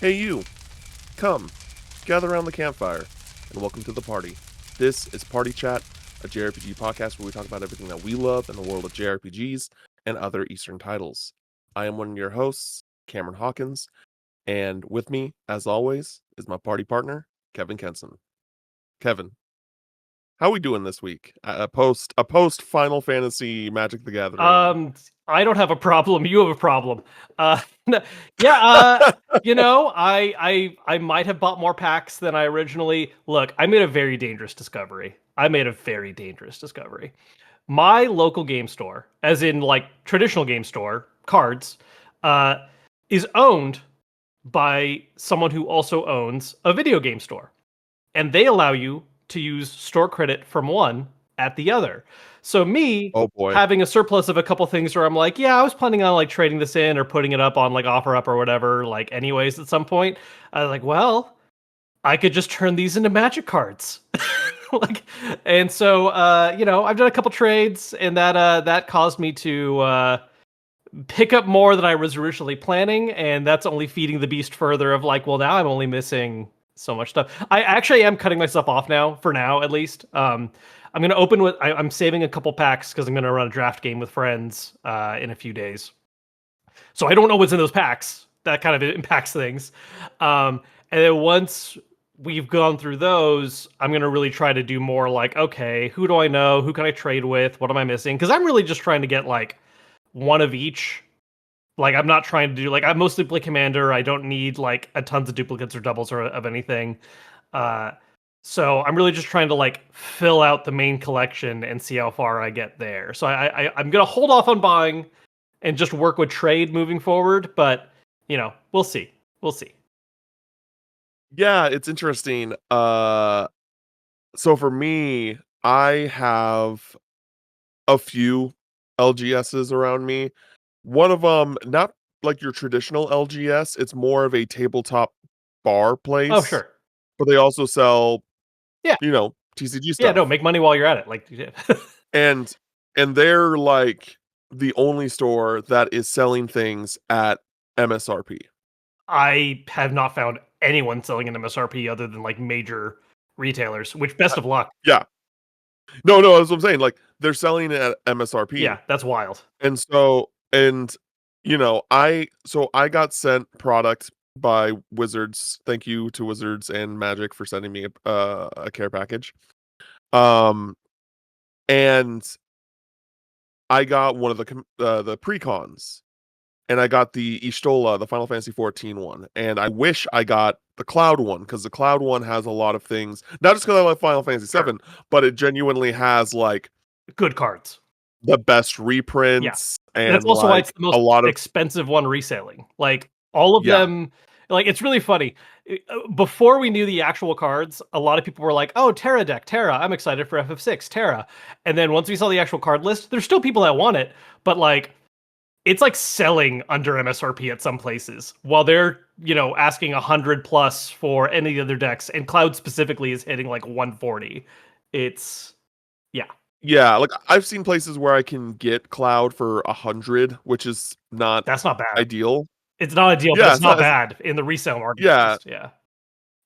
Hey you, come, gather around the campfire, and welcome to the party. This is Party Chat, a JRPG podcast where we talk about everything that we love in the world of JRPGs and other Eastern titles. I am one of your hosts, Cameron Hawkins, and with me, as always, is my party partner, Kevin Kenson. Kevin, how are we doing this week? A post Final Fantasy Magic the Gathering. I don't have a problem. You have a problem. Uh, yeah. I might have bought more packs than I originally. Look, I made a very dangerous discovery. My local game store, as in like traditional game store, cards, uh, is owned by someone who also owns a video game store, and they allow you to use store credit from one at the other. So me Oh boy. having a surplus of a couple things where I'm like, yeah, I was planning on like trading this in or putting it up on like OfferUp or whatever, like anyways at some point. I was like, well, I could just turn these into magic cards. like and so I've done a couple trades and that caused me to pick up more than I was originally planning, and that's only feeding the beast further of like, well, now I'm only missing so much stuff. I actually am cutting myself off now, for now at least. I'm gonna open with I'm saving a couple packs because I'm gonna run a draft game with friends in a few days. So I don't know what's in those packs. That kind of impacts things. And then once we've gone through those, I'm gonna really try to do more like, okay, who do I know? Who can I trade with? What am I missing? Because I'm really just trying to get like one of each. Like I'm not trying to do like I mostly play Commander. I don't need like a tons of duplicates or doubles or of anything. Uh, so I'm really just trying to like fill out the main collection and see how far I get there. So I'm gonna hold off on buying and just work with trade moving forward. But we'll see. We'll see. Yeah, it's interesting. So for me, I have a few LGSs around me. One of them, not like your traditional LGS, it's more of a tabletop bar Oh place, sure. but they also sell, Yeah. TCG Yeah. No, stuff. make money while you're at it. Like you did. And they're like the only store that is selling things at MSRP. I have not found anyone selling an MSRP other than like major retailers. Which Uh, best of luck. yeah. No, that's what I'm saying. Like they're selling it at MSRP. Yeah, that's wild. And so, I got sent product by Wizards. Thank you to Wizards and Magic for sending me a care package. Um, and I got one of the precons, and I got the Ishtola, the Final Fantasy 14 one, and I wish I got the Cloud one because the Cloud one has a lot of things. Not just because I like Final Fantasy Sure. 7, but it genuinely has like Good cards. the best Yeah. reprints That's and also why it's like the a most lot of expensive one reselling. Like all of yeah. them, like it's really funny. Before we knew the actual cards, a lot of people were like, "Oh, Terra deck, Terra. I'm excited for FF6, Terra." And then once we saw the actual card list, there's still people that want it, but like it's like selling under MSRP at some places, while they're asking 100 plus for any of the other decks, and Cloud specifically is hitting like 140. It's yeah, Yeah, like I've seen places where I can get Cloud for 100, which is not that's not bad. ideal. It's not a deal, but Yeah, it's not bad in the resale market at yeah, least. Yeah.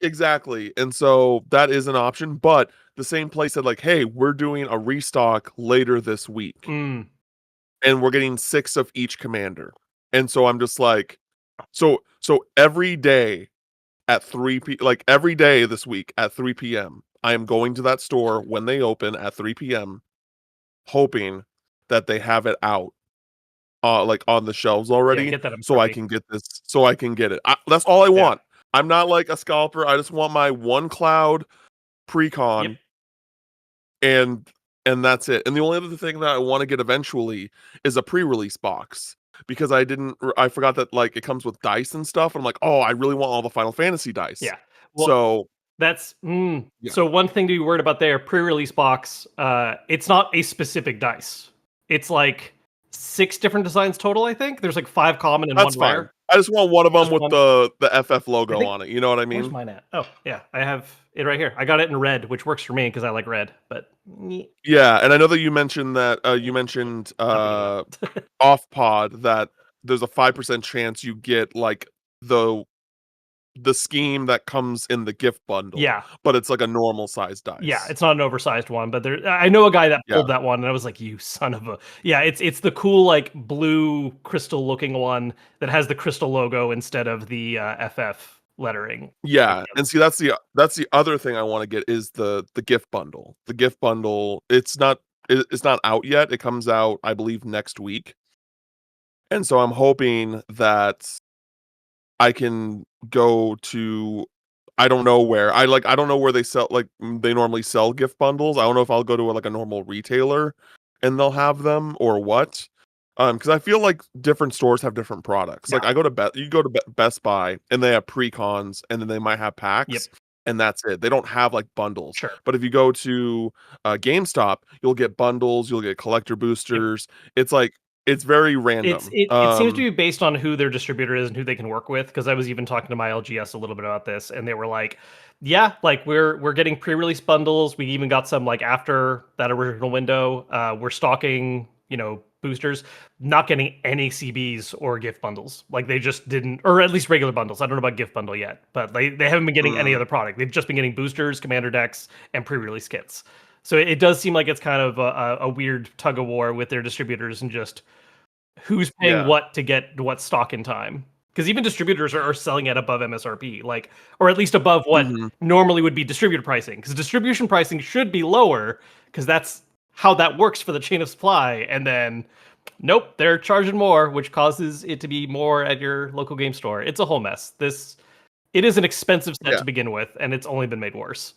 exactly. And so that is an option, but the same place said like, "Hey, we're doing a restock later this week, Mm. and we're getting 6 of each commander." And so I'm just like, so every day at every day this week at 3 p.m., I am going to that store when they open at 3 p.m., hoping that they have it out like on the shelves Yeah, already, get that so I MSRP. can get this, so I can get it. That's all I Yeah. want. I'm not like a scalper. I just want my one Cloud Yep. precon, and that's it. And the only other thing that I want to get eventually is a pre-release box because I forgot that like it comes with dice and stuff. And I'm like, oh, I really want all the Final Fantasy dice. Yeah. Well, So that's yeah, so one thing to be worried about there, pre-release box, it's not a specific dice. It's like 6 different designs total, I think. There's like 5 common and 1 that's fine. rare. I just want one of them Just with one. the FF I logo think on it. You know what I where's mean? mine at? Oh, yeah. I have it right here. I got it in red, which works for me because I like red, but Yeah, and I know that you mentioned that you mentioned nothing of that. off pod that there's a 5% chance you get like the the scheme that comes in the gift bundle, Yeah. but it's like a normal size Yeah, dice. it's not an oversized one, but I know a guy that Yeah. pulled that one, and I was like, "You son of a." Yeah, it's the cool, like, blue crystal looking one that has the crystal logo instead of the, FF lettering, like Yeah, the and other. see, that's the other thing I wanna get is the gift bundle. The gift bundle, it's not out yet, it comes out, I believe, next week, and so I'm hoping that I can go to I don't know where. I don't know where they sell they normally sell gift bundles. I don't know if I'll go to, like, a normal retailer and they'll have them or what. Because I feel like different stores have different products. Yeah, Like, I go to you go to Best Buy, and they have pre-cons, and then they might have yep, packs, and that's it. They don't have, like, bundles. sure, But if you go to, GameStop, you'll get bundles, you'll get collector yep. boosters. It's like it's very It's random. it seems to be based on who their distributor is and who they can work with. Because I was even talking to my LGS a little bit about this, and they were like, "Yeah, like, we're getting pre-release bundles. We even got some, like, after that original window. We're stocking, boosters, not getting any CBs or gift bundles. Like, they just didn't, or at least regular bundles. I don't know about gift bundle yet, but they haven't been getting any Mm, other product. They've just been getting boosters, commander decks, and pre-release kits. So it does seem like it's kind of a weird tug of war with their distributors and just who's paying yeah. what to get what stock in time. Because even distributors are selling at above MSRP, like, or at least above what Mhm. normally would be distributor pricing. Because distribution pricing should be lower, because that's how that works for the chain of supply. And then, nope, they're charging more, which causes it to be more at your local game store. It's a whole mess. It is an expensive set Yeah. to begin with, and it's only been made worse.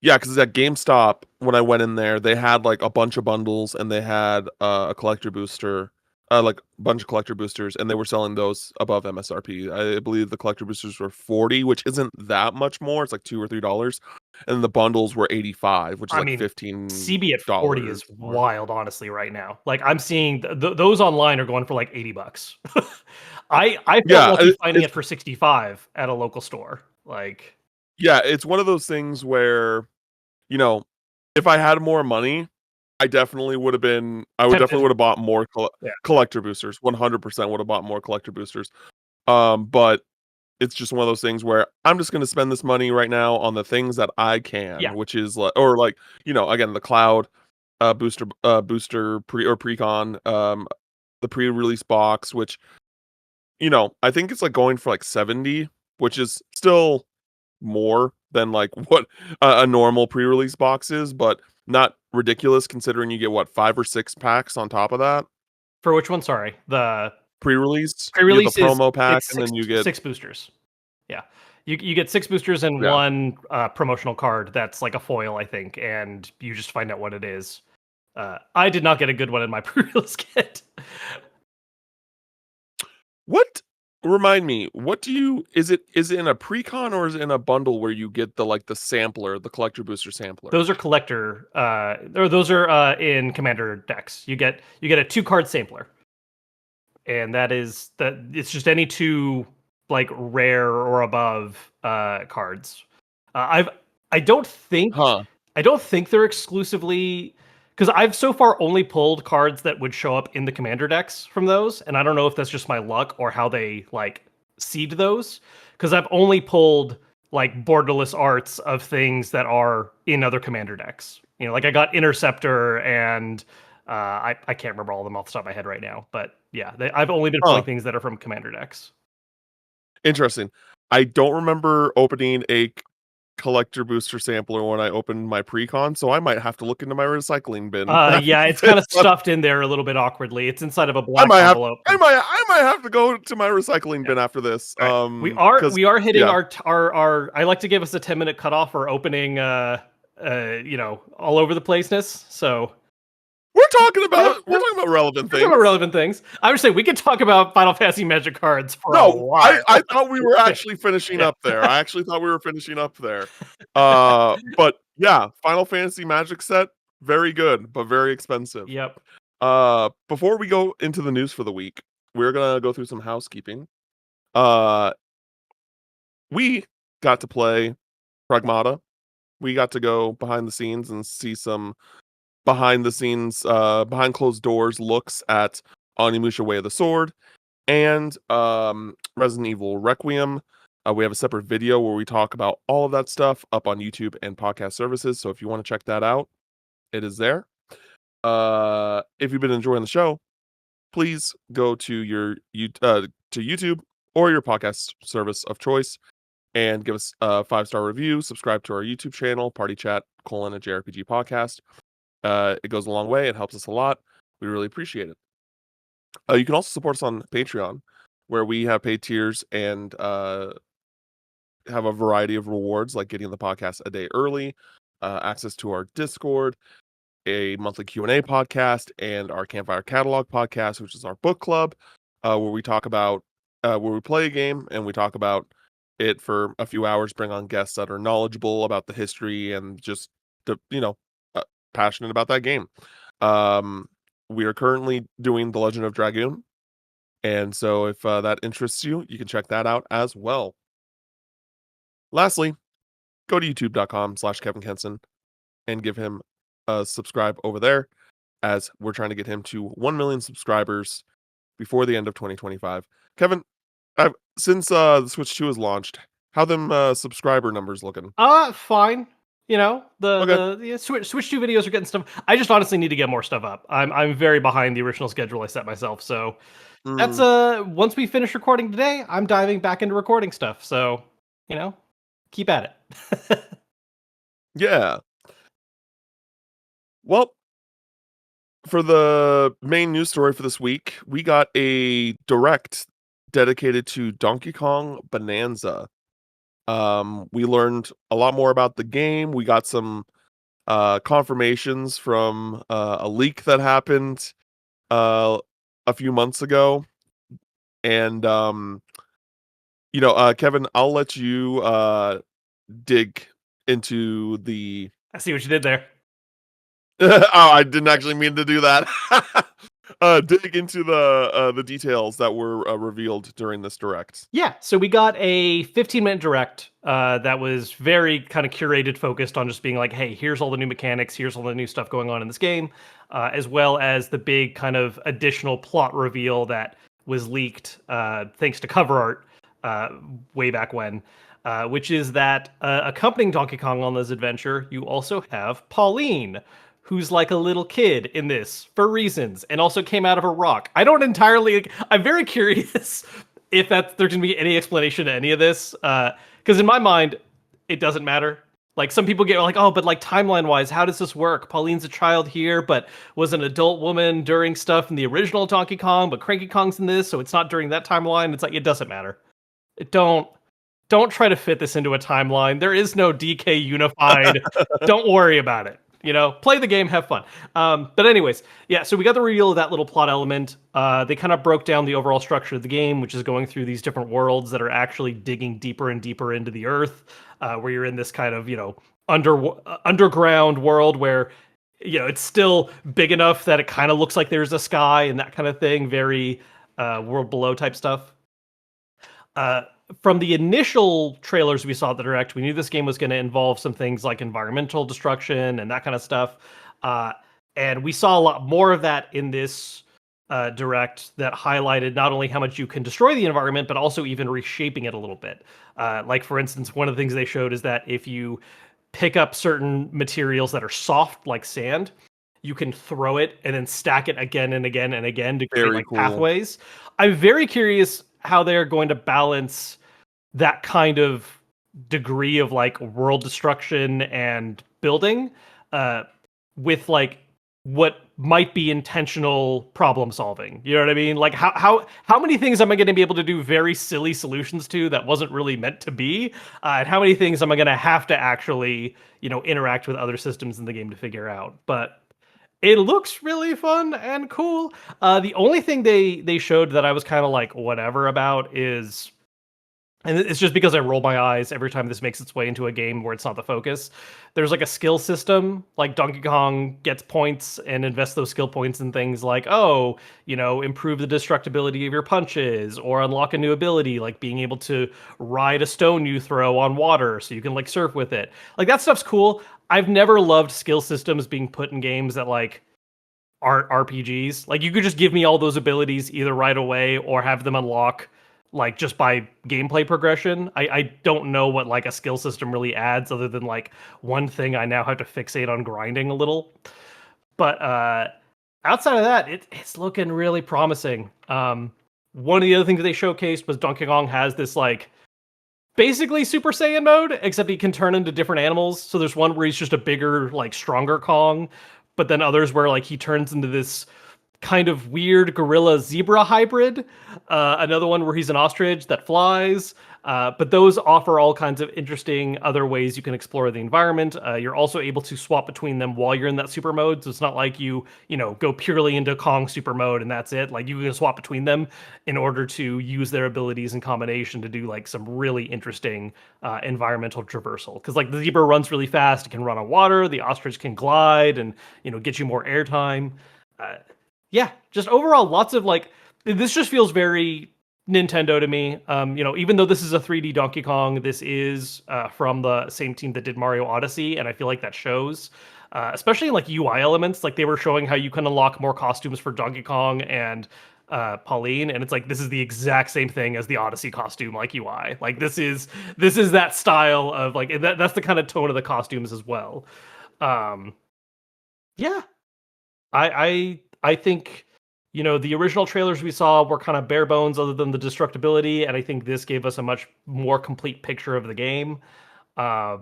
Yeah, because at GameStop, when I went in there, they had, like, a bunch of bundles, and they had, a collector booster, like, a bunch of collector boosters, and they were selling those above MSRP. I believe the collector boosters were 40, which isn't that much more, it's like $2 or $3, and the bundles were 85, which is I like mean, CB at 40 $15 is more. wild, honestly, right now. Like, I'm seeing those online are going for like $80. I felt Yeah, lucky finding it's it for 65 at a local store. Like, yeah, it's one of those things where, you know, if I had more money, I would definitely tempted. would have bought more Yeah, collector boosters, 100% would have bought more collector boosters. But it's just one of those things where I'm just gonna spend this money right now on the things that I yeah. can, which is like, again, the cloud, booster precon, the pre-release box, which, I think it's like going for like 70, which is still more than like what a normal pre-release box is, but not ridiculous considering you get what, 5 or 6 packs on top of that. For which one? Sorry. The Pre-release, you get the pre-release is promo pack it's and six then you get six boosters. Yeah. You get 6 boosters and yeah. 1 promotional card that's like a foil, I think, and you just find out what it is. I did not get a good one in my pre-release kit. What remind me, what do you is it in a pre-con or is it in a bundle where you get the sampler, the collector booster sampler? Those are collector, or those are in commander decks. You get a 2 card sampler, and that it's just any 2 like rare or above cards. I've I don't think Huh. I don't think they're exclusively, because I've so far only pulled cards that would show up in the commander decks from those, and I don't know if that's just my luck or how they like seed those. Because I've only pulled like borderless arts of things that are in other commander decks. Like I got Interceptor and I can't remember all of them off the top of my head right now, but yeah, I've only been pulling Huh. things that are from commander decks. Interesting. I don't remember opening a collector booster sampler when I opened my pre-con, so I might have to look into my recycling bin after Yeah, it's this kind of one. stuffed in there a little bit awkwardly. It's inside of a I black might have envelope. I might have to go to my recycling Yeah. bin after this. All right. We are Because we are hitting yeah. our I like to give us a 10-minute cutoff for opening all over the placeness. So We're talking about relevant we're talking about things. relevant things. I would say we could talk about Final Fantasy Magic cards for a No, I while. I thought we were Yeah, actually finishing yeah. up there. I actually thought we were finishing up there. But yeah, Final Fantasy Magic set, very good, but very expensive. Yep. Before we go into the news for the week, we're gonna go through some housekeeping. Uh, we got to play Pragmata. We got to go behind the scenes and see some behind the scenes, behind closed doors looks at Onimusha Way of the Sword and Resident Evil Requiem. We have a separate video where we talk about all of that stuff up on YouTube and podcast services. So if you want to check that out, it is there. If you've been enjoying the show, please go to to YouTube or your podcast service of choice and give us a 5-star review. Subscribe to our YouTube channel, Party Chat: a JRPG podcast. It goes a long way. It helps us a lot. We really appreciate it. You can also support us on Patreon, where we have paid tiers and have a variety of rewards, like getting the podcast a day early, access to our Discord, a monthly Q&A podcast, and our Campfire Catalog podcast, which is our book club, where we talk about where we play a game and we talk about it for a few hours, bring on guests that are knowledgeable about the history and just passionate about that game. We are currently doing The Legend of Dragoon, and so if that interests you, you can check that out as well. Lastly, go to youtube.com/Kevin Kenson and give him a subscribe over there, as we're trying to get him to 1 million subscribers before the end of 2025. Kevin, since the Switch 2 is launched, how them subscriber numbers looking? Fine. You know, Okay. the Switch 2 videos are getting stuff. I just honestly need to get more stuff up. I'm very behind the original schedule I set myself. So that's Mm, once we finish recording today, I'm diving back into recording stuff. So, you know, keep at it. yeah. Well, for the main news story for this week, we got a direct dedicated to Donkey Kong Bonanza. We learned a lot more about the game. We got some confirmations from a leak that happened uh, a few months ago. And Kevin, I'll let you dig into the I see what you did there. oh, I didn't actually mean to do that. Dig into the details that were revealed during this direct. Yeah, so we got a 15-minute direct that was very kind of curated, focused on just being like, hey, here's all the new mechanics, here's all the new stuff going on in this game, as well as the big kind of additional plot reveal that was leaked thanks to cover art way back when, which is that accompanying Donkey Kong on this adventure, you also have Pauline, who's like a little kid in this for reasons, and also came out of a rock. I don't entirely. I'm very curious if there's going to be any explanation to any of this, because in my mind, it doesn't matter. Like some people get like, oh, but like timeline wise, how does this work? Pauline's a child here, but was an adult woman during stuff in the original Donkey Kong, but Cranky Kong's in this, so it's not during that timeline. It's like it doesn't matter. It don't try to fit this into a timeline. There is no DK unified. Don't worry about it. You know, play the game, have fun. But anyways, yeah, so we got the reveal of that little plot element. They kind of broke down the overall structure of the game, which is going through these different worlds that are actually digging deeper and deeper into the earth, where you're in this kind of, underground world where, it's still big enough that it kind of looks like there's a sky and that kind of thing. Very world below type stuff. From the initial trailers we saw at the direct, we knew this game was going to involve some things like environmental destruction and that kind of stuff. And we saw a lot more of that in this direct that highlighted not only how much you can destroy the environment, but also even reshaping it a little bit. Like, for instance, one of the things they showed is that if you pick up certain materials that are soft, like sand, you can throw it and then stack it again and again and again to create Very like cool. pathways. I'm very curious how they're going to balance that kind of degree of like world destruction and building with like what might be intentional problem solving. You know what I mean? Like how many things am I going to be able to do very silly solutions to that wasn't really meant to be, and how many things am I going to have to actually interact with other systems in the game to figure out? But it looks really fun and cool. The only thing they showed that I was kind of like whatever about is, and it's just because I roll my eyes every time this makes its way into a game where it's not the focus. There's like a skill system, like Donkey Kong gets points and invests those skill points in things like, oh, improve the destructibility of your punches or unlock a new ability, like being able to ride a stone you throw on water so you can like surf with it. Like that stuff's cool. I've never loved skill systems being put in games that like aren't RPGs. Like you could just give me all those abilities either right away or have them unlock like just by gameplay progression. I don't know what like a skill system really adds other than like one thing I now have to fixate on grinding a little. But outside of that, it's looking really promising. One of the other things that they showcased was Donkey Kong has this like basically Super Saiyan mode, except he can turn into different animals. So there's one where he's just a bigger, like stronger Kong, but then others where like he turns into this kind of weird gorilla zebra hybrid. Another one where he's an ostrich that flies. But those offer all kinds of interesting other ways you can explore the environment. You're also able to swap between them while you're in that super mode. So it's not like you know, go purely into Kong super mode and that's it. Like you can swap between them in order to use their abilities in combination to do like some really interesting environmental traversal. Because like the zebra runs really fast, it can run on water. The ostrich can glide and you know get you more airtime. Uh, yeah, just overall, lots of like this just feels very Nintendo to me. You know, even though this is a 3D Donkey Kong, this is from the same team that did Mario Odyssey, and I feel like that shows, especially in like UI elements. Like they were showing how you can unlock more costumes for Donkey Kong and Pauline, and it's like this is the exact same thing as the Odyssey costume, like UI. Like this is that style of like that's the kind of tone of the costumes as well. Um, yeah, I think you know the original trailers we saw were kind of bare bones other than the destructibility, and I think this gave us a much more complete picture of the game. Uh,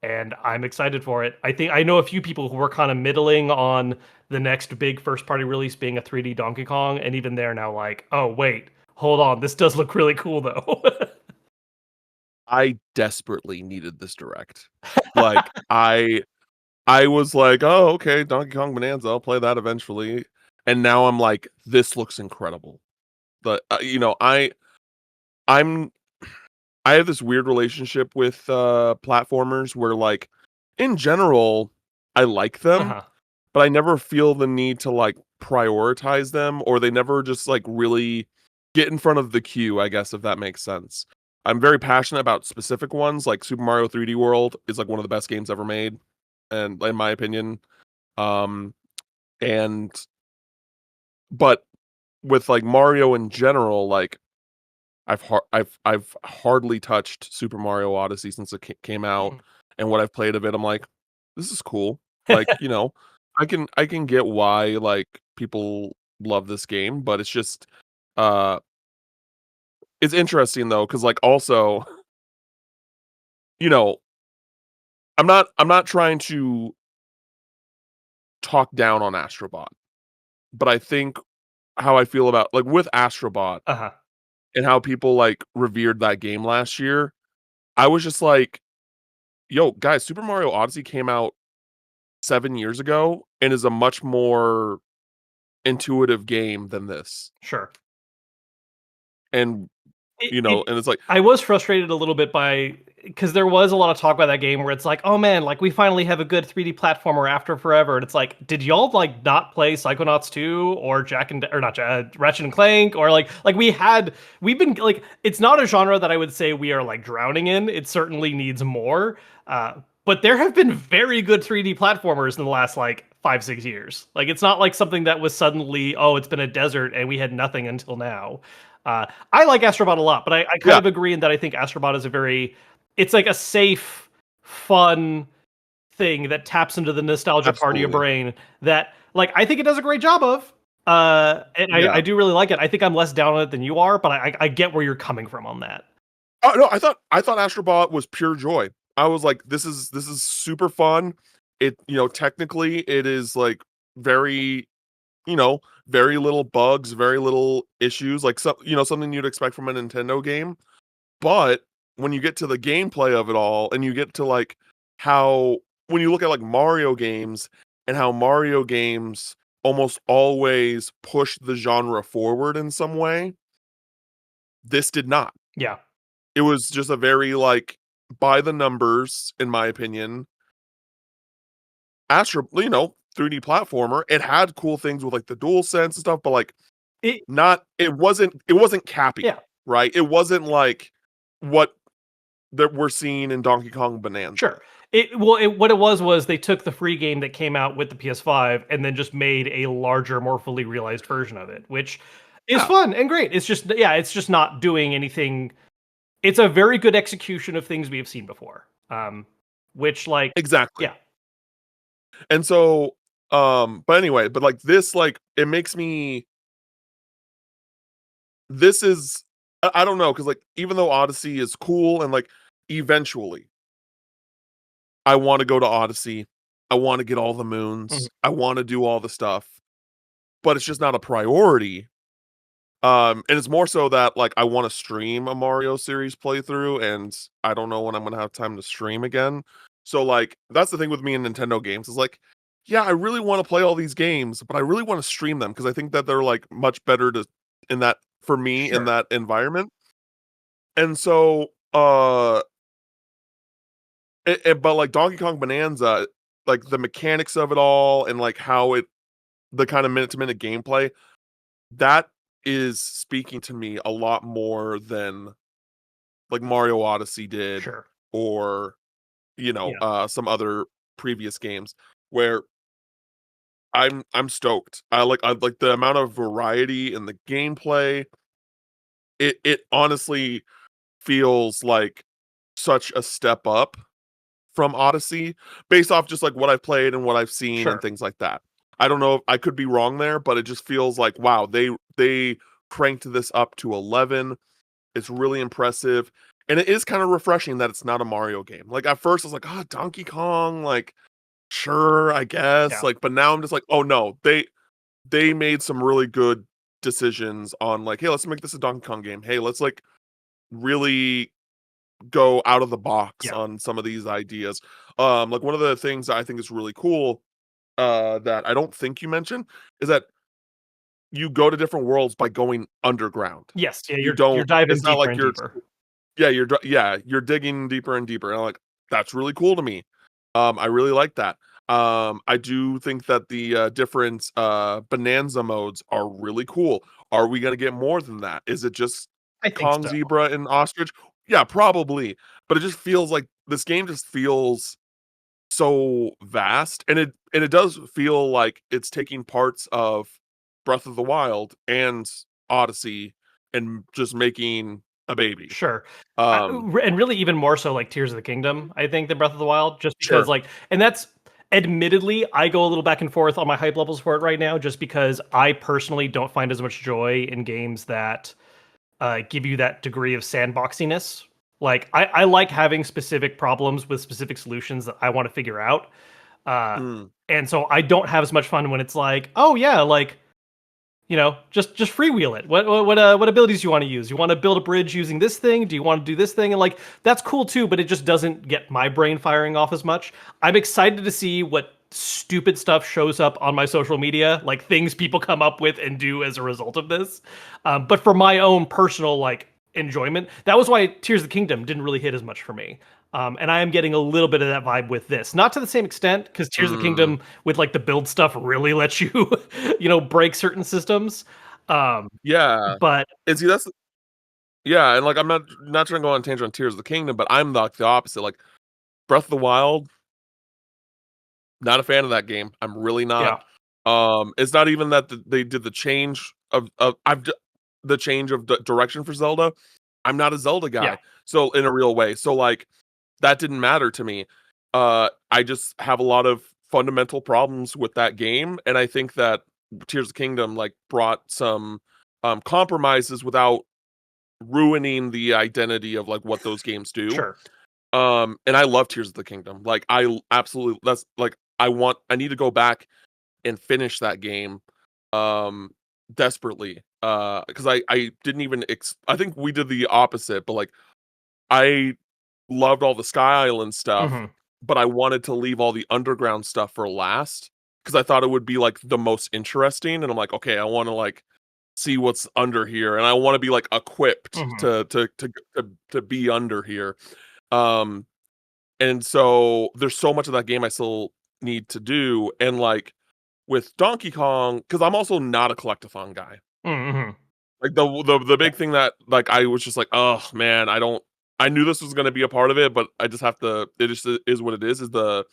and I'm excited for it. I think I know a few people who were kind of middling on the next big first party release being a 3D Donkey Kong, and even they're now like, oh wait, hold on, this does look really cool though. I desperately needed this direct. Like I was like, "Oh, okay, Donkey Kong Bonanza, I'll play that eventually." And now I'm like, "This looks incredible." But you know, I'm I have this weird relationship with platformers where like in general I like them, Uh-huh. but I never feel the need to like prioritize them or they never just like really get in front of the queue, I guess if that makes sense. I'm very passionate about specific ones like Super Mario 3D World is like one of the best games ever made and in my opinion. Um and but with like Mario in general like I've hardly touched Super Mario Odyssey since it came out, Mhm. and what I've played of it, I'm like, "This is cool." Like, you know, I can get why, like, people love this game, but it's just, uh it's interesting though, because like, also, you know, I'm not trying to talk down on Astrobot, but I think how I feel about like, with Astrobot Uh-huh. and how people, like, revered that game last year, I was just like, "Yo, guys, Super Mario Odyssey came out 7 years ago and is a much more intuitive game than this. Sure. And, It you know, it and it's like I was frustrated a little bit by because there was a lot of talk about that game where it's like, "Oh, man, like, we finally have a good 3D platformer after forever," and it's like, "Did y'all, like, not play Psychonauts 2 or Jak and or not Ja Ratchet& and Clank?" Or, like, we've been like, it's not a genre that I would say we are, like, drowning in, it certainly needs more, but there have been very good 3D platformers in the last, like, 5, 6 years. Like, it's not like something that was suddenly, "Oh, it's been a desert and we had nothing until now." I like Astrobot a lot, but I kind yeah, of agree in that I think Astrobot is a very, it's like a safe, fun thing that taps into the nostalgia part of your absolutely. brain that, like, I think it does a great job of. And I Yeah. do really like it. I think I'm less down on it than you are, but I get where you're coming from on that. Oh, no, I thought Astrobot was pure joy. I was like, this is super fun. It you know, technically, it is, like, very you know, very little bugs, very little issues, like, you know, something you'd expect from a Nintendo game. But when you get to the gameplay of it all and you get to like how when you look at like Mario games and how Mario games almost always push the genre forward in some way, this did not. Yeah. It was just a very like by the numbers, in my opinion, Astro, you know, 3D platformer. It had cool things with like the dual sense and stuff, but like It, not it wasn't cappy, yeah. right? It wasn't like what that we're seeing in Donkey Kong Bonanza. Sure. What it was they took the free game that came out with the PS5 and then just made a larger, more fully realized version of it, which is Yeah, fun and great. It's just not doing anything. It's a very good execution of things we have seen before. Which like exactly. yeah, And so, but anyway, but like this, like it makes me. This is I don't know because like even though Odyssey is cool and like eventually I want to go to Odyssey, I want to get all the mhm, moons, I want to do all the stuff, but it's just not a priority. And it's more so that like I want to stream a Mario series playthrough, and I don't know when I'm gonna have time to stream again. So like that's the thing with me and Nintendo games is like, yeah, I really want to play all these games, but I really want to stream them because I think that they're like much better to in that for me in sure, that environment. And so but like Donkey Kong Bonanza, like the mechanics of it all and like how it the kind of minute to minute gameplay that is speaking to me a lot more than like Mario Odyssey did sure, or yeah, some other previous games where I'm stoked. I like the amount of variety in the gameplay. It honestly feels like such a step up from Odyssey based off just like what I've played and what I've seen and sure, things like that. I don't know if I could be wrong there, but it just feels like wow, they cranked this up to 11. It's really impressive. And it is kind of refreshing that it's not a Mario game. Like at first I was like, "Oh, Donkey Kong, like sure, I guess." yeah, Like but now I'm just like, "Oh no, they made some really good decisions on like, hey, let's make this a Donkey Kong game. Hey, let's like really go out of the box yeah, on some of these ideas." Like one of the things that I think is really cool, that I don't think you mentioned is that you go to different worlds by going underground. yes, yeah. You You're don't diving it's not deeper like and you're deeper. yeah, you're digging deeper and deeper. And I'm like, that's really cool to me. I really like that. I do think that the different bonanza modes are really cool. Are we gonna get more than that? Is it just I think Kong, so. zebra, and ostrich? Yeah, probably. But it just feels like this game just feels so vast, and it does feel like it's taking parts of Breath of the Wild and Odyssey and just making a baby. Sure. Um, And really even more so like Tears of the Kingdom, I think, than Breath of the Wild, just because sure. like and that's admittedly, I go a little back and forth on my hype levels for it right now, just because I personally don't find as much joy in games that give you that degree of sandboxiness. Like I like having specific problems with specific solutions that I want to figure out. Uh, Mm, and so I don't have as much fun when it's like, oh yeah, like just freewheel it. What abilities do you want to use? You want to build a bridge using this thing? Do you want to do this thing? And like that's cool too, but it just doesn't get my brain firing off as much. I'm excited to see what stupid stuff shows up on my social media, like things people come up with and do as a result of this. But for my own personal like enjoyment, that was why Tears of the Kingdom didn't really hit as much for me. And I am getting a little bit of that vibe with this, not to the same extent, because Tears of the mm, Kingdom with like the build stuff really lets you, break certain systems. Um, yeah. but And see, that's yeah, and like I'm not trying to go on a tangent on Tears of the Kingdom, but I'm like the opposite. Like Breath of the Wild, not a fan of that game. I'm really not. yeah, It's not even that they did the change of the change of direction for Zelda. I'm not a Zelda yeah, guy, so in a real way. So like that didn't matter to me. I just have a lot of fundamental problems with that game, and I think that Tears of the Kingdom like brought some compromises without ruining the identity of like what those games do. sure. And I love Tears of the Kingdom. Like absolutely that's like I need to go back and finish that game um desperately. Because I didn't even I think we did the opposite, but like I loved all the Sky Island stuff, Hmm. but I wanted to leave all the underground stuff for last because I thought it would be like the most interesting. And I'm like, okay, I want to like see what's under here, and I want to be like equipped Hmm. to be under here. Um, and so there's so much of that game I still need to do, and like with Donkey Kong, because I'm also not a collectathon guy. Hmm. Like the Yeah, big thing that like I was just like, oh man, I don't. I knew this was going to be a part of it, but I just have to. It just is what it is. Is the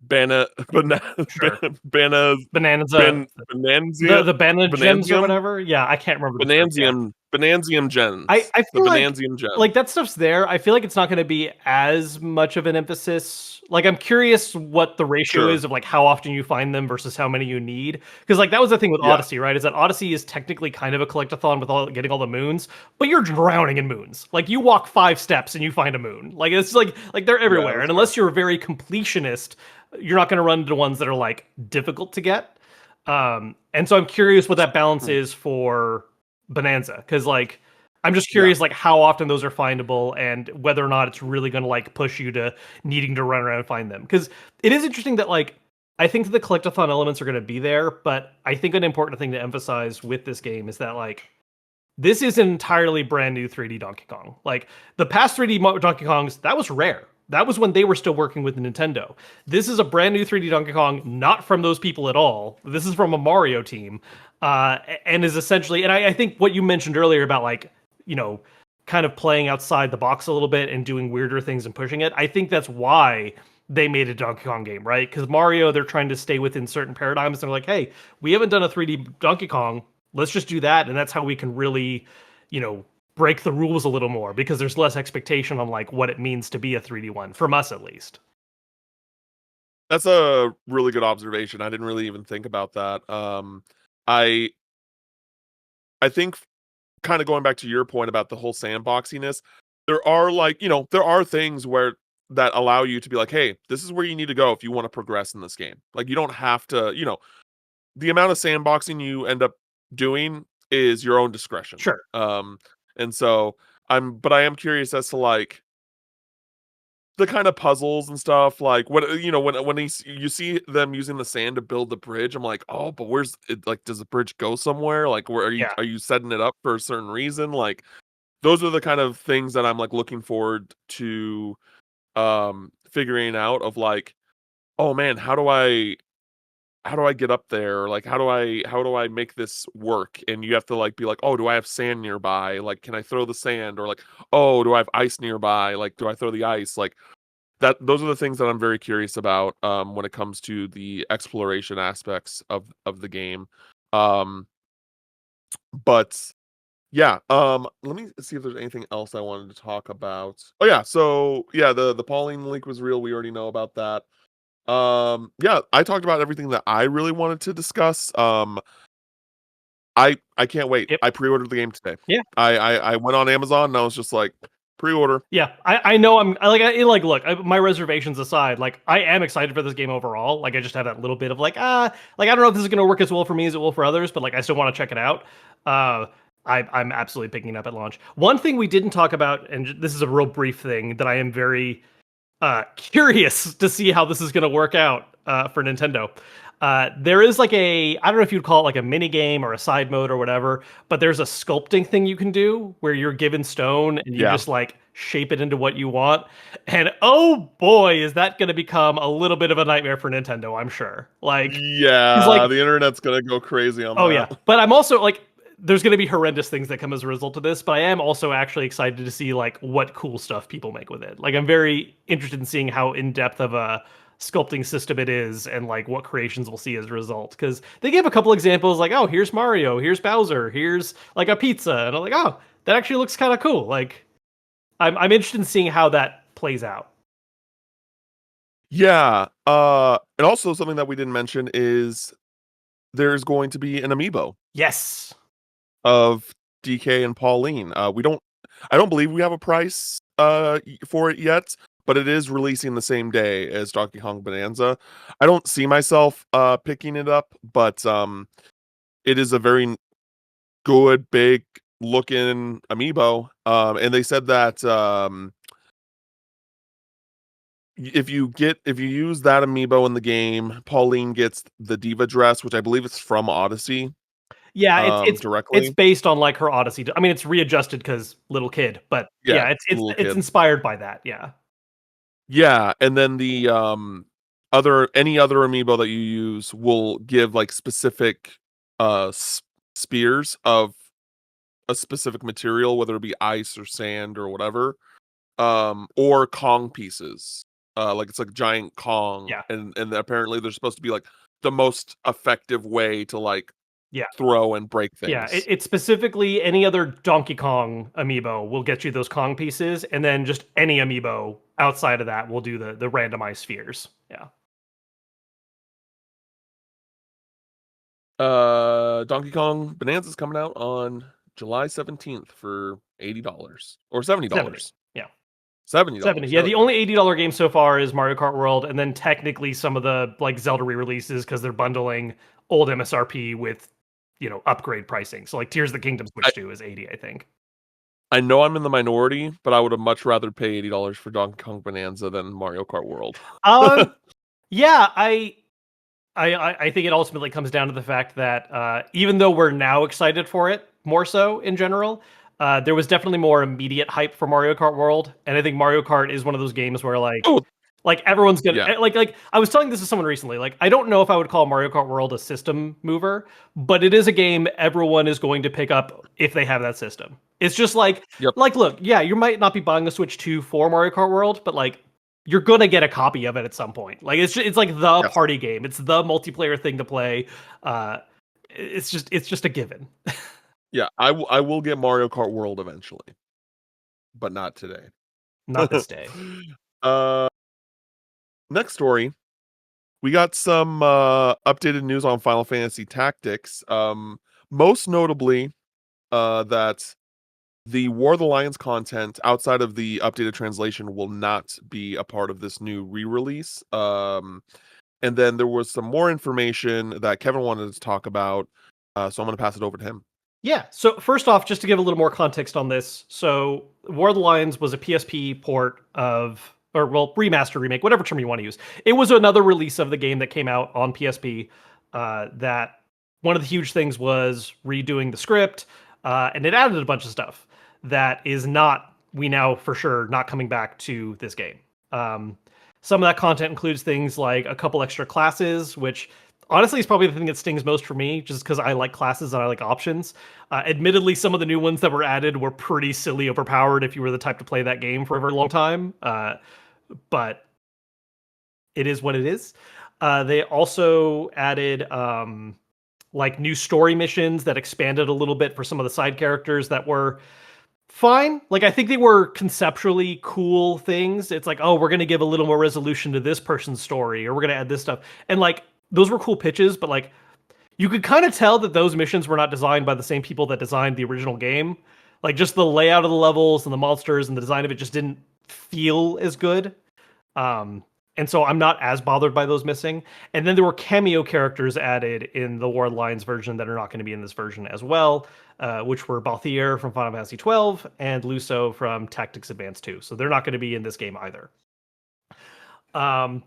Sure. bana, Bonanza, ben, Bonanzia, the Banana Gems or Bonanzium, whatever. Yeah, I can't remember the term. Yeah. Bonanzium gens, I the feel Bonanzium gens. like that stuff's there. I feel like it's not going to be as much of an emphasis. Like I'm curious what the ratio Sure. is of like how often you find them versus how many you need. Because like that was the thing with Yeah. Odyssey, right? Is that Odyssey is technically kind of a collectathon with all getting all the moons, but you're drowning in moons. Like you walk 5 steps and you find a moon. Like it's like they're Yeah, everywhere. that's And fair. unless you're a very completionist, you're not going to run into ones that are like difficult to get. And so I'm curious what that balance Mm, is for Bonanza, because like I'm just yeah. curious like how often those are findable and whether or not it's really going to like push you to needing to run around and find them. Because it is interesting that like I think that the collectathon elements are going to be there, but I think an important thing to emphasize with this game is that like this is an entirely brand new 3D Donkey Kong. Like the past 3D Donkey Kongs, that was rare. That was when they were still working with Nintendo. This is a brand new 3D Donkey Kong, not from those people at all. This is from a Mario team, and is essentially. And I think what you mentioned earlier about like, you know, kind of playing outside the box a little bit and doing weirder things and pushing it. I think that's why they made a Donkey Kong game, right? Because Mario, they're trying to stay within certain paradigms. They're like, hey, we haven't done a 3D Donkey Kong, let's just do that, and that's how we can really, you know, break the rules a little more because there's less expectation on like what it means to be a 3D one from us at least. That's a really good observation. I didn't really even think about that. I I think kind of going back to your point about the whole sandboxiness, there are like, there are things where that allow you to be like, hey, this is where you need to go if you want to progress in this game. Like you don't have to, the amount of sandboxing you end up doing is your own discretion. Sure. And so but I am curious as to like the kind of puzzles and stuff, like what when you see them using the sand to build the bridge, I'm like, oh, but where's it? Like, does the bridge go somewhere? Like, where Yeah. are you setting it up for a certain reason? Like, those are the kind of things that I'm like looking forward to figuring out of like, oh man, how do I get up there? Or like how do I make this work? And you have to like be like, oh, do I have sand nearby? Like, can I throw the sand? Or like, oh, do I have ice nearby? Like, do I throw the ice? Like those are the things that I'm very curious about when it comes to the exploration aspects of the game. Um but yeah, let me see if there's anything else I wanted to talk about. Oh yeah, so yeah, the Pauline leak was real. We already know about that. Yeah, I talked about everything that I really wanted to discuss. I can't wait. Yep. I pre-ordered the game today. Yeah. I went on Amazon and I was just like, pre-order. Yeah, I know like look, my reservations aside, like I am excited for this game overall. Like I just have that little bit of like like I don't know if this is going to work as well for me as it will for others, but like I still want to check it out. Uh I'm absolutely picking it up at launch. One thing we didn't talk about, and this is a real brief thing that I am very curious to see how this is going to work out for Nintendo. There is like I don't know if you'd call it like a mini game or a side mode or whatever, but there's a sculpting thing you can do where you're given stone and you Yeah. just like shape it into what you want. And oh boy, is that going to become a little bit of a nightmare for Nintendo, I'm sure. Like, because Yeah, like the internet's gonna go crazy on oh yeah, that. but I'm also like, there's going to be horrendous things that come as a result of this. But I am also actually excited to see like what cool stuff people make with it. Like I'm very interested in seeing how in depth of a sculpting system it is, and like what creations we'll see as a result. Because they gave a couple examples, like oh here's Mario, here's Bowser, here's like a pizza, and I'm like oh that actually looks kind of cool. Like I'm interested in seeing how that plays out. Yeah, and also something that we didn't mention is there's going to be an amiibo Yes. of DK and Pauline. I don't believe we have a price for it yet, but it is releasing the same day as Donkey Kong Bonanza. I don't see myself picking it up, but it is a very good big looking amiibo. And they said that if you use that amiibo in the game, Pauline gets the Diva dress, which I believe is from Odyssey, Yeah, it's directly. based on like her Odyssey. I mean, it's readjusted because little kid, but Yeah, yeah, the little it's kid. inspired by that. Yeah. Yeah, and then the other any other amiibo that you use will give like specific spears of a specific material, whether it be ice or sand or whatever, or Kong pieces. like it's like giant Kong, Yeah. and apparently they're supposed to be like the most effective way to like Yeah. throw and break Yeah, things. it's specifically any other Donkey Kong amiibo will get you those Kong pieces, and then just any amiibo outside of that will do the randomized spheres. Yeah. Donkey Kong Bonanza's coming out on July 17th for $80 or 70. $70. Yeah. 70. $70. Yeah, There we the go. only $80 game so far is Mario Kart World, and then technically some of the like Zelda re-releases because they're bundling old MSRP with upgrade pricing. So like Tears of the Kingdom I, Switch 2 is 80, I think. I know I'm in the minority, but I would have much rather pay $80 for Donkey Kong Bonanza than Mario Kart World. Um yeah, I think it ultimately comes down to the fact that even though we're now excited for it more so in general, there was definitely more immediate hype for Mario Kart World, and I think Mario Kart is one of those games where Oh, like everyone's gonna yeah. like I was telling this to someone recently. Like I don't know if I would call Mario Kart World a system mover, but it is a game everyone is going to pick up if they have that system. It's just Yep. look, yeah, you might not be buying a Switch 2 for Mario Kart World, but like you're gonna get a copy of it at some point. Like it's like the Yes. party game. It's the multiplayer thing to play. Uh, it's just a given. Yeah, I will get Mario Kart World eventually, but not today. Not this day. uh Next story, we got some updated news on Final Fantasy Tactics. Most notably, that the War of the Lions content outside of the updated translation will not be a part of this new re-release. And then there was some more information that Kevin wanted to talk about. So I'm going to pass it over to him. Yeah. So first off, just to give a little more context on this, so War of the Lions was a PSP port of, or well, remaster, remake, whatever term you want to use. It was another release of the game that came out on PSP. That one of the huge things was redoing the script, and it added a bunch of stuff that is not, we now for sure not coming back to this game. Some of that content includes things like a couple extra classes, which honestly is probably the thing that stings most for me, just because I like classes and I like options. Admittedly, some of the new ones that were added were pretty silly overpowered if you were the type to play that game for a very long time. But it is what it is. They also added like new story missions that expanded a little bit for some of the side characters that were fine. Like I think they were conceptually cool things. It's like, oh, we're gonna give a little more resolution to this person's story, or we're gonna add this stuff. And like those were cool pitches, but like you could kind of tell that those missions were not designed by the same people that designed the original game. Like just the layout of the levels and the monsters and the design of it just didn't feel as good. Um, and so I'm not as bothered by those missing. And then there were cameo characters added in the War of the Lions version that are not going to be in this version as well, which were Balthier from Final Fantasy 12 and Luso from Tactics Advance 2. So they're not going to be in this game either. Um,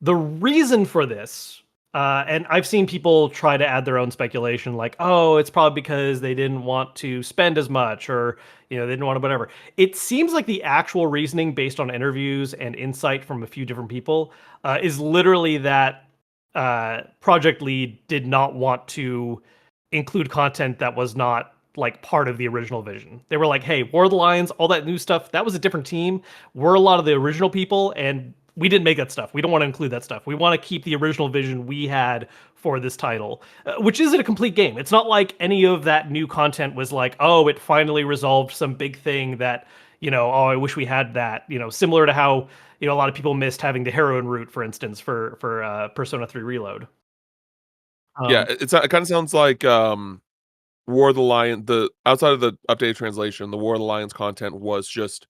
the reason for this, and I've seen people try to add their own speculation, like, oh, it's probably because they didn't want to spend as much, or they didn't want to whatever. It seems like the actual reasoning, based on interviews and insight from a few different people, is literally that Project Lead did not want to include content that was not like part of the original vision. They were like, hey, War of the Lions, all that new stuff, that was a different team. We're a lot of the original people, and we didn't make that stuff. We don't want to include that stuff. We want to keep the original vision we had for this title, which isn't a complete game. It's not like any of that new content was like, oh, it finally resolved some big thing that, oh, I wish we had that. Similar to how, a lot of people missed having the heroine route, for instance, for Persona 3 Reload. Yeah, Um, it kind of sounds like War of the Lion. The outside of the updated translation, the War of the Lions content was just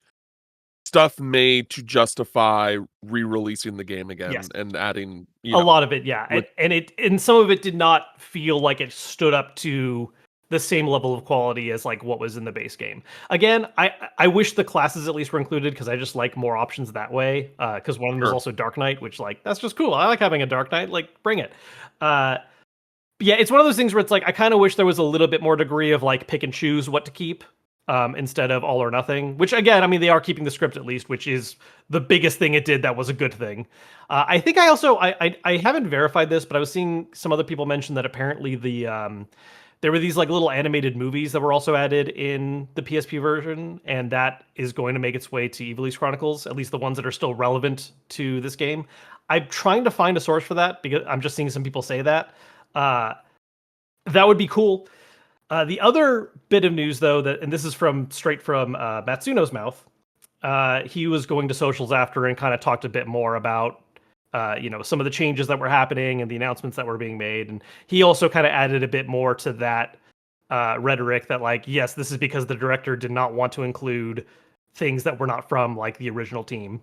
stuff made to justify re-releasing the game yes. again and adding, A lot of it, yeah, with and some of it did not feel like it stood up to the same level of quality as like what was in the base game. Again, I wish the classes at least were included because I just like more options that way. Because one of them is sure. also Dark Knight, which like that's just cool. I like having a Dark Knight. Like bring it. Uh, yeah, it's one of those things where it's like I kind of wish there was a little bit more degree of like pick and choose what to keep, instead of all or nothing. Which again, I mean, they are keeping the script at least, which is the biggest thing it did that was a good thing. I think I also I haven't verified this, but I was seeing some other people mention that apparently the there were these like little animated movies that were also added in the PSP version, and that is going to make its way to Evilise Chronicles, at least the ones that are still relevant to this game. I'm trying to find a source for that because I'm just seeing some people say that. Uh, that would be cool. The other bit of news, though, that and this is from straight from Matsuno's mouth, he was going to socials after and kind of talked a bit more about some of the changes that were happening and the announcements that were being made, and he also kind of added a bit more to that rhetoric that like, yes, this is because the director did not want to include things that were not from like the original team.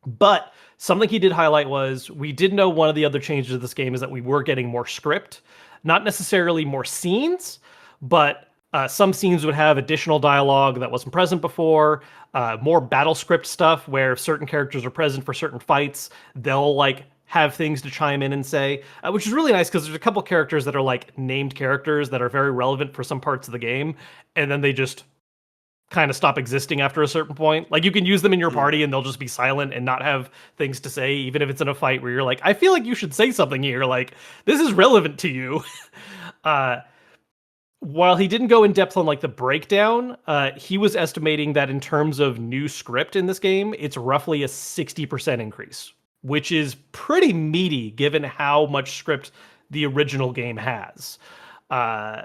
But something he did highlight was we did know one of the other changes of this game is that we were getting more script, not necessarily more scenes, but some scenes would have additional dialogue that wasn't present before, more battle script stuff where if certain characters are present for certain fights, they'll like have things to chime in and say, which is really nice because there's a couple characters that are like named characters that are very relevant for some parts of the game, and then they just kind of stop existing after a certain point. Like you can use them in your Mm. party and they'll just be silent and not have things to say, even if it's in a fight where you're like, I feel like you should say something here. Like this is relevant to you. uh, while he didn't go in depth on like the breakdown, he was estimating that in terms of new script in this game, it's roughly a 60% increase, which is pretty meaty given how much script the original game has. Uh,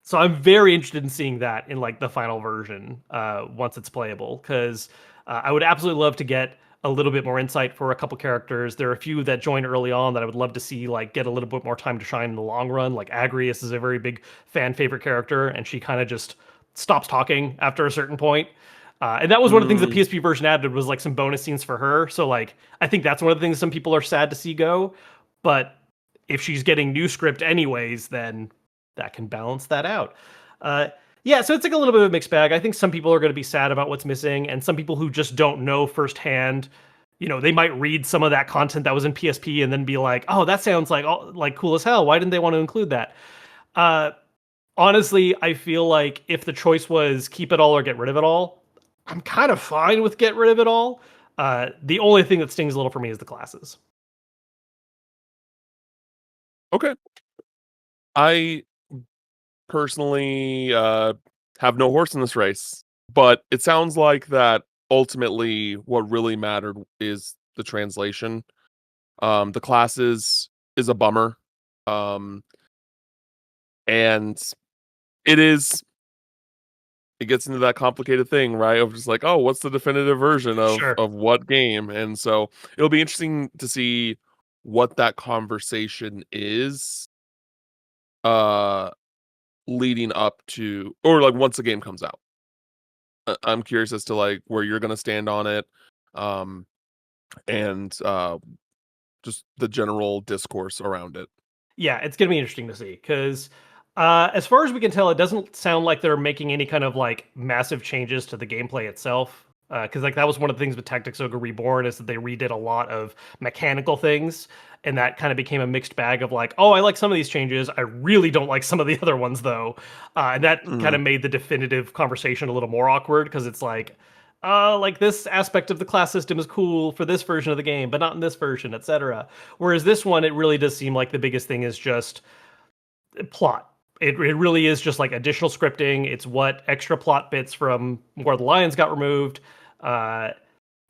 so I'm very interested in seeing that in like the final version once it's playable, because I would absolutely love to get a little bit more insight for a couple characters. There are a few that joined early on that I would love to see like get a little bit more time to shine in the long run. Like Agrius is a very big fan favorite character, and she kind of just stops talking after a certain point. And that was one of the things the Mm. PSP version added was like some bonus scenes for her. So like I think that's one of the things some people are sad to see go. But if she's getting new script anyways, then that can balance that out. Uh, yeah, so it's like a little bit of a mixed bag. I think some people are going to be sad about what's missing, and some people who just don't know firsthand, they might read some of that content that was in PSP and then be like, "Oh, that sounds like cool as hell. Why didn't they want to include that?" Uh, honestly, I feel like if the choice was keep it all or get rid of it all, I'm kind of fine with get rid of it all. The only thing that stings a little for me is the classes. Okay. I personally have no horse in this race, but it sounds like that ultimately what really mattered is the translation. The classes is a bummer. Um, and it is it gets into that complicated thing, right? Of just like, oh, what's the definitive version of Sure. what game? And so it'll be interesting to see what that conversation is uh leading up to, or like once the game comes out. I'm curious as to like where you're gonna stand on it. Um and just the general discourse around it. Yeah, it's gonna be interesting to see because, as far as we can tell, it doesn't sound like they're making any kind of like massive changes to the gameplay itself. Because like that was one of the things with Tactics Ogre Reborn is that they redid a lot of mechanical things, and that kind of became a mixed bag of like, oh, I like some of these changes, I really don't like some of the other ones though, and that kind Mhm. of made the definitive conversation a little more awkward because it's like this aspect of the class system is cool for this version of the game, but not in this version, etc. Whereas this one, it really does seem like the biggest thing is just plot. It really is just like additional scripting. It's what extra plot bits from where the lions got removed. Uh,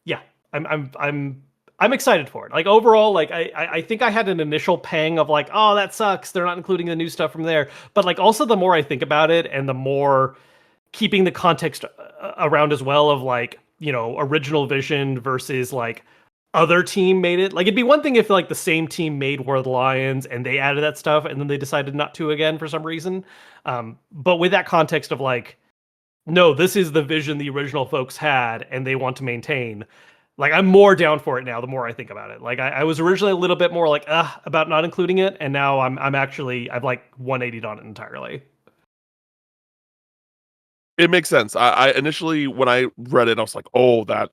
yeah, I'm excited for it. Like overall, like I think I had an initial pang of like, oh, that sucks. They're not including the new stuff from there. But like also the more I think about it, and the more keeping the context around as well of like original vision versus like other team made it. Like it'd be one thing if like the same team made War of the Lions and they added that stuff and then they decided not to again for some reason. But with that context of like, no, this is the vision the original folks had and they want to maintain. Like I'm more down for it now. The more I think about it, like I was originally a little bit more like about not including it, and now I'm actually I've like 180'd on it entirely. It makes sense. I initially when I read it, I was like, oh, that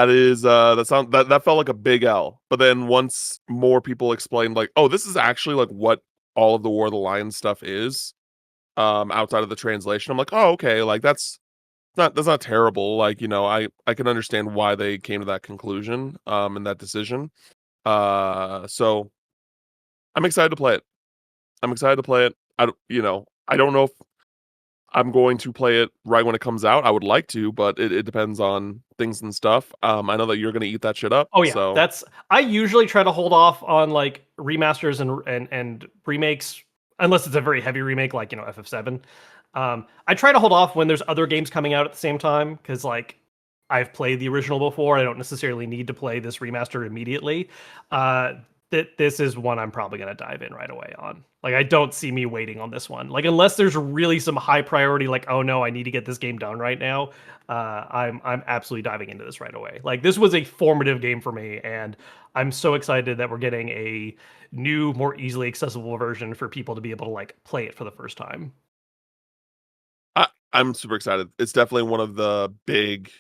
is that felt like a big L. But then once more people explained like, oh, this is actually like what all of the War of the Lions stuff is, outside of the translation. I'm like, oh, okay, like that's not terrible. Like, I can understand why they came to that conclusion, and that decision. So I'm excited to play it. I'm excited to play it. I don't know if I'm going to play it right when it comes out. I would like to, but it depends on things and stuff. I know that you're gonna eat that shit up, Oh yeah, so that's I usually try to hold off on like remasters and remakes unless it's a very heavy remake like, FF7. I try to hold off when there's other games coming out at the same time cuz like I've played the original before. I don't necessarily need to play this remaster immediately. Uh this is one I'm probably going to dive in right away on. Like I don't see me waiting on this one. Like unless there's really some high priority like oh no, I need to get this game done right now. I'm absolutely diving into this right away. Like this was a formative game for me, and I'm so excited that we're getting a new, more easily accessible version for people to be able to like play it for the first time. I'm super excited. It's definitely one of the big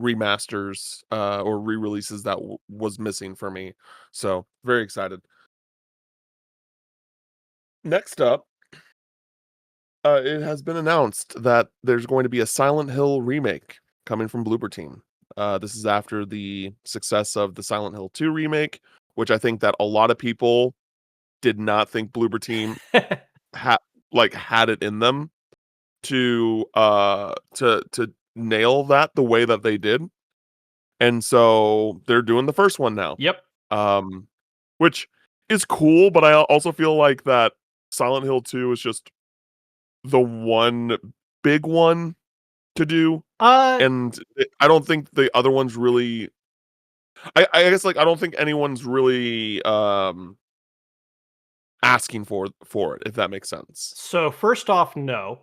remasters or re-releases that was missing for me. So very excited. Next up, it has been announced that there's going to be a Silent Hill remake coming from Bloober Team. This is after the success of the Silent Hill 2 remake, which I think that a lot of people did not think Bloober Team had had it in them to nail that the way that they did. And so they're doing the first one now. Yep. Um which is cool, but I also feel like that Silent Hill 2 is just the one big one to do, Uh and I don't think the other ones really I guess, like, I don't think anyone's really, asking for it, if that makes sense. So first off, no.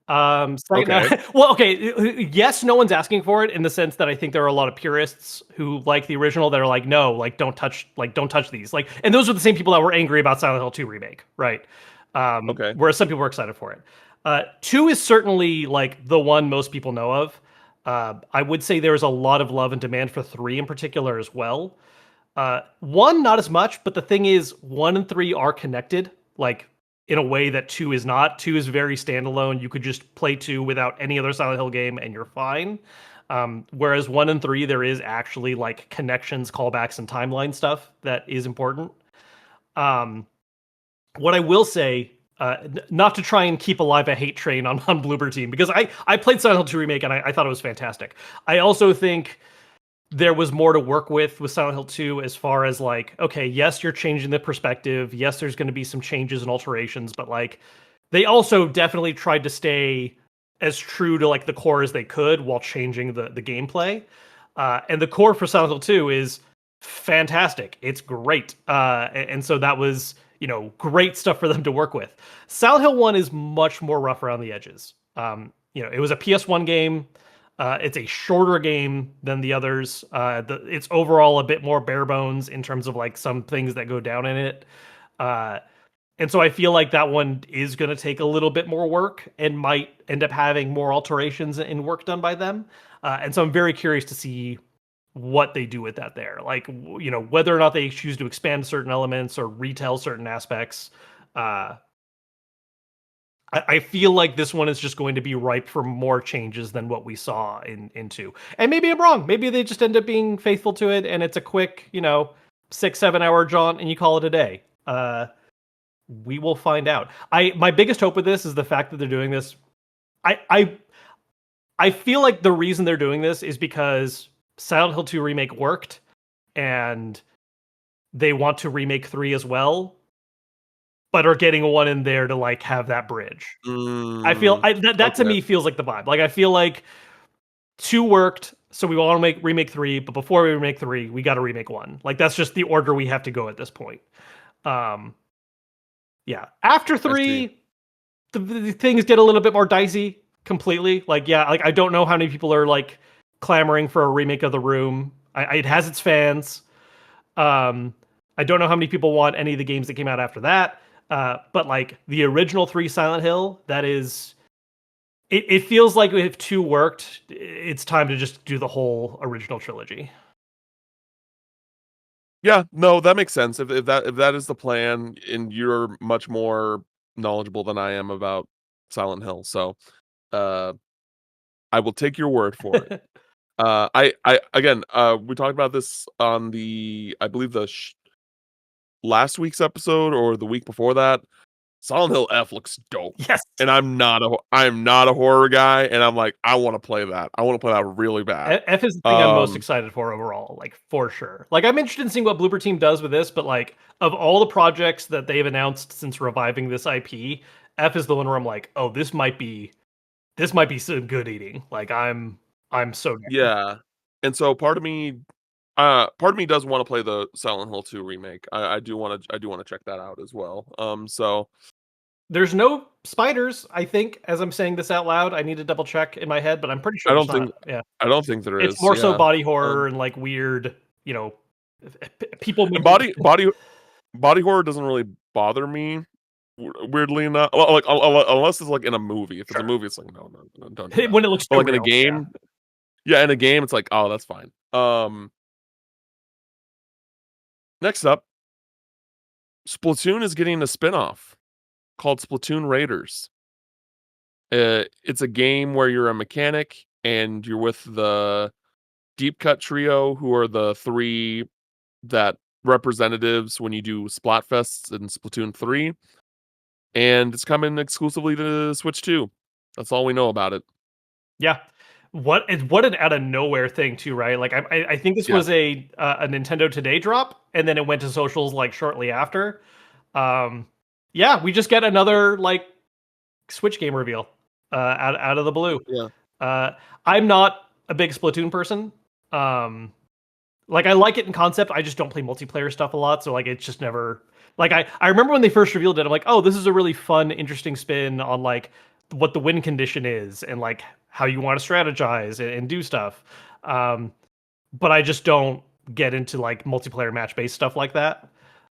Second, no. Okay, Well, okay, yes, no one's asking for it in the sense that I think there are a lot of purists who like the original that are like, no, like don't touch these. Like, and those are the same people that were angry about Silent Hill 2 remake, right? okay. Whereas some people were excited for it. Two is certainly like the one most people know of. I would say there's a lot of love and demand for three in particular as well. One, not as much, but the thing is, one and three are connected, like in a way that two is not. Two is very standalone. You could just play two without any other Silent Hill game and you're fine. Whereas one and three, there is actually like connections, callbacks, and timeline stuff that is important. Um, what I will say, not to try and keep alive a hate train on Bloober Team, because I played Silent Hill 2 Remake and I thought it was fantastic. I also think there was more to work with Silent Hill 2 as far as like, okay, yes, you're changing the perspective. Yes, there's going to be some changes and alterations, but like they also definitely tried to stay as true to like the core as they could while changing the gameplay. And the core for Silent Hill 2 is fantastic. It's great. And so that was, great stuff for them to work with. Silent Hill 1 is much more rough around the edges. It was a PS1 game. It's a shorter game than the others. It's overall a bit more bare bones in terms of like some things that go down in it. Uh, and so I feel like that one is going to take a little bit more work and might end up having more alterations and work done by them. And so I'm very curious to see what they do with that there. Like, whether or not they choose to expand certain elements or retell certain aspects. Uh, I feel like this one is just going to be ripe for more changes than what we saw in two. And maybe I'm wrong. Maybe they just end up being faithful to it, and it's a quick, 6-7 hour jaunt, and you call it a day. We will find out. My biggest hope with this is the fact that they're doing this. I I I feel like the reason they're doing this is because Silent Hill 2 remake worked, and they want to remake 3 as well, but are getting one in there to like have that bridge. I feel Mm, that to okay. me feels like the vibe. Like I feel like two worked, so we want to make remake three, but before we remake three, we got to remake one. Like that's just the order we have to go at this point. Um, yeah. After I see. three, the things get a little bit more dicey. Completely. Like yeah, like I don't know how many people are like clamoring for a remake of The Room. It has its fans. Um, I don't know how many people want any of the games that came out after that. But like the original three Silent Hill, that is it feels like if two worked, it's time to just do the whole original trilogy. Yeah, no, that makes sense. If that is the plan, and you're much more knowledgeable than I am about Silent Hill, so, uh, I will take your word for it. I again, we talked about this on I believe last week's episode or the week before that. Silent Hill F looks dope. Yes. And I'm not a horror guy, and I'm like, I want to play that. I want to play that really bad. F is the thing I'm most excited for overall, like for sure. Like I'm interested in seeing what Bloober Team does with this, but like of all the projects that they've announced since reviving this IP, F is the one where I'm like, oh, this might be some good eating. Like I'm so down. Yeah. And so part of me does want to play the Silent Hill 2 remake. I do want to check that out as well. So There's no spiders, I think, as I'm saying this out loud. I need to double check in my head, but I'm pretty sure I there's don't not. think Yeah. I don't think there It's is. more so Yeah. body horror Um and like weird, you know, people and making body horror doesn't really bother me. Weirdly enough, unless it's like in a movie. If it's a sure. movie, it's like no, don't do that. When it looks But too like in a real. Yeah. game, yeah, in a game, it's like, oh, that's fine. Next up, Splatoon is getting a spin-off called Splatoon Raiders. It's a game where you're a mechanic and you're with the Deep Cut Trio, who are the three that representatives when you do Splatfests in Splatoon 3. And it's coming exclusively to Switch 2. That's all we know about it. Yeah. What an out of nowhere thing too, right? Like I think this Yeah. was a Nintendo Today drop, and then it went to socials like shortly after. Um, yeah, we just get another like Switch game reveal out of the blue. Yeah. Uh, I'm not a big Splatoon person. Um, like I like it in concept. I just don't play multiplayer stuff a lot, so like it's just never like I remember when they first revealed it. I'm like, oh, this is a really fun, interesting spin on like what the win condition is and like how you want to strategize and do stuff. But I just don't get into like multiplayer match based stuff like that.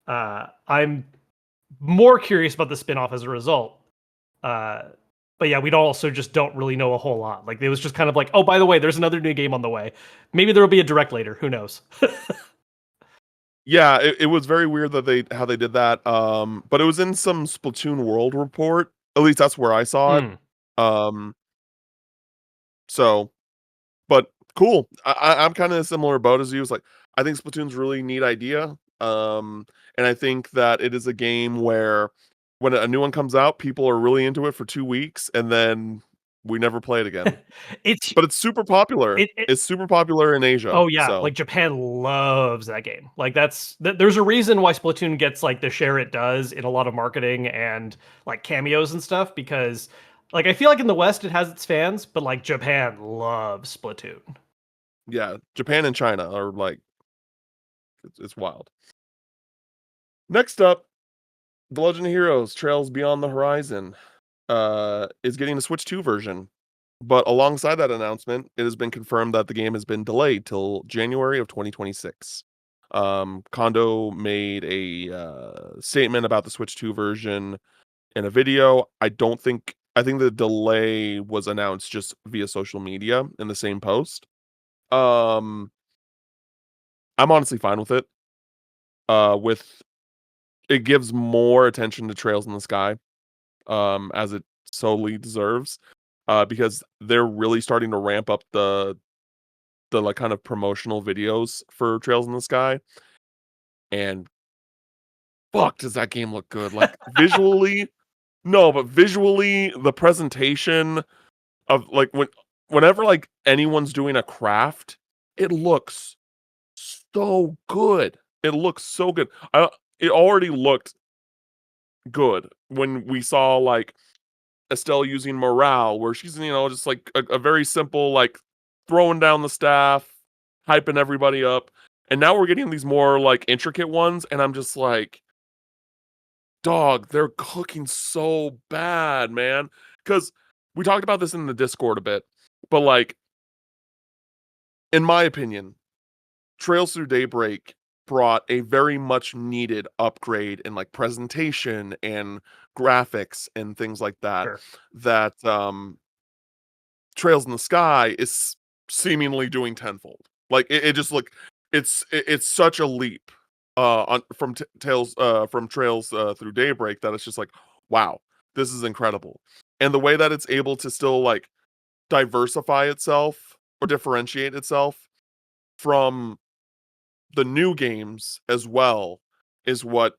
I'm more curious about the spin off as a result. Uh, but yeah, we also just don't really know a whole lot. Like it was just kind of like, oh, by the way, there's another new game on the way. Maybe there will be a direct later. Who knows? Yeah, it was very weird that how they did that. But it was in some Splatoon World report. At least that's where I saw it. Hmm. Um, so but cool. I'm kind of a similar boat as you. It's like I think Splatoon's a really neat idea. And I think that it is a game where when a new one comes out, people are really into it for 2 weeks, and then we never play it again. it's But it's super popular. it. It's super popular in Asia. Oh yeah, So like Japan loves that game. Like there's a reason why Splatoon gets like the share it does in a lot of marketing and like cameos and stuff because like I feel like in the West it has its fans, but like Japan loves Splatoon. yeah, Japan and China are like it's wild. Next up, The Legend of Heroes: Trails Beyond the Horizon is getting a Switch 2 version. But alongside that announcement, it has been confirmed that the game has been delayed till January of 2026. Kondo made a statement about the Switch 2 version in a video. I think the delay was announced just via social media in the same post. Um, I'm honestly fine with it. With it gives more attention to Trails in the Sky, as it solely deserves. Because they're really starting to ramp up the like kind of promotional videos for Trails in the Sky, and fuck, does that game look good? Like visually, no, but visually, the presentation of like whenever like anyone's doing a craft, it looks so good. It looks so good. It already looked good when we saw like Estelle using morale, where she's just like a very simple like throwing down the staff, hyping everybody up, and now we're getting these more like intricate ones, and I'm just like, dog, they're cooking so bad, man. Because we talked about this in the Discord a bit, but like in my opinion, Trails Through Daybreak brought a very much needed upgrade in like presentation and graphics and things like that Sure. that Trails in the Sky is seemingly doing tenfold. Like it just like it's such a leap on from Trails Through Daybreak that it's just like, wow, this is incredible. And the way that it's able to still like diversify itself or differentiate itself from the new games as well is what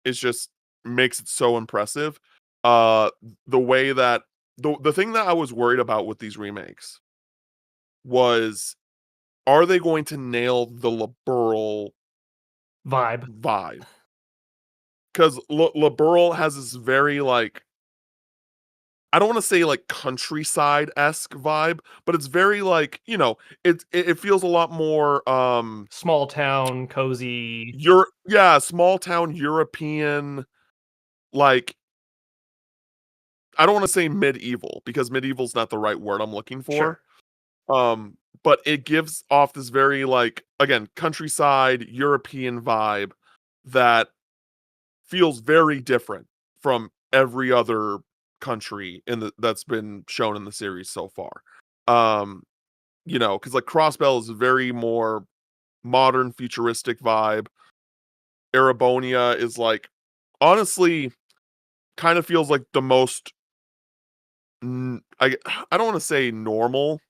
is just makes it so impressive. uh the way that the thing that I was worried about with these remakes was, are they going to nail the liberal Vibe. vibe? Because liberal has this very like, I don't want to say like countryside esque vibe, but it's very like, it feels a lot more Small town, cozy. small town European, like, I don't want to say medieval because medieval's not the right word I'm looking for. Sure. But it gives off this very like, again, countryside European vibe that feels very different from every other country that's been shown in the series so far. Um, because like Crossbell is a very more modern, futuristic vibe. Erebonia is like, honestly, kind of feels like the most. I don't want to say normal.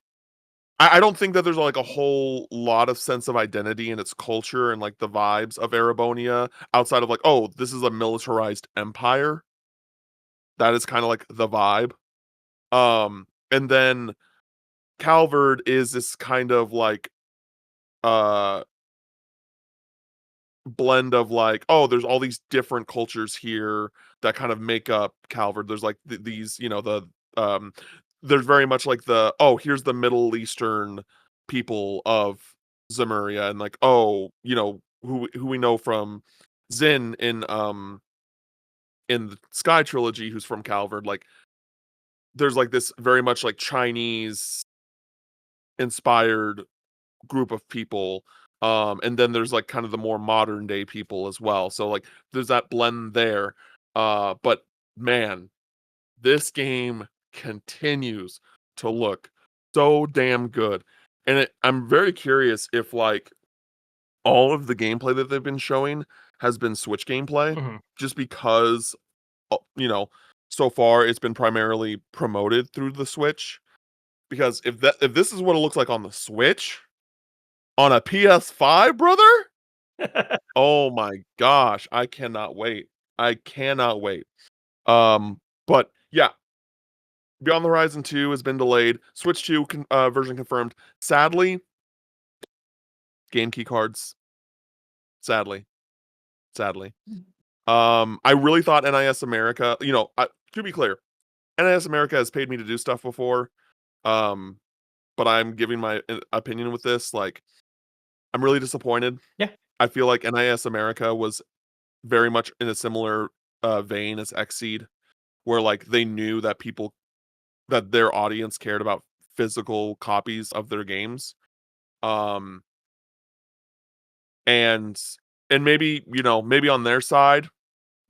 I don't think that there's like a whole lot of sense of identity in its culture and like the vibes of Erebonia outside of like, oh, this is a militarized empire. That is kind of like the vibe. And then Calvard is this kind of like uh blend of like, oh, there's all these different cultures here that kind of make up Calvard. There's like these, um there's very much like the, oh, here's the Middle Eastern people of Zemuria, and like, oh, who we know from Zin in the Sky trilogy, who's from Calvard. Like, there's like this very much like Chinese inspired group of people, and then there's like kind of the more modern day people as well, so like there's that blend there. But man, this game continues to look so damn good, and I'm very curious if like all of the gameplay that they've been showing has been Switch gameplay, Mhm. just because, uh, you know so far it's been primarily promoted through the Switch. Because if this is what it looks like on the Switch, on a PS5, brother? Oh my gosh, I cannot wait. I cannot wait. But yeah, Beyond the Horizon 2 has been delayed. Switch 2 version confirmed. Sadly, game key cards. Sadly, sadly. I really thought NIS America. To be clear, NIS America has paid me to do stuff before. Um, but I'm giving my opinion with this. Like, I'm really disappointed. Yeah. I feel like NIS America was very much in a similar vein as Xseed, where like they knew that their audience cared about physical copies of their games. Um, and maybe on their side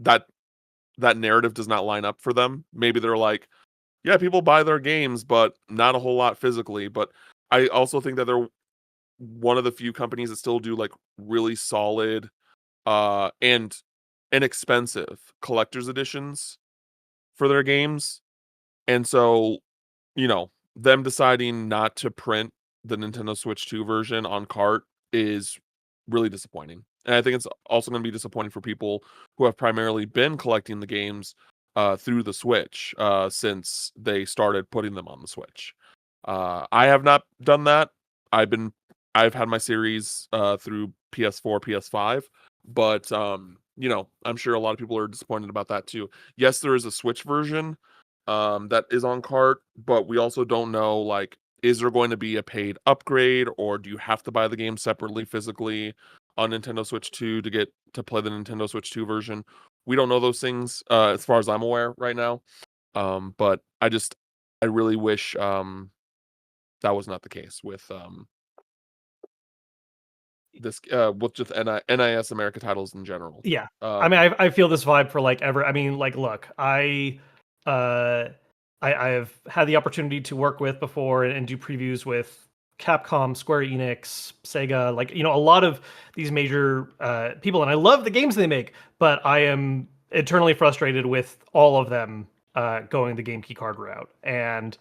that that narrative does not line up for them. Maybe they're like, yeah, people buy their games, but not a whole lot physically. But I also think that they're one of the few companies that still do like really solid and inexpensive collector's editions for their games. And so, them deciding not to print the Nintendo Switch 2 version on cart is really disappointing. And I think it's also going to be disappointing for people who have primarily been collecting the games through the Switch since they started putting them on the Switch. I have not done that. I've been I've had my series through PS4, PS5, but I'm sure a lot of people are disappointed about that too. Yes, there is a Switch version that is on cart, but we also don't know, like, is there going to be a paid upgrade, or do you have to buy the game separately physically on Nintendo Switch 2 to get to play the Nintendo Switch 2 version? We don't know those things as far as I'm aware right now. But I really wish that was not the case with just NIS America titles in general. Yeah. I mean, Um, I feel this vibe for like ever. I mean, like, look, uh, I've had the opportunity to work with before and do previews with Capcom, Square Enix, Sega, like, a lot of these major people, and I love the games they make, but I am eternally frustrated with all of them going the game key card route, and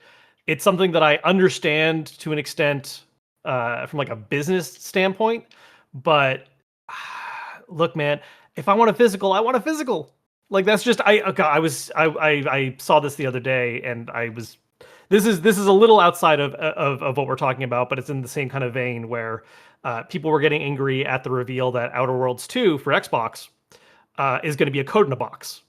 it's something that I understand to an extent from like a business standpoint, but look, man, if I want a physical, I want a physical. Like that's just I saw this the other day and I was this is a little outside of what we're talking about, but it's in the same kind of vein where people were getting angry at the reveal that Outer Worlds 2 for Xbox is going to be a code in a box.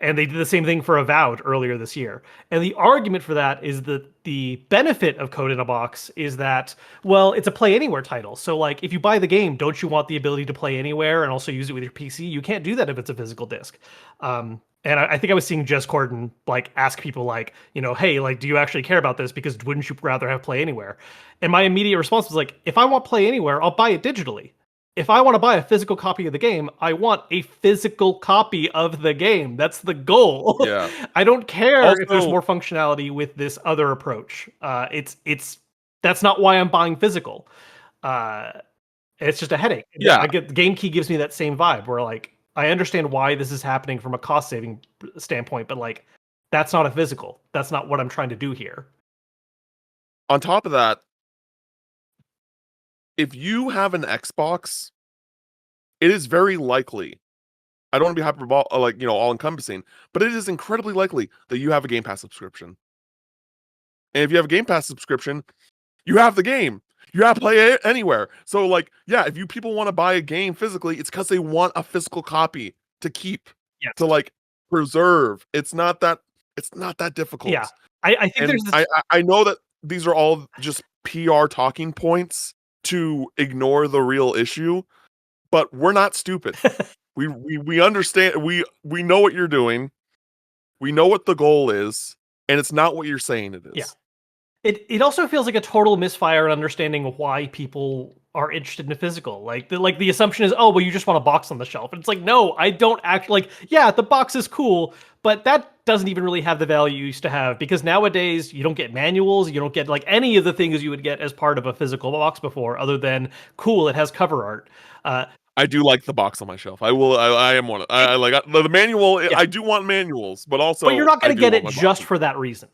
And they did the same thing for Avowed earlier this year. And the argument for that is that the benefit of Code in a Box is that, well, it's a play anywhere title. So, like, if you buy the game, don't you want the ability to play anywhere and also use it with your PC? You can't do that if it's a physical disc. And I think I was seeing Jess Corden like ask people like, hey, like, do you actually care about this? Because wouldn't you rather have play anywhere? And my immediate response was like, if I want play anywhere, I'll buy it digitally. If I want to buy a physical copy of the game, I want a physical copy of the game. That's the goal. Yeah. I don't care if there's Also, more functionality with this other approach. It's that's not why I'm buying physical. Uh, it's just a headache. Yeah, yeah. I get the game key gives me that same vibe where like I understand why this is happening from a cost saving standpoint, but like that's not a physical. That's not what I'm trying to do here. On top of that, if you have an Xbox, it is very likely. I don't want to be like all encompassing, but it is incredibly likely that you have a Game Pass subscription. And if you have a Game Pass subscription, you have the game. You have to play it anywhere. So like, yeah, if people want to buy a game physically, it's because they want a physical copy to keep, Yes. to like preserve. It's not that Yeah. difficult. I think And there's this I know that these are all just PR talking points to ignore the real issue, but we're not stupid. We understand, we know what you're doing. We know what the goal is, and it's not what you're saying it yeah. is. It also feels like a total misfire in understanding why people are interested in a physical. Like the assumption is, oh well, you just want a box on the shelf. And it's like, no, I don't actually like. Yeah, the box is cool, but that doesn't even really have the value you used to have because nowadays you don't get manuals, you don't get like any of the things you would get as part of a physical box before, other than cool, it has cover art. Uh, I do like the box on my shelf. I am one. it, I like the manual. yeah, I do want manuals, but but you're also not I going to do get want it my box. just for that reason.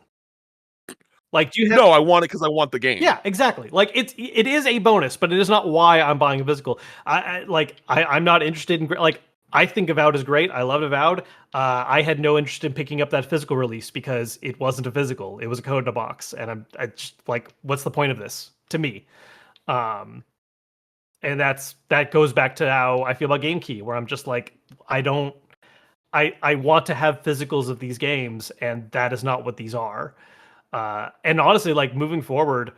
Like, do you have No, I want it because I want the game. Yeah, exactly. Like it is a bonus, but it is not why I'm buying a physical. I'm not interested in like I think Avowed is great. I loved Avowed. I had no interest in picking up that physical release because it wasn't a physical. It was a code in a box, and I just like, what's the point of this to me? Um, and that goes back to how I feel about Game Key, where I'm just like, I don't. I want to have physicals of these games, and that is not what these are. And honestly, like moving forward,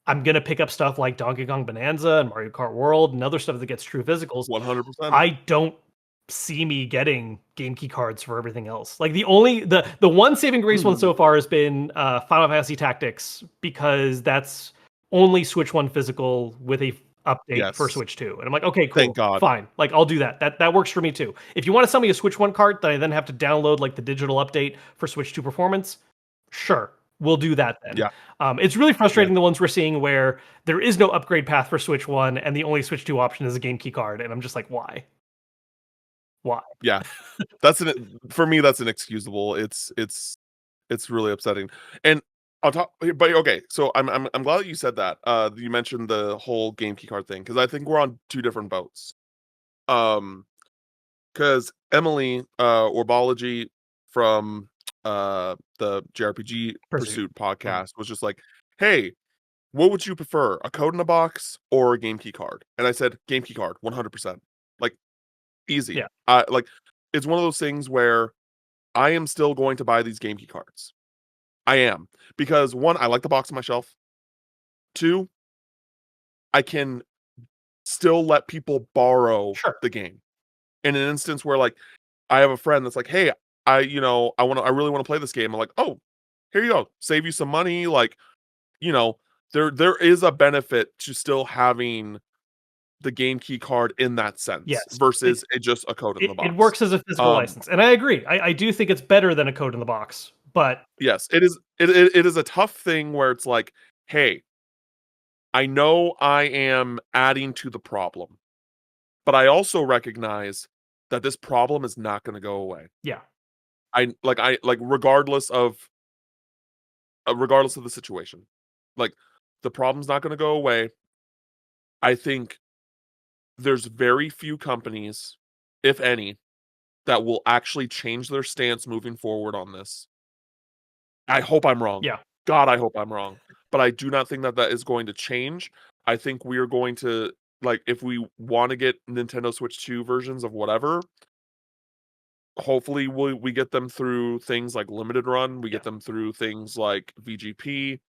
I'm gonna pick up stuff like Donkey Kong Bonanza and Mario Kart World and other stuff that gets true physicals. 100%. I don't see me getting game key cards for everything else. Like the one saving grace one so far has been Final Fantasy Tactics because that's only Switch One physical with a update for Yes. Switch Two, and I'm like, okay, Thank cool, God. fine. Like I'll do that. That works for me too. If you want to sell me a Switch One card that I then have to download like the digital update for Switch Two performance, sure, we'll do that then. Yeah. It's really Yeah. frustrating the ones we're seeing where there is no upgrade path for Switch One, and the only Switch Two option is a game key card, and I'm just like, why? Why? Yeah. For me, that's inexcusable. It's really upsetting. And on top, but okay, so I'm glad that you said that. You mentioned the whole game key card thing because I think we're on two different boats. Um, because Emily Orbology from the JRPG Pursuit. Pursuit podcast was just like, hey, what would you prefer, a code in a box or a game key card? And I said game key card 100%. Like, easy. Yeah, Like, it's one of those things where I am still going to buy these game key cards. I am, because one, I like the box on my shelf. Two, I can still let people borrow sure. the game in an instance where like I have a friend that's like, hey, I really want to play this game. I'm like, oh, here you go, save you some money. Like, you know, there is a benefit to still having the game key card in that sense Yes, versus it just a code in the it box. works as a physical Um, license, and I agree. I do think it's better than a code in the box, but yes, it is. It is a tough thing where it's like, hey, I know I am adding to the problem, but I also recognize that this problem is not going to go away. yeah, I like regardless of the situation. Like, the problem's not going to go away. I think there's very few companies, if any, that will actually change their stance moving forward on this. I hope I'm wrong. Yeah. God, I hope I'm wrong. But I do not think that that is going to change. I think we are going to, like, if we want to get Nintendo Switch 2 versions of whatever, hopefully we get them through things like Limited Run, we Yeah. get them through things like VGP,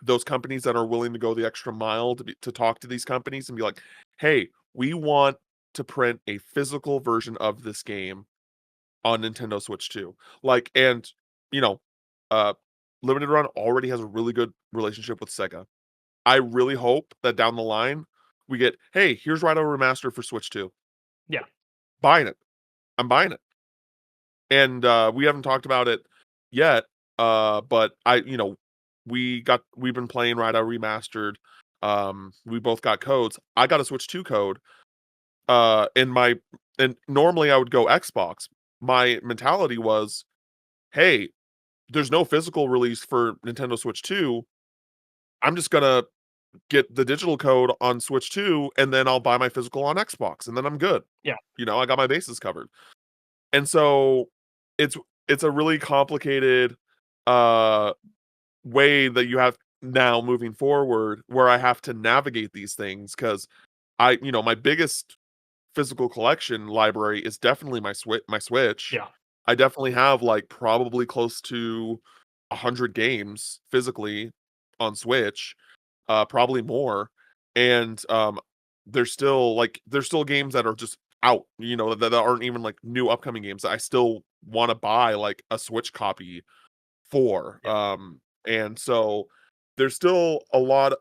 those companies that are willing to go the extra mile to talk to these companies and be like, "Hey, we want to print a physical version of this game on Nintendo Switch 2." Like, and you know, uh Limited Run already has a really good relationship with Sega. I really hope that down the line we get, "Hey, here's Raidou Remastered for Switch 2." Yeah. Buying it. I'm buying it. And we haven't talked about it yet, but we've been playing Raidou Remastered. We both got codes. I got a Switch 2 code. And normally I would go Xbox. My mentality was, hey, there's no physical release for Nintendo Switch 2. I'm just gonna get the digital code on Switch 2 and then I'll buy my physical on Xbox and then I'm good. Yeah. I got my bases covered. And so it's it's a really complicated uh way that you have now moving forward where I have to navigate these things because my biggest physical collection library is definitely my Switch. Yeah. I definitely have like probably close to 100 games physically on Switch, probably more. And there's still games that are just out, that aren't even like new upcoming games that I still want to buy like a Switch copy for. Yeah. And so there's still a lot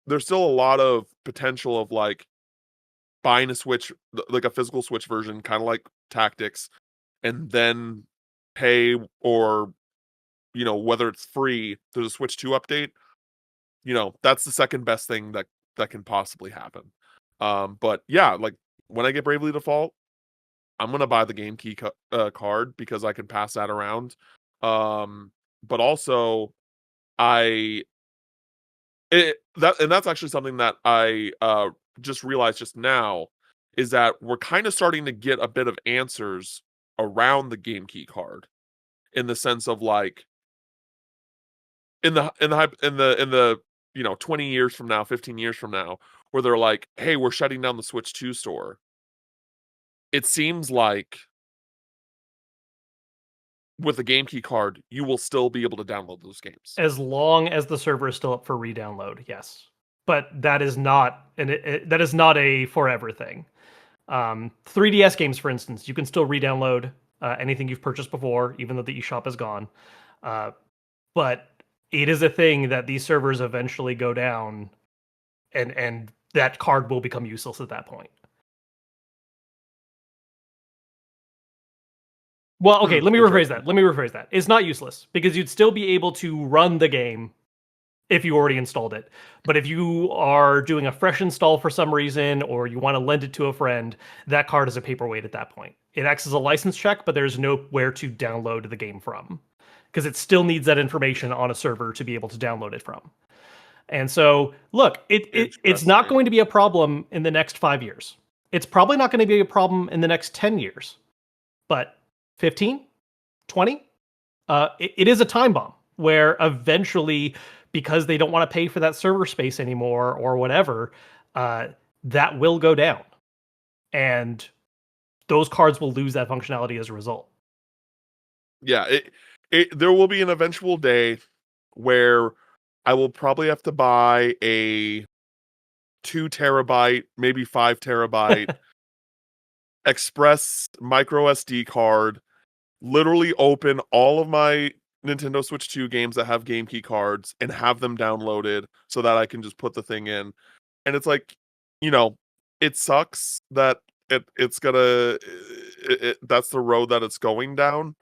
there's still a lot of potential of like buying a Switch, like a physical Switch version, kind of like Tactics, and then pay, or whether it's free, there's a Switch 2 update. That's the second best thing that can possibly happen. But yeah, like when I get Bravely Default, I'm gonna buy the game key card because I can pass that around. But also I that's actually something that I just realized just now, is that we're kind of starting to get a bit of answers around the game key card, in the sense of like in the 20 years from now, 15 years from now, where they're like, "Hey, we're shutting down the Switch 2 store." It seems like with the game key card, you will still be able to download those games. As long as the server is still up for re-download, yes. But that is not that is not a forever thing. 3DS games, for instance, you can still re-download anything you've purchased before, even though the eShop is gone. Uh, but it is a thing that these servers eventually go down, and that card will become useless at that point. Well, okay, let me rephrase Interesting. that. Let me rephrase that. It's not useless because you'd still be able to run the game if you already installed it. But if you are doing a fresh install for some reason, or you want to lend it to a friend, that card is a paperweight at that point. It acts as a license check, but there's nowhere to download the game from because it still needs that information on a server to be able to download it from. And so, look, it's not Interesting. going to be a problem in the next 5 years. It's probably not going to be a problem in the next 10 years, but 15, 20, it is a time bomb where eventually, because they don't want to pay for that server space anymore or whatever, that will go down. And those cards will lose that functionality as a result. Yeah, there will be an eventual day where I will probably have to buy a 2 terabyte, maybe 5 terabyte express micro SD card, literally open all of my Nintendo Switch 2 games that have game key cards and have them downloaded so that I can just put the thing in. And it's like, you know, it sucks that it's gonna that's the road that it's going down,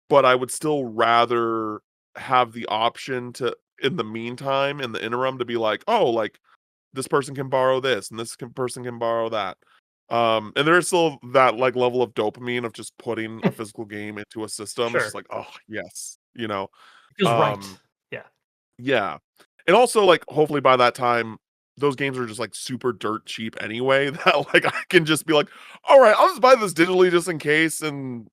but I would still rather have the option to, in the meantime, in the interim, to be like, "Oh, like this person can borrow this and person can borrow that." And there is still that like level of dopamine of just putting a physical game into a system. It's just Sure. like, "Oh, yes," It feels right. Um, Yeah. yeah. And also, like, hopefully by that time those games are just like super dirt cheap anyway. That like I can just be like, all right, I'll just buy this digitally just in case and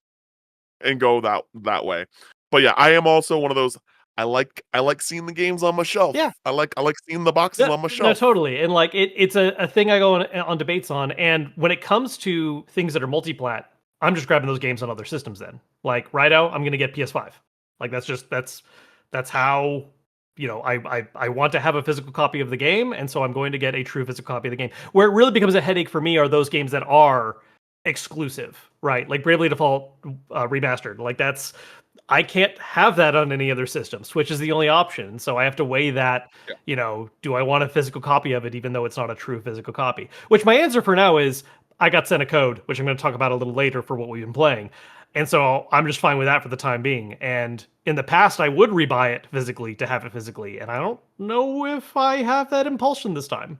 go that way. But yeah, I am also one of those. I like seeing the games on my Yeah. shelf. I like seeing the boxes No, on my no, shelf. totally. And like it's a thing I go on debates on. And when it comes to things that are multi-plat, I'm just grabbing those games on other systems then. Like Raidou, I'm gonna get PS5. Like that's how I want to have a physical copy of the game, and so I'm going to get a true physical copy of the game. Where it really becomes a headache for me are those games that are exclusive, right? Like Bravely Default Remastered. Like that's I can't have that on any other system. Switch is the only option. So I have to weigh that, Yeah. do I want a physical copy of it, even though it's not a true physical copy? Which my answer for now is I got sent a code, which I'm going to talk about a little later for what we've been playing. And so I'm just fine with that for the time being. And in the past, I would rebuy it physically to have it physically. And I don't know if I have that impulsion this time.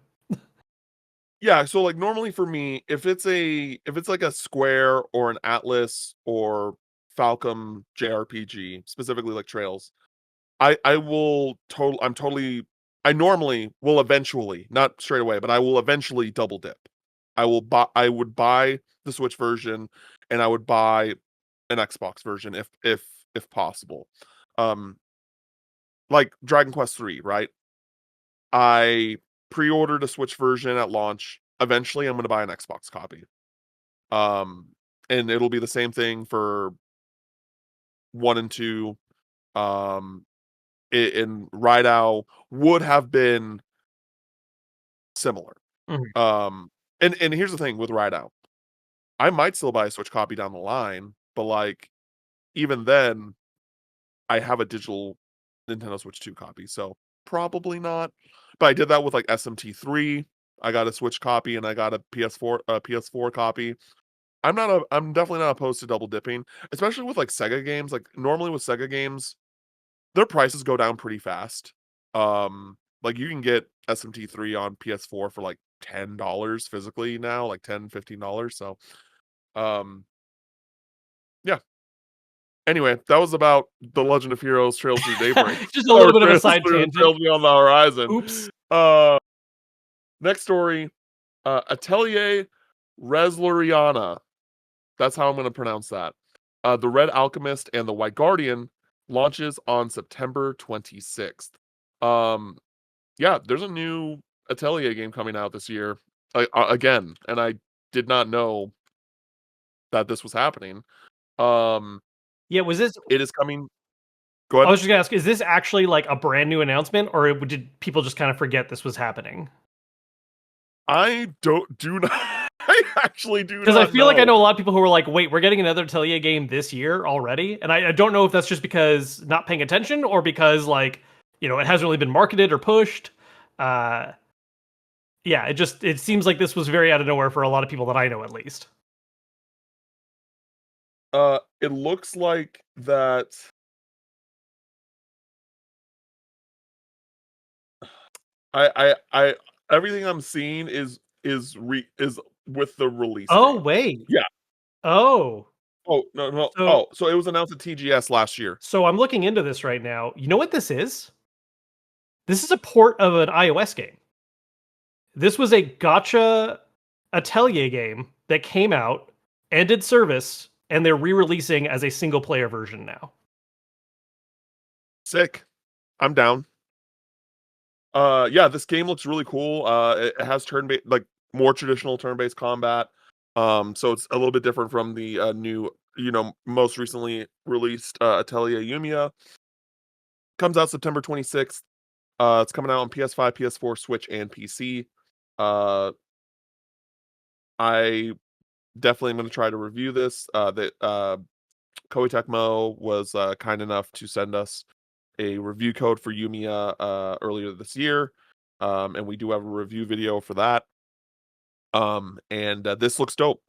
Yeah, so like normally for me, if it's like a Square or an Atlas or Falcom JRPG, specifically like Trails, I will total I'm totally I normally will eventually, not straight away, but I will eventually double dip. I would buy the Switch version and I would buy an Xbox version if possible. Um like Dragon Quest 3, right? I pre-ordered a Switch version at launch. Eventually I'm going to buy an Xbox copy. Um and it'll be the same thing for 1 and 2. Um in Rideout would have been similar. Mhm. And here's the thing with Rideout. I might still buy a Switch copy down the line, but like even then, I have a digital Nintendo Switch 2 copy, so probably not. But I did that with like SMT3. I got a Switch copy and I got a PS4 copy. I'm definitely not opposed to double dipping, especially with like Sega games. Like normally with Sega games, their prices go down pretty fast. Like you can get SMT3 on PS4 for like $10 physically now, like $10-15. So, um, yeah. Anyway, that was about The Legend of Heroes Trails Through Daybreak Just a or little bit of a side tangent. Trails Beyond the Horizon. Oops. Uh, Next story, Atelier Resleriana. That's how I'm gonna pronounce that. The Red Alchemist and the White Guardian launches on September 26th. Um, yeah, there's a new Atelier game coming out this year, again, and I did not know that this was happening. Um, Yeah, was this it is coming. Go I ahead. was just gonna ask, is this actually like a brand new announcement, or did people just kind of forget this was happening? I do not. I actually do Because I not feel like I know. know a lot of people who are like, "Wait, we're getting another Atelier game this year already," and I don't know if that's just because not paying attention or because like it hasn't really been marketed or pushed. Uh, yeah, it seems like this was very out of nowhere for a lot of people that I know at least. It looks like that. I everything I'm seeing is with the release Oh date. wait, Yeah. oh Oh no no. so Oh, so it was announced at TGS last year. so I'm looking into this right now. You know what this is? This is a port of an iOS game. This was a gotcha Atelier game that came out, ended service, and they're re-releasing as a single player version now. Sick. I'm down. Yeah, this game looks really cool. It has turn-based, like more traditional turn-based combat. So it's a little bit different from the new, most recently released Atelier Yumiya. Comes out September 26th. It's coming out on PS5, PS4, Switch, and PC. Uh, I definitely am going to try to review this. That Koei Tecmo was kind enough to send us a review code for Yumiya earlier this year, and we do have a review video for that. And this looks dope.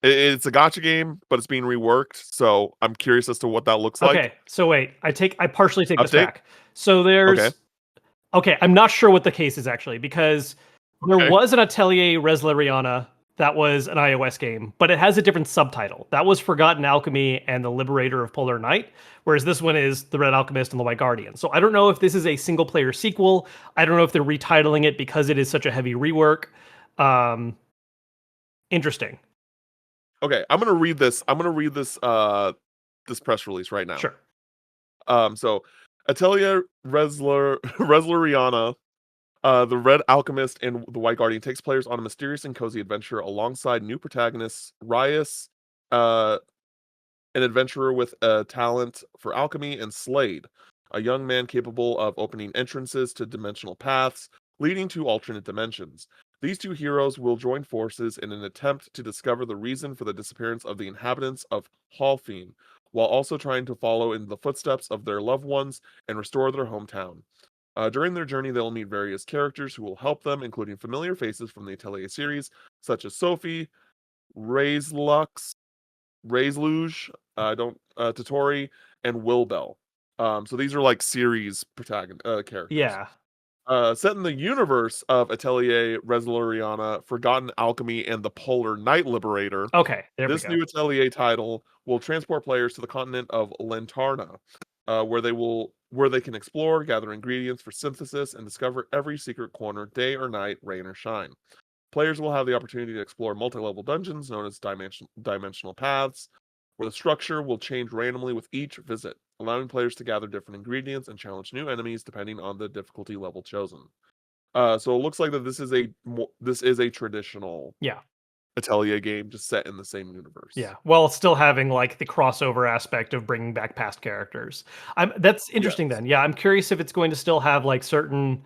It's a gotcha game, but it's being reworked, so I'm curious as to what that looks like. Okay, so wait, I partially take this Update? back. So Okay. there's okay, I'm not sure what the case is actually because there Okay. was an Atelier Resleriana That was an iOS game, but it has a different subtitle. That was Forgotten Alchemy and the Liberator of Polar Night, whereas this one is The Red Alchemist and the White Guardian. So I don't know if this is a single player sequel. I don't know if they're retitling it because it is such a heavy rework. Interesting. Okay, I'm gonna read this. I'm gonna read this this press release right now. Sure. So Atelier Resleriana, the Red Alchemist and the White Guardian takes players on a mysterious and cozy adventure alongside new protagonists Rias, uh, an adventurer with a talent for alchemy, and Slade, a young man capable of opening entrances to dimensional paths leading to alternate dimensions. These two heroes will join forces in an attempt to discover the reason for the disappearance of the inhabitants of Halfine, while also trying to follow in the footsteps of their loved ones and restore their hometown. During their journey, they'll meet various characters who will help them, including familiar faces from the Atelier series, such as Sophie, Raislux, Raisluge, don't Totori, and Wilbell. So these are like series characters. Yeah. Set in the universe of Atelier Resolariana, Forgotten Alchemy, and the Polar Night Liberator, Okay. There we this go. new Atelier title will transport players to the continent of Lentarna, where they can explore, gather ingredients for synthesis, and discover every secret corner, day or night, rain or shine. Players will have the opportunity to explore multi-level dungeons known as dimensional paths, where the structure will change randomly with each visit, allowing players to gather different ingredients and challenge new enemies depending on the difficulty level chosen. So it looks like that this is a traditional Yeah. Atelier game, just set in the same universe. Yeah. While still having like the crossover aspect of bringing back past characters. That's interesting Yes. then. Yeah. I'm curious if it's going to still have like certain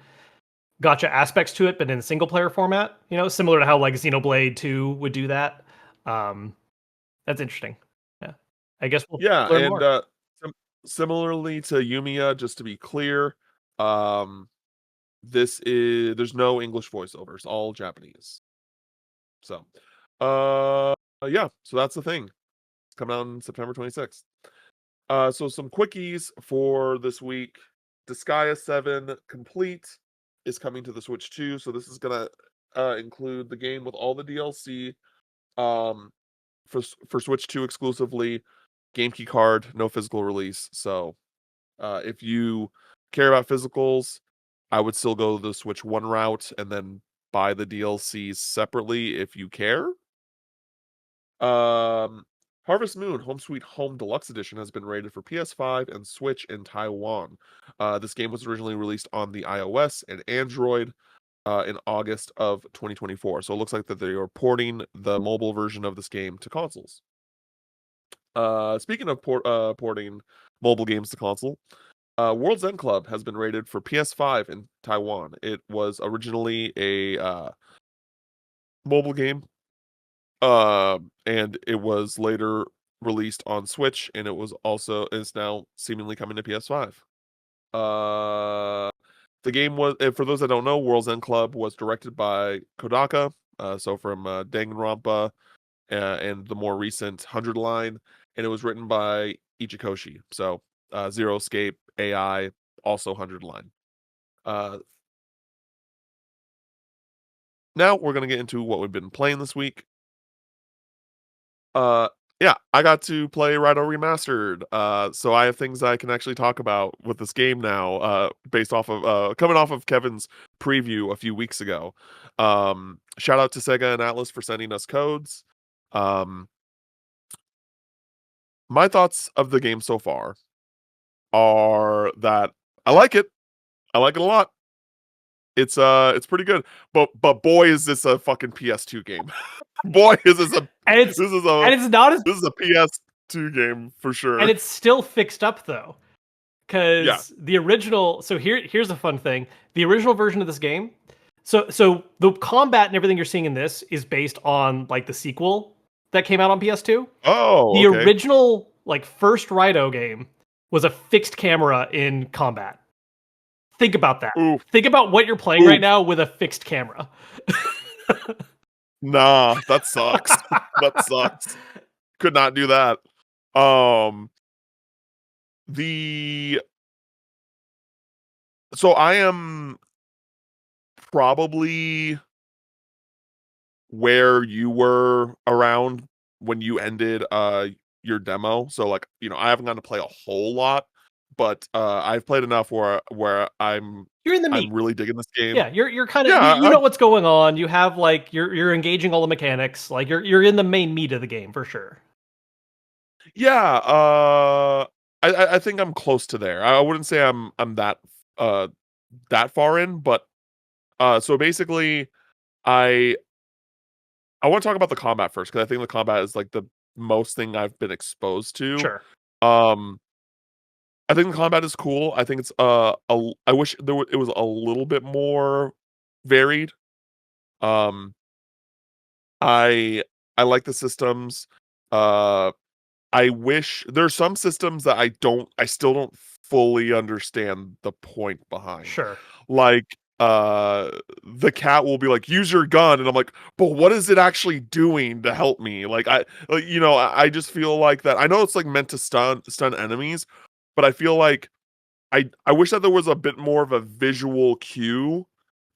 gotcha aspects to it, but in a single player format, similar to how like Xenoblade 2 would do that. Um, that's interesting. Yeah. I guess we'll Yeah, learn and more. sim- similarly to Yumiya, just to be clear, um, there's no English voiceovers, all Japanese. So, yeah, so that's the thing. It's coming out on September 26th. So some quickies for this week. Disgaea 7 Complete is coming to the Switch too. So this is gonna include the game with all the DLC. Um, for Switch 2 exclusively. Game key card, no physical release. So if you care about physicals, I would still go the Switch 1 route and then buy the DLCs separately if you care. Um, Harvest Moon Home Sweet Home Deluxe Edition has been rated for PS5 and Switch in Taiwan. This game was originally released on the iOS and Android in August of 2024. So it looks like that they are porting the mobile version of this game to consoles. Speaking of porting mobile games to console, World's End Club has been rated for PS5 in Taiwan. It was originally a mobile game, and it was later released on Switch, and is now seemingly coming to PS5. The game was, and for those that don't know, World's End Club was directed by Kodaka, so from Danganronpa and the more recent 100 Line, and it was written by Ichikoshi. So Zero Escape, AI, also 100 Line. Now we're gonna get into what we've been playing this week. Uh, yeah, I got to play Raidou Remastered. So I have things I can actually talk about with this game now, based off of coming off of Kevin's preview a few weeks ago. Shout out to Sega and Atlas for sending us codes. Um, my thoughts of the game so far are that I like it. I like it a lot. It's pretty good. But boy is this a fucking PS2 game. Boy is And it's this is a and it's not as this is a PS2 game for and sure. it's still fixed up though. Yeah. Because the original, so here's a fun thing. The original version of this game, so the combat and everything you're seeing in this is based on like the sequel that came out on PS2. Oh, The okay. original like first Raidou game was a fixed camera in combat. Think about that. Oof. Think about what you're playing right Oof. now with a fixed camera. Nah, that sucks. That sucks. Could not do that. Um the so I am probably where you were around when you ended your demo. So like, I haven't gotten to play a whole lot, but I've played enough where You're in the I'm meat. really digging this game. Yeah, you're kind of Yeah, you know what's going on. You have like you're engaging all the mechanics. Like you're in the main meat of the game for sure. yeah, I think I'm close to there. I wouldn't say I'm uh that far in, but so basically I I want to talk about the combat first because I think the combat is like the most thing I've been exposed to. Sure. Um I think the combat is cool. I think it's I wish it was a little bit more varied. Um I I like the systems. Uh I wish there's some systems that I still don't fully understand the point behind. Sure. Like, the cat will be like, "Use your gun," and I'm like, "But what is it actually doing to help me?" I just feel like that I know it's, like, meant to stun enemies, but I feel like I wish that there was a bit more of a visual cue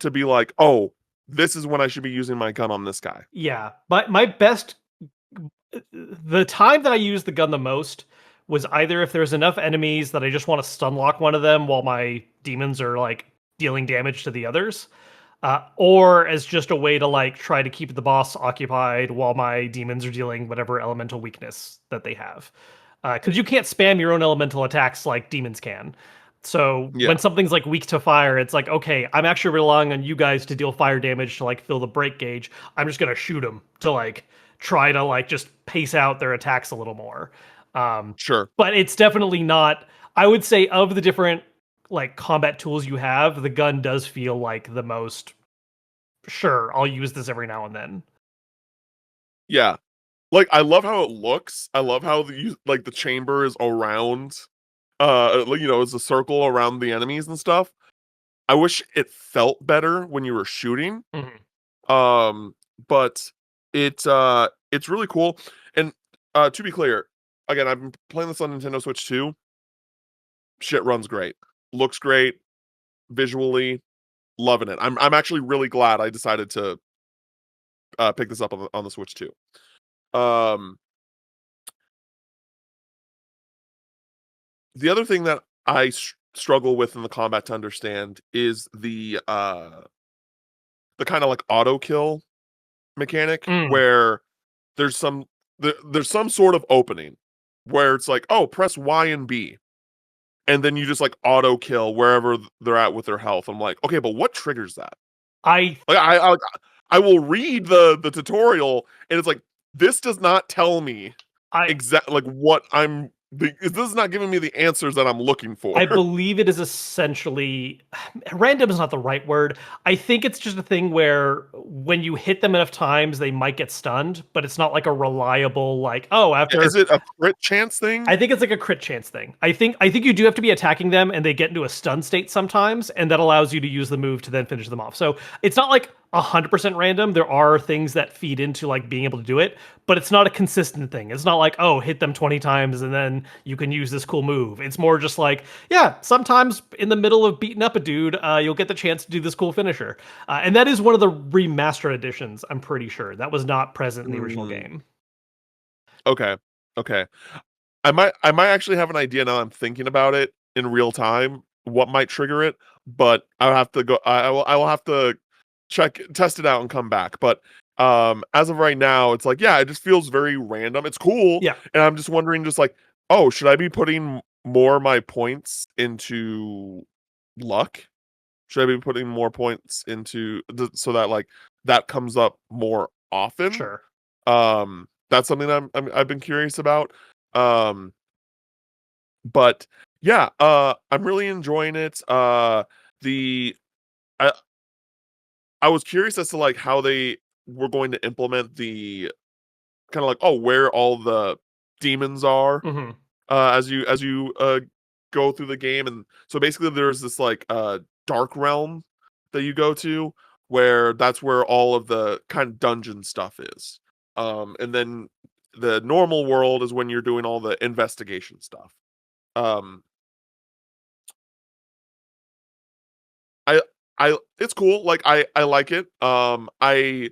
to be like, "Oh, this is when I should be using my gun on this guy." Yeah. But my best the time that I use the gun the most was either if there's enough enemies that I just want to stun lock one of them while my demons are like dealing damage to the others, or as just a way to like try to keep the boss occupied while my demons are dealing whatever elemental weakness that they have. Because you can't spam your own elemental attacks like demons can. So when Yeah, something's like weak to fire, it's like, okay, I'm actually relying on you guys to deal fire damage to like fill the break gauge. I'm just gonna shoot them to like try to like just pace out their attacks a little more. Um, sure. but it's definitely not. I would say of the different like combat tools you have, the gun does feel like the most. Sure, I'll use this every now and then. Yeah. Like, I love how it looks. I love how the chamber is around, it's a circle around the enemies and stuff. I wish it felt better when you were shooting. Mhm. Um, but it's really cool. And to be clear, again, I've been playing this on Nintendo Switch too. Shit runs great. Looks great visually. Loving it. I'm actually really glad I decided to pick this up on the Switch too. Um, the other thing that I struggle with in the combat to understand is the kind of like auto kill mechanic Mm. where there's some there's some sort of opening where it's like, oh, press Y and B, and then you just like auto kill wherever they're at with their health. I'm like, okay, but what triggers that? I Like I will read the tutorial and it's like this does not tell me I exact like what this is not giving me the answers that I'm looking for. I believe it is essentially random is not the right word. I think it's just a thing where when you hit them enough times, they might get stunned, but it's not like a reliable like, oh, Is after it a crit chance thing? I think it's like a crit chance thing. I think you do have to be attacking them and they get into a stun state sometimes, and that allows you to use the move to then finish them off. So it's not like 100% random. There are things that feed into like being able to do it, but it's not a consistent thing. It's not like, oh, hit them 20 times and then you can use this cool move. It's more just like, yeah, sometimes in the middle of beating up a dude, you'll get the chance to do this cool finisher. And that is one of the remastered editions, I'm pretty sure. That was not present in the original Mm, game. okay. Okay. I might actually have an idea now I'm thinking about it in real time, what might trigger it, but I'll have to go I will have to test it out and come back. But as of right now, it's like, yeah, it just feels very random. It's cool, Yeah, and I'm just wondering just like, oh, should I be putting more of my points into luck? Should I be putting more points into so that like that comes up more often? sure. That's something I've been curious about. Um, but yeah, I'm really enjoying it. The I I was curious as to like how they were going to implement the kind of like, oh, where all the demons are Hmm. as you go through the game. And so basically there's this like dark realm that you go to where that's where all of the kind of dungeon stuff is. And then the normal world is when you're doing all the investigation stuff. Um I it's cool. Like I like it. I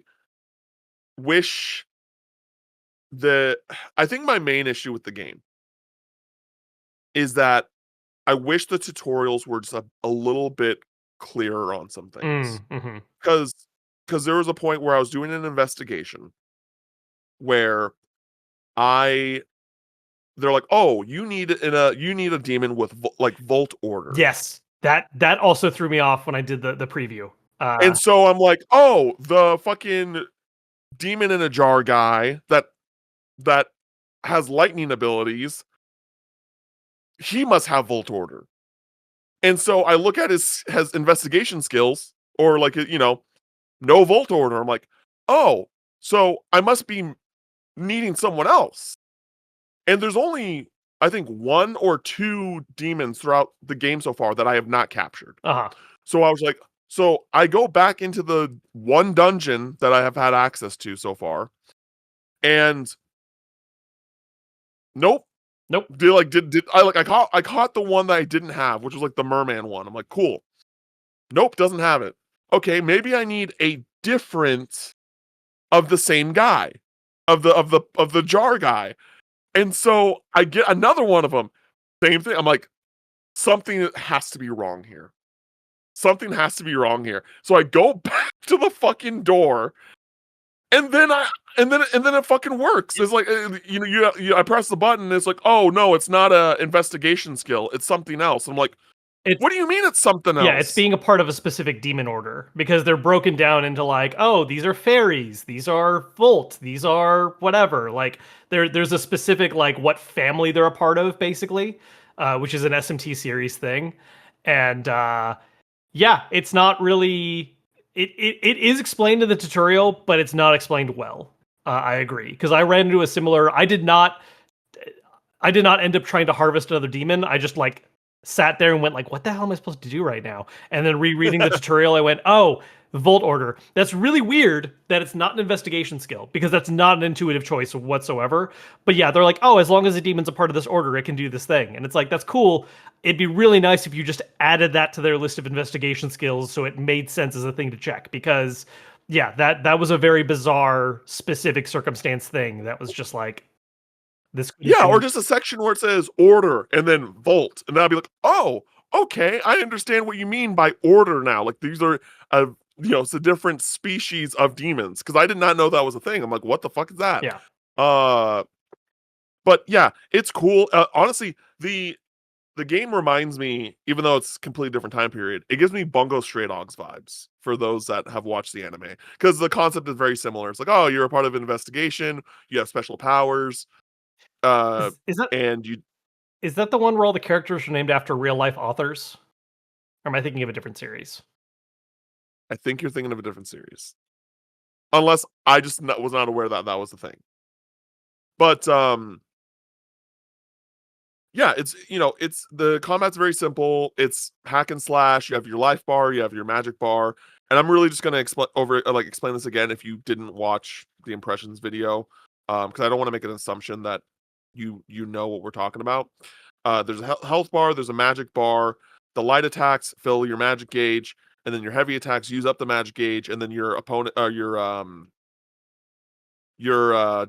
wish the I think my main issue with the game is that I wish the tutorials were just a little bit clearer on some things. Mm-hmm. Because there was a point where I was doing an investigation where I they're like, "Oh, you need a demon with like Volt Order." Yes, that also threw me off when I did the preview. And so I'm like, "Oh, the fucking demon in a jar guy that has lightning abilities, he must have Volt Order." And so I look at his investigation skills or like, no Volt Order. I'm like, "Oh, so I must be needing someone else." And there's only, I think, 1 or 2 demons throughout the game so far that I have not captured. Uh-huh. So I was like, so I go back into the one dungeon that I have had access to so far, and nope. Nope. Did I caught the one that I didn't have, which was like the merman one. I'm like, cool. Nope, doesn't have it. Okay, maybe I need a different of the same guy, of the jar guy. And so I get another one of them. Same thing. I'm like, something has to be wrong here. Something has to be wrong here. So I go back to the fucking door, and then it fucking works. It's like, I press the button and it's like, oh no, it's not a investigation skill. It's something else. I'm like, It's what do you mean it's something Yeah, it's else? being a part of a specific demon order because they're broken down into like, oh, these are fairies, these are Volt, these are whatever. Like there's a specific like what family they're a part of, basically, which is an SMT series thing. And yeah, it's not really it is explained in the tutorial, but it's not explained well. I agree. Because I ran into a similar I did not end up trying to harvest another demon. I just like sat there and went like, "What the hell am I supposed to do right now?" And then rereading the tutorial, I went, "Oh, Volt Order." That's really weird that it's not an investigation skill because that's not an intuitive choice whatsoever. But yeah, they're like, "Oh, as long as a demon's a part of this order, it can do this thing." And it's like, that's cool. It'd be really nice if you just added that to their list of investigation skills so it made sense as a thing to check because yeah, that was a very bizarre specific circumstance thing that was just like this could have Yeah, or been. just a section where it says order and then Volt, and then I'll be like, oh, okay, I understand what you mean by order now. Like these are, it's a different species of demons because I did not know that was a thing. I'm like, what the fuck is that? Yeah. Uh, but yeah, it's cool. Honestly, the game reminds me, even though it's a completely different time period, it gives me Bungo Stray Dogs vibes for those that have watched the anime because the concept is very similar. It's like, oh, you're a part of an investigation, you have special powers, uh, Is that and you is that the one where all the characters are named after real life authors? Or am I thinking of a different series? I think you're thinking of a different series. Unless I just was not aware that that was the thing. But yeah, it's the combat's very simple. It's hack and slash. You have your life bar, you have your magic bar, and I'm really just gonna explain this again if you didn't watch the impressions video, because I don't want to make an assumption that you know what we're talking about. There's a health bar, there's a magic bar. The light attacks fill your magic gauge, and then your heavy attacks use up the magic gauge, and then your opponent,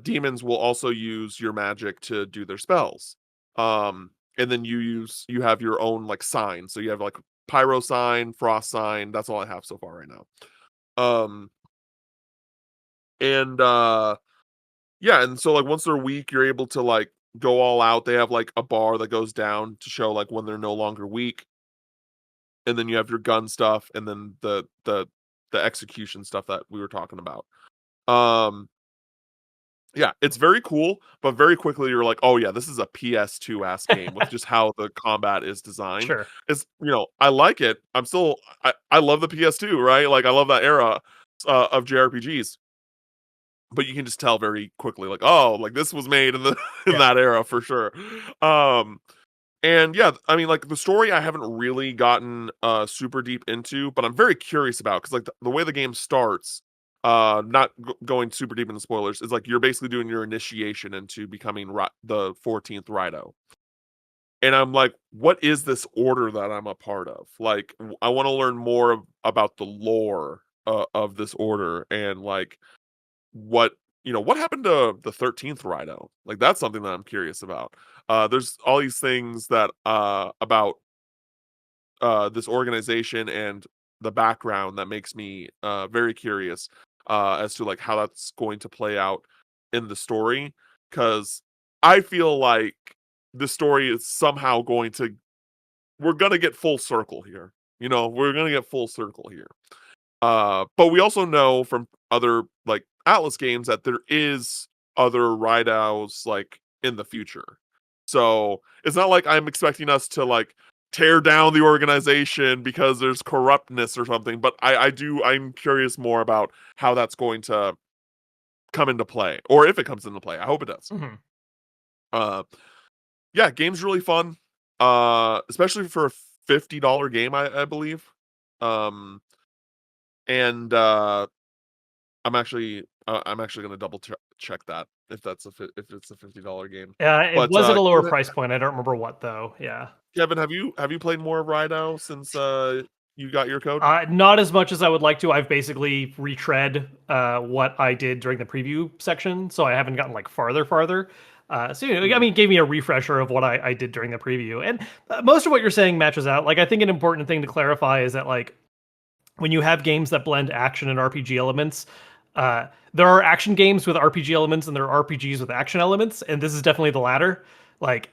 demons will also use your magic to do their spells. And then you have your own like sign. So you have like pyro sign, frost sign. That's all I have so far right now. Um, and yeah, and so like once they're weak, you're able to like go all out. They have like a bar that goes down to show like when they're no longer weak. And then you have your gun stuff, and then the execution stuff that we were talking about. Um, Yeah, it's very cool, but very quickly you're like, "Oh yeah, this is a PS2 ass game with just how the combat is designed." Sure. I like it. I love the PS2, right? Like I love that era of JRPGs, but you can just tell very quickly like, "Oh, like this was made in the in Yeah. that era for sure." Um and yeah, I mean like the story I haven't really gotten super deep into, but I'm very curious about cuz like the way the game starts not going super deep into spoilers is like you're basically doing your initiation into becoming the 14th Raidou. And I'm like, what is this order that I'm a part of? Like I want to learn more about the lore of this order and like what what happened to the 13th Rhino? Like that's something that I'm curious about. There's all these things that about this organization and the background that makes me very curious as to like how that's going to play out in the story, because I feel like the story is somehow going to we're gonna get full circle here. We're gonna get full circle here. But we also know from other like Atlas games that there is other Rideouts like in the future. So it's not like I'm expecting us to like tear down the organization because there's corruptness or something. But I'm curious more about how that's going to come into play, or if it comes into play. I hope it does. Mhm. Uh, yeah, game's really fun. Especially for a $50 game, I believe. Um, and I'm actually gonna double check that if it's a $50 game. It But was at a lower price point. I don't remember what though. Yeah. Kevin, have you played more of Rhino since you got your code? Not as much as I would like to. I've basically retread what I did during the preview section, so I haven't gotten like farther. I Hmm. mean, it gave me a refresher of what I did during the preview, and most of what you're saying matches out. Like, I think an important thing to clarify is that like when you have games that blend action and RPG elements, uh, there are action games with RPG elements and there are RPGs with action elements, and this is definitely the latter. Like,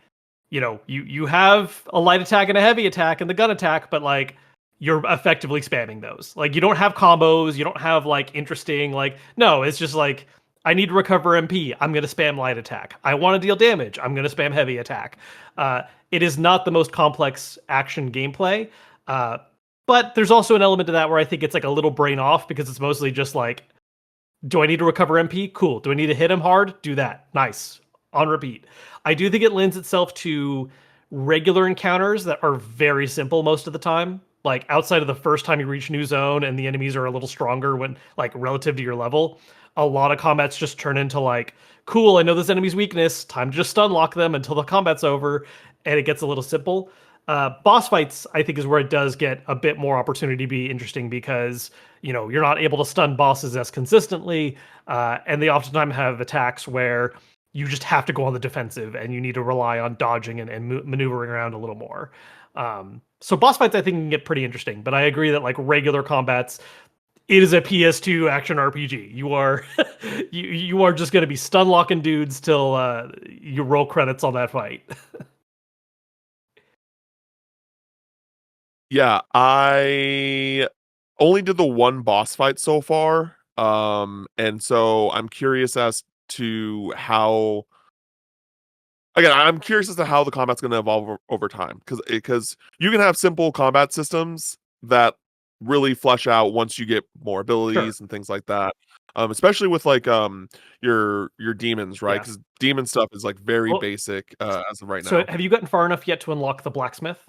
you have a light attack and a heavy attack and the gun attack, but like you're effectively spamming those. Like you don't have combos, you don't have like interesting like no, it's just like I need to recover MP. I'm gonna spam light attack. I want to deal damage. I'm gonna spam heavy attack. It is not the most complex action gameplay. Uh, but there's also an element to that where I think it's like a little brain off because it's mostly just like, do I need to recover MP? Cool. Do I need to hit him hard? Do that. Nice. On repeat. I do think it lends itself to regular encounters that are very simple most of the time. Like outside of the first time you reach new zone and the enemies are a little stronger when like relative to your level, a lot of combats just turn into like, cool, I know this enemy's weakness, time to just stun lock them until the combat's over, and it gets a little simple. Boss fights, I think, is where it does get a bit more opportunity to be interesting because you're not able to stun bosses as consistently, and they oftentimes have attacks where you just have to go on the defensive and you need to rely on dodging and maneuvering around a little more. So boss fights, I think, can get pretty interesting. But I agree that like regular combats, it is a PS2 action RPG. You are you are just going to be stun locking dudes till you roll credits on that fight. Yeah, I only did the one boss fight so far. And so I'm curious as to how again, I'm curious as to how the combat's going to evolve over time, because you can have simple combat systems that really flesh out once you get more Sure. abilities and things like that. Especially with like your demons, right? Yeah. Because demon stuff is like very Well, basic as of right so now. have you gotten far enough yet to unlock the blacksmith?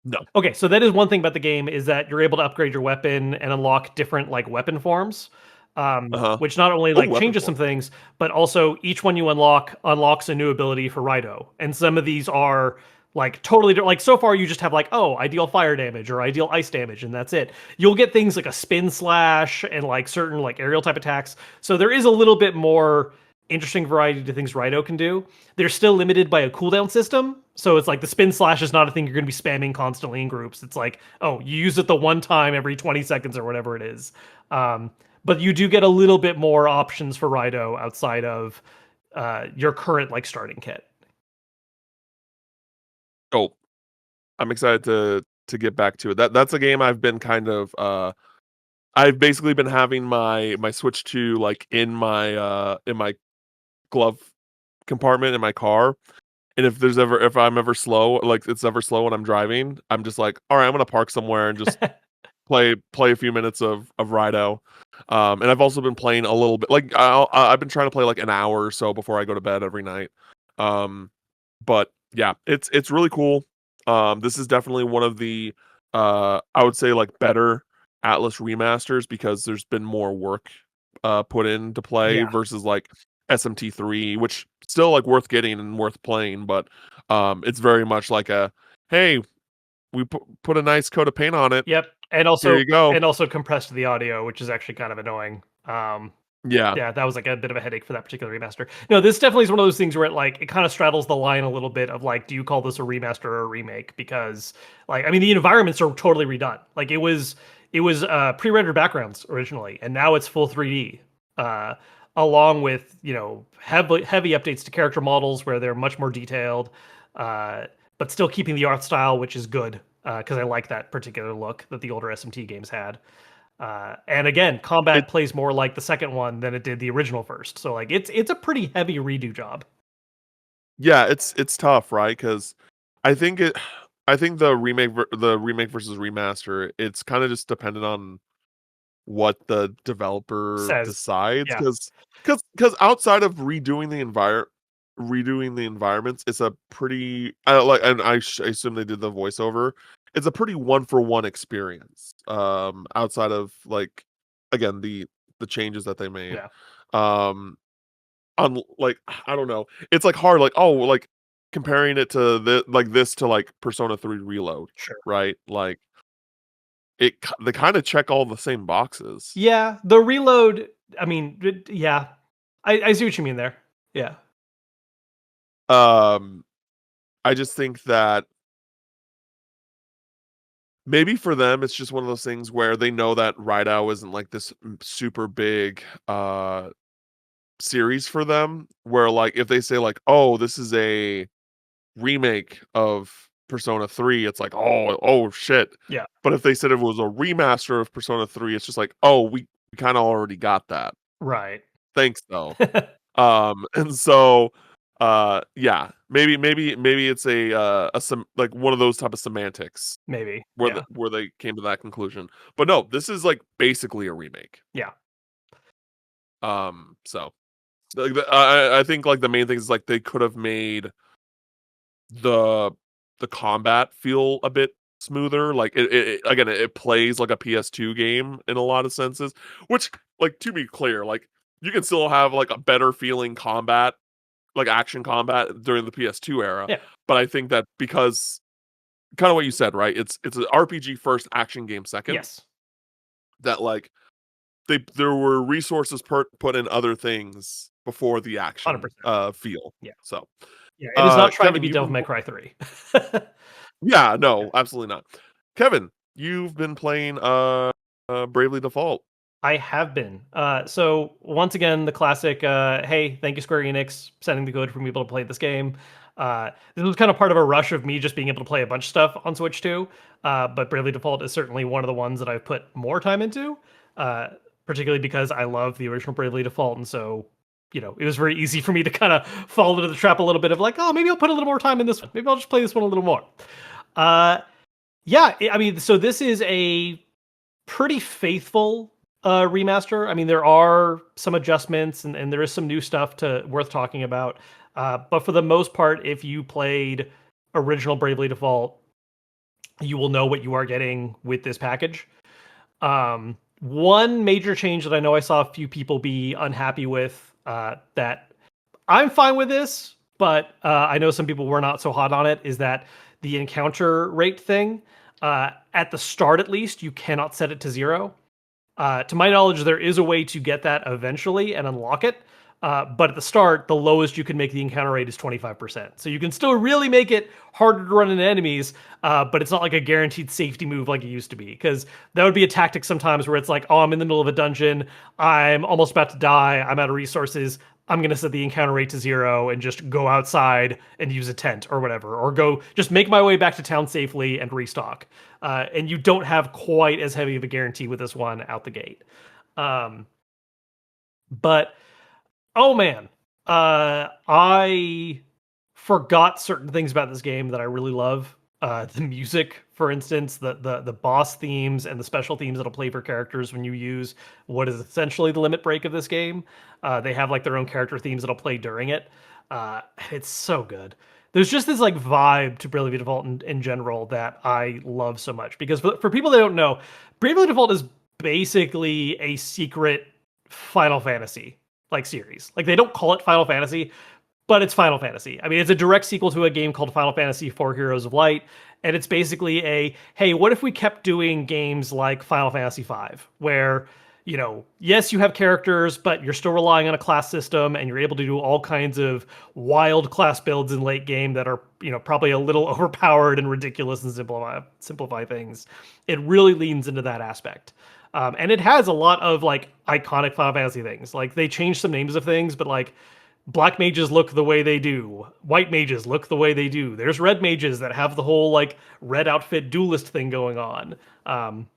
No. Okay, so that is one thing about the game is that you're able to upgrade your weapon and unlock different like weapon forms, Uh-huh. which not only Oh, like weapon changes form. some things, but also each one you unlock unlocks a new ability for Raidou. And some of these are like totally different. Like so far, you just have like, oh, I deal fire damage or I deal ice damage, and that's it. You'll get things like a spin slash and like certain like aerial type attacks. So there is a little bit more interesting variety to things Raidou can do. They're still limited by a cooldown system. So it's like the spin slash is not a thing you're going to be spamming constantly in groups. It's like, oh, you use it the one time every 20 seconds or whatever it is. But you do get a little bit more options for Raidou outside of your current like starting kit. Oh, I'm excited to get back to it. That's a game I've been kind of I've basically been having my Switch 2 like in my glove compartment in my car. And if I'm ever slow, like it's ever slow when I'm driving, I'm just like, all right, I'm gonna park somewhere and just play a few minutes of Rido. And I've also been playing a little bit. Like I've been trying to play like an hour or so before I go to bed every night. Um, but yeah, it's really cool. This is definitely one of the I would say like better Atlas remasters because there's been more work put into play Yeah. versus like SMT3, which still like worth getting and worth playing, but it's very much like a hey, we put a nice coat of paint on it. Yep. Here you go. And also compressed the audio, which is actually kind of annoying. Yeah. Yeah, that was like a bit of a headache for that particular remaster. No, this definitely is one of those things where it kind of straddles the line a little bit of like, do you call this a remaster or a remake? Because like, I mean, the environments are totally redone. Like it was pre-rendered backgrounds originally, and now it's full 3D. Uh, Along with heavy updates to character models where they're much more detailed, uh, but still keeping the art style, which is good because I like that particular look that the older SMT games had. And again, It combat plays more like the second one than it did the original first. So like it's a pretty heavy redo job. yeah, it's tough, right? Because I think it I think the remake versus remaster, it's kind of just dependent on what the developer Says, decides, yeah, because outside of redoing the environments, it's a pretty like, and I assume they did the voiceover. It's a pretty one for one experience. Outside of like, again, the changes that they made. yeah, Um, on like, I don't know. It's like hard, like, oh, like comparing it to this to like Persona 3 Reload, sure, right? Like they kind of check all the same boxes. yeah. The reload. I mean, yeah, I see what you mean there. Yeah, Um, I just think that maybe for them it's just one of those things where they know that Raidou isn't like this super big series for them, where like if they say like, "Oh, this is a remake of Persona 3," it's like, "Oh shit." yeah, But if they said it was a remaster of Persona 3, it's just like, "Oh, we kind of already got that. right. Thanks though." And so yeah, maybe it's a some like one of those type of semantics Maybe, where yeah, where they came to that conclusion. But no, this is like basically a remake. yeah, So like I think like the main thing is like they could have made the combat feel a bit smoother. Like again, it plays like a PS2 game in a lot of senses, which, like, to be clear, like you can still have like a better feeling combat, like action combat during the PS2 era. yeah. But I think that because kind of what you said, right? It's an RPG first, action game second. Yes, That like there were resources put in other things before the action 100%. feel. Yeah, So, yeah. It is not trying to Kevin, be you've Devil been May Cry 3. yeah, no, absolutely not. Kevin, you've been playing Bravely Default. I have been. So once again, the classic. Hey, thank you, Square Enix, sending the code for me able to play this game. This was kind of part of a rush of me just being able to play a bunch of stuff on Switch too. But Bravely Default is certainly one of the ones that I've put more time into, uh, particularly because I love the original Bravely Default, and so it was very easy for me to kind of fall into the trap a little bit of like, oh, maybe I'll put a little more time in this one. Maybe I'll just play this one a little more. Uh, yeah, I mean, so this is a pretty faithful remaster. I mean, there are some adjustments and there is some new stuff to worth talking about. But for the most part, if you played original Bravely Default, you will know what you are getting with this package. One major change that I know I saw a few people be unhappy with, that I'm fine with this, but I know some people were not so hot on it, is that the encounter rate thing, at the start at least, you cannot set it to 0. To my knowledge, there is a way to get that eventually and unlock it. But at the start, the lowest you can make the encounter rate is 25%. So you can still really make it harder to run into enemies, but it's not like a guaranteed safety move like it used to be. Because that would be a tactic sometimes where it's like, oh, I'm in the middle of a dungeon, I'm almost about to die, I'm out of resources, I'm going to set the encounter rate to 0 and just go outside and use a tent or whatever, or go just make my way back to town safely and restock. And you don't have quite as heavy of a guarantee with this one out the gate. Um, but oh man, I forgot certain things about this game that I really love. The music, for instance, the boss themes and the special themes that'll play for characters when you use what is essentially the limit break of this game. They have like their own character themes that'll play during it. It's so good. There's just this like vibe to Bravely Default in general that I love so much because for people that don't know, Bravely Default is basically a secret Final Fantasy like series. Like they don't call it Final Fantasy, but it's Final Fantasy. I mean, it's a direct sequel to a game called Final Fantasy IV Heroes of Light, and it's basically a hey, what if we kept doing games like Final Fantasy V, where yes, you have characters, but you're still relying on a class system, and you're able to do all kinds of wild class builds in late game that are, probably a little overpowered and ridiculous and simplify things. It really leans into that aspect. And it has a lot of like iconic Final Fantasy things. Like they changed some names of things, but like black mages look the way they do. White mages look the way they do. There's red mages that have the whole like red outfit duelist thing going on. Um,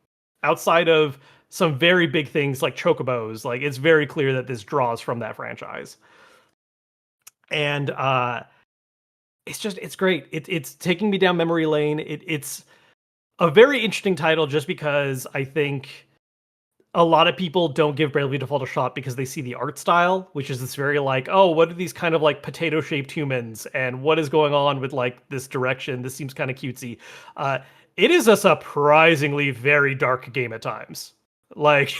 Outside of some very big things like chocobos, like it's very clear that this draws from that franchise. And it's great. It's taking me down memory lane. It's a very interesting title just because I think a lot of people don't give Bravely Default a shot because they see the art style, which is this very like, oh, what are these kind of like potato shaped humans, and what is going on with like this direction? This seems kind of cutesy. It is a surprisingly very dark game at times. Like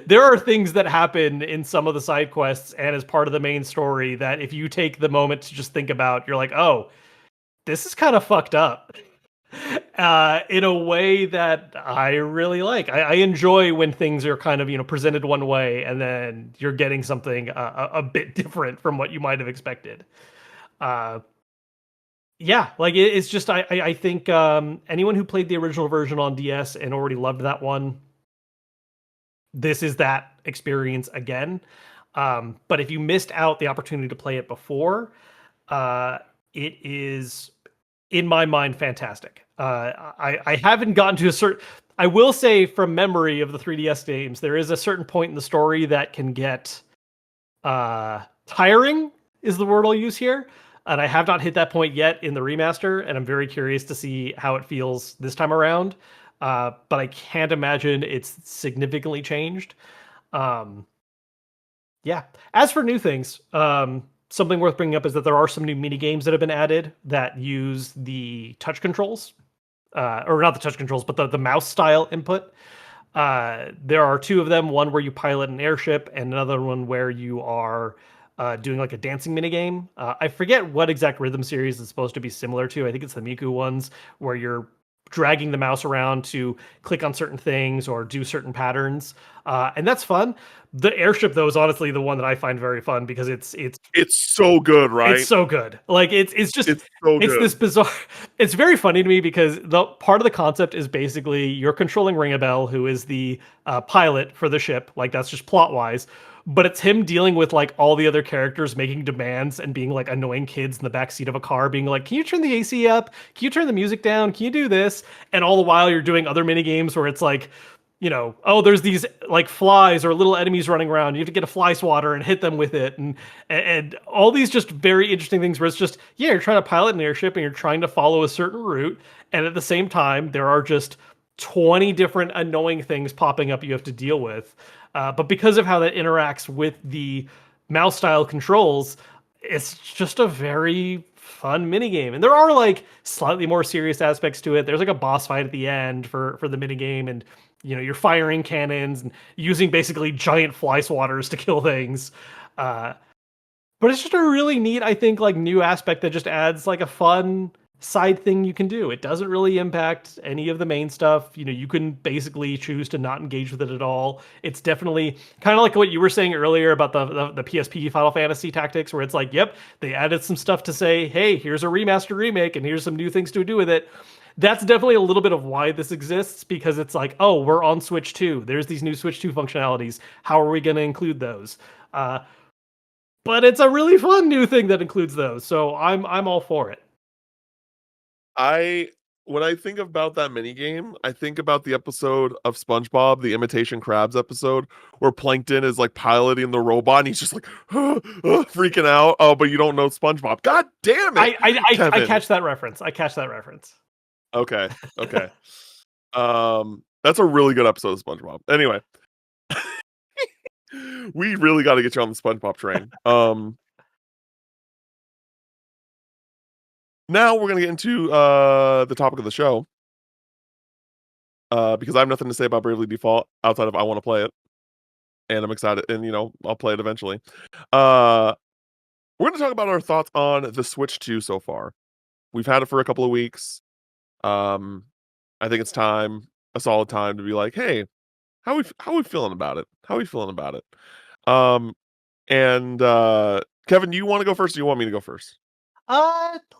there are things that happen in some of the side quests and as part of the main story that if you take the moment to just think about, you're like, oh, this is kind of fucked up in a way that I really like. I enjoy when things are kind of presented one way and then you're getting something a bit different from what you might have expected. Uh, yeah, like it's just I think anyone who played the original version on DS and already loved that one, this is that experience again. But if you missed out the opportunity to play it before, uh, it is in my mind fantastic. I haven't gotten to a certain. I will say from memory of the 3DS games, there is a certain point in the story that can get tiring. Is the word I'll use here, and I have not hit that point yet in the remaster, and I'm very curious to see how it feels this time around. But I can't imagine it's significantly changed. Um, yeah. As for new things, something worth bringing up is that there are some new mini games that have been added that use the touch controls, or not the touch controls, but the mouse style input. There are two of them: one where you pilot an airship, and another one where you are doing like a dancing mini game. I forget what exact rhythm series it's supposed to be similar to. I think it's the Miku ones where you're dragging the mouse around to click on certain things or do certain patterns, and that's fun. The airship though is honestly the one that I find very fun because It's so good, it's right? so good. Like it's just It's so it's this good. bizarre. It's very funny to me because the part of the concept is basically you're controlling Ringabel, who is the pilot for the ship. Like that's just plot wise. But it's him dealing with like all the other characters making demands and being like annoying kids in the back seat of a car, being like, "Can you turn the AC up? Can you turn the music down? Can you do this?" And all the while you're doing other mini games where it's like, oh, there's these like flies or little enemies running around. You have to get a fly swatter and hit them with it, and all these just very interesting things where it's just, yeah, you're trying to pilot an airship and you're trying to follow a certain route, and at the same time there are just 20 different annoying things popping up you have to deal with. But because of how that interacts with the mouse style controls, it's just a very fun mini game. And there are like slightly more serious aspects to it. There's like a boss fight at the end for the mini game, and you're firing cannons and using basically giant fly swatters to kill things. Uh, but it's just a really neat, I think, like new aspect that just adds like a fun side thing you can do. It doesn't really impact any of the main stuff. You can basically choose to not engage with it at all. It's definitely kind of like what you were saying earlier about the PSP Final Fantasy tactics, where it's like, yep, they added some stuff to say, hey, here's a remaster remake, and here's some new things to do with it. That's definitely a little bit of why this exists, because it's like, oh, we're on Switch 2. There's these new Switch 2 functionalities. How are we going to include those? But it's a really fun new thing that includes those, so I'm all for it. I When I think about that mini game, I think about the episode of SpongeBob, the Imitation Crabs episode, where Plankton is like piloting the robot and he's just like freaking out. Oh, but you don't know SpongeBob. God damn it, I Kevin. catch that reference. I catch that reference. Okay, okay. That's a really good episode of SpongeBob. Anyway, we really got to get you on the SpongeBob train. Now we're gonna get into the topic of the show. Because I have nothing to say about Bravely Default outside of I want to play it, and I'm excited, and I'll play it eventually. Uh, we're gonna talk about our thoughts on the Switch 2 so far. We've had it for a couple of weeks. Um, I think it's time, a solid time to be like, hey, how we feeling about it? How we feeling about it? Um, and Kevin, do you want to go first? Or do you want me to go first?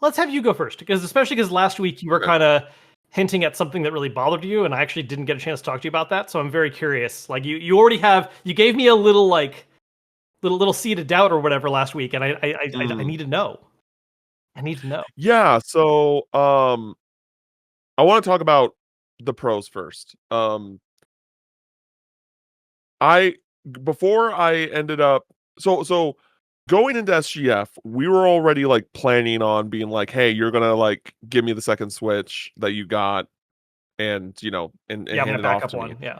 Let's have you go first, because especially because last week you were Okay. kind of hinting at something that really bothered you, and I actually didn't get a chance to talk to you about that. So I'm very curious. Like you already have you gave me a little like little seed of doubt or whatever last week, and I Mm. need to know. I need to know. Yeah. So I want to talk about the pros first. I before I ended up so going into SGF, we were already like planning on being like, hey, you're gonna like give me the second Switch that you got and and Yeah, my hand it off backup to me. one. Yeah.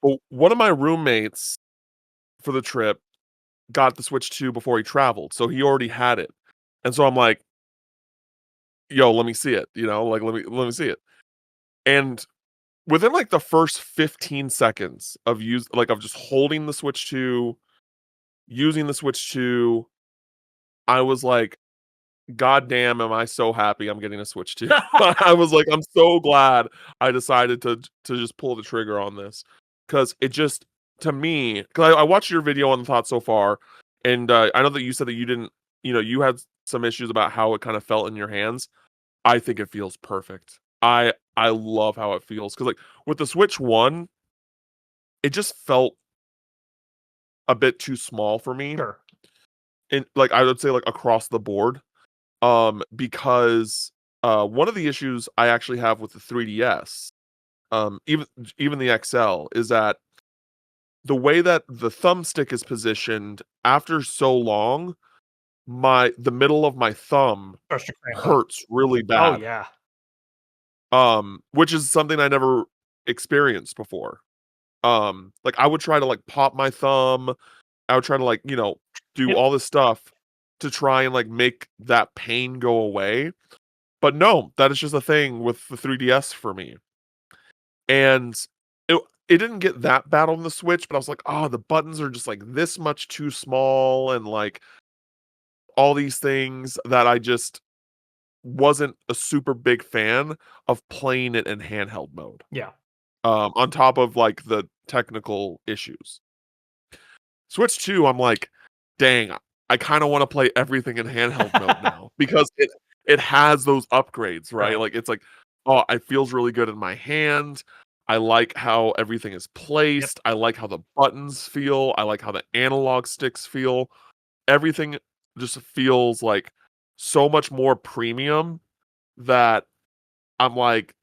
But one of my roommates for the trip got the Switch 2 before he traveled, so he already had it. And so I'm like, yo, let me see it, like let me see it. And within like the first 15 seconds of just holding the Switch 2, using the Switch 2, I was like, God damn, am I so happy I'm getting a Switch 2. I was like, I'm so glad I decided to just pull the trigger on this. Cause it just to me, because I watched your video on the thought so far, and I know that you said that you didn't, you had some issues about how it kind of felt in your hands. I think it feels perfect. I love how it feels. Cause like with the Switch One, it just felt a bit too small for me. Sure. And like I would say like across the board. Because one of the issues I actually have with the 3DS, even the XL, is that the way that the thumbstick is positioned after so long, the middle of my thumb Starts to cramp up. hurts really Oh bad. yeah. Which is something I never experienced before. Like I would try to like pop my thumb, I would try to like, do Yep. all this stuff to try and like make that pain go away. But no, that is just a thing with the 3DS for me. And it didn't get that bad on the Switch, but I was like, "Oh, the buttons are just like this much too small," and like all these things that I just wasn't a super big fan of playing it in handheld mode. Yeah. On top of like the technical issues. Switch 2, I'm like, dang, I kind of want to play everything in handheld mode now because it has those upgrades, right? Right. Like it's like, oh, it feels really good in my hand. I like how everything is Yep. placed. I like how the buttons feel. I like how the analog sticks feel. Everything just feels like so much more premium that I'm like,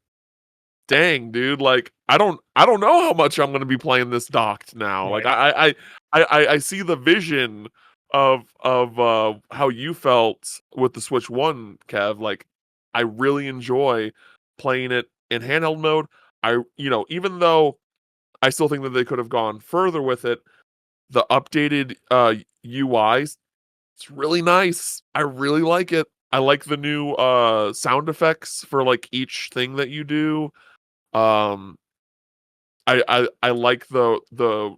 dang, dude, like I don't know how much I'm gonna be playing this docked now. Like Right. I see the vision of how you felt with the Switch One, Kev. Like I really enjoy playing it in handheld mode. Even though I still think that they could have gone further with it, the updated UIs, it's really nice. I really like it. I like the new sound effects for like each thing that you do. Um I like the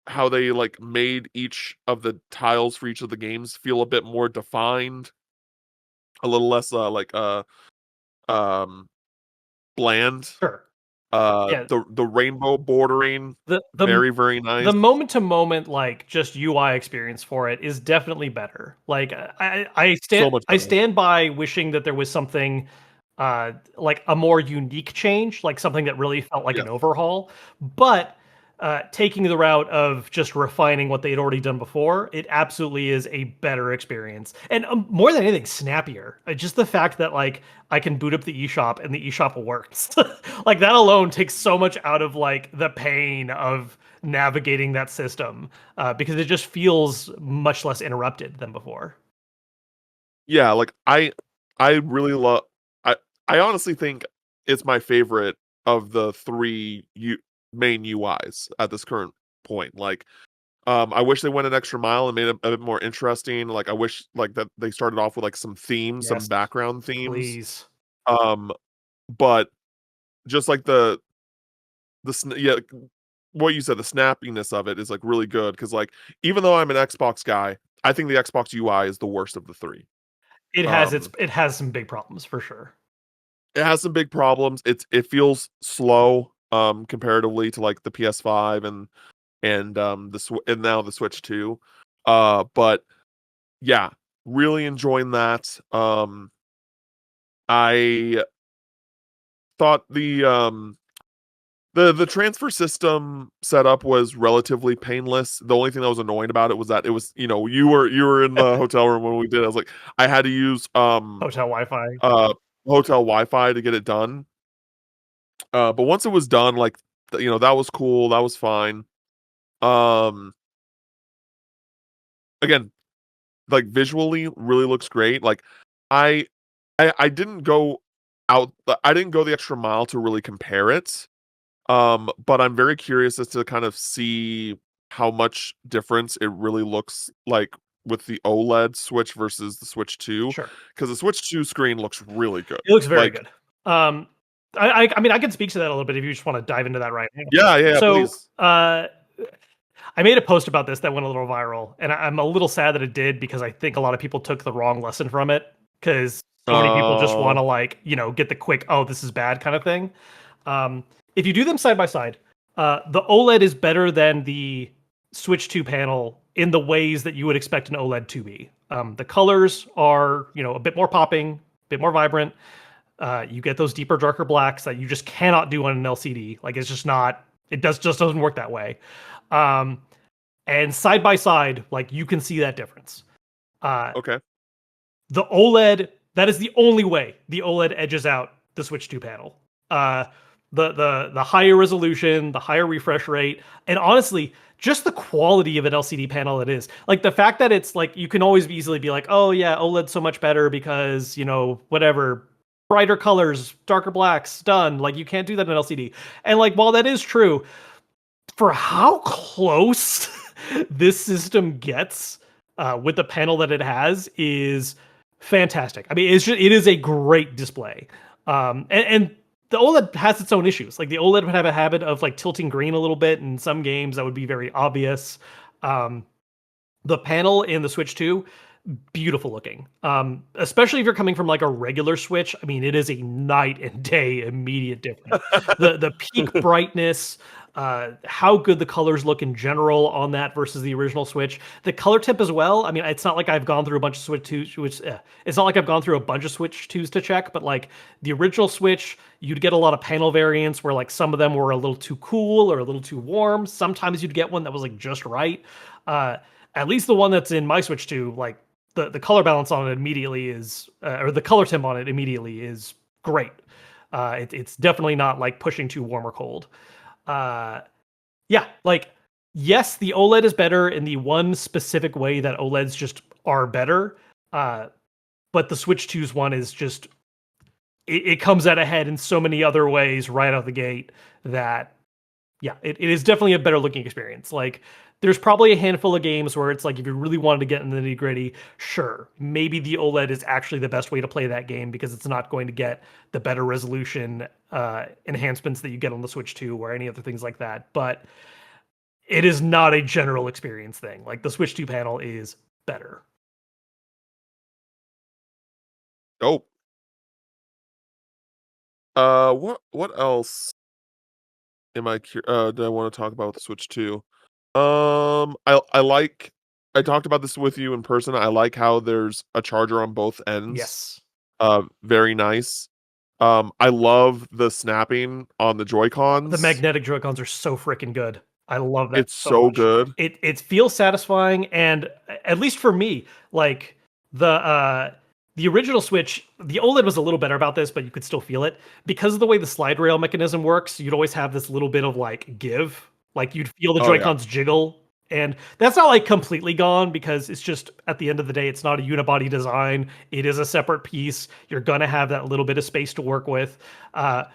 how they like made each of the tiles for each of the games feel a bit more defined, a little less um bland. Sure. Yeah. The rainbow bordering, The the very, very the nice. moment to moment like just UI experience for it is definitely better. Like So much I better. stand by wishing that there was something like a more unique change, like something that really felt like an Yes. overhaul, but taking the route of just refining what they had already done before, it absolutely is a better experience. And more than anything, snappier. Just the fact that like I can boot up the eShop and the eShop works. Like that alone takes so much out of like the pain of navigating that system because it just feels much less interrupted than before. Yeah, like I really love I I honestly think it's my favorite of the three main UIs at this current point. Like I wish they went an extra mile and made it a bit more interesting. Like I wish like that they started off with like some themes, some Yes, background themes. please. Um, but just like yeah, what you said, the snappiness of it is like really good because like even though I'm an Xbox guy, I think the Xbox UI is the worst of the three. It has some big problems for sure. It has some big problems. It feels slow. comparatively to like the PS5 and and now the Switch 2. But yeah, really enjoying that. I thought the transfer system setup was relatively painless. The only thing that was annoying about it was that it was, you were in the hotel room when we did it. I was like, I had to use Hotel Wi-Fi. uh hotel Wi-Fi to get it done. But once it was done, like that was cool. That was fine. Um Again, like visually really looks great. Like I I didn't go I didn't go the extra mile to really compare it. But I'm very curious as to kind of see how much difference it really looks like with the OLED Switch versus the Switch 2, Sure. because the Switch 2 screen looks really good. It looks very Like, good. Um, I mean, I can speak to that a little bit if you just want to dive into that right now. yeah, yeah, yeah, So, please. I made a post about this that went a little viral, and I'm a little sad that it did because I think a lot of people took the wrong lesson from it because so many people just want Uh, to like get the quick oh this is bad kind of thing. Um, if you do them side by side, the OLED is better than the Switch 2 panel in the ways that you would expect an OLED to be. The colors are a bit more popping, a bit more vibrant. You get those deeper, darker blacks that you just cannot do on an LCD. Like it's just not. It just doesn't work that way. Um, and side by side, like you can see that difference. Uh, okay. the OLED, that is the only way the OLED edges out the Switch 2 panel. Uh, the higher resolution, the higher refresh rate, and honestly, just the quality of an LCD panel it is. Like the fact that it's like you can always easily be like, oh yeah, OLED's so much better because whatever brighter colors, darker blacks, done. Like you can't do that in LCD. And like while that is true, for how close this system gets with the panel that it has is fantastic. I mean, it is a great display, and the OLED has its own issues. Like the OLED would have a habit of like tilting green a little bit in some games that would be very obvious. Um, the panel in the Switch 2, beautiful looking. Especially if you're coming from like a regular Switch. I mean, it is a night and day immediate difference. The peak brightness, how good the colors look in general on that versus the original Switch. The color tip as well. I mean, it's not like I've gone through a bunch of Switch 2s, it's not like I've gone through a bunch of Switch 2s to check, but like the original Switch, you'd get a lot of panel variants where like some of them were a little too cool or a little too warm. Sometimes you'd get one that was like just right. Uh, at least the one that's in my Switch 2, like the color balance on it immediately is, or the color temp on it immediately is great. It's definitely not like pushing too warm or cold. Uh, yeah, like yes, the OLED is better in the one specific way that OLEDs just are better. Uh, but the Switch 2's one is just it comes out ahead in so many other ways right out the gate that yeah, it is definitely a better looking experience. Like, there's probably a handful of games where it's like, if you really wanted to get in the nitty gritty, sure, maybe the OLED is actually the best way to play that game because it's not going to get the better resolution enhancements that you get on the Switch 2 or any other things like that. But it is not a general experience thing. Like, the Switch 2 panel is better. Dope. What else do I want to talk about with the Switch 2? I like I talked about this with you in person. I like how there's a charger on both ends. Yes. Very nice. I love the snapping on the The Joy-Cons. magnetic Joy-Cons are so freaking good. I love that It's so so much. good. It feels satisfying, and at least for me, like the original Switch, the OLED was a little better about this, but you could still feel it because of the way the slide rail mechanism works. You'd always have this little bit of like give, like you'd feel the Oh yeah. Joy-Cons jiggle, and that's not like completely gone because it's just at the end of the day, it's not a unibody design. It is a separate piece. You're gonna have that little bit of space to work with. Uh,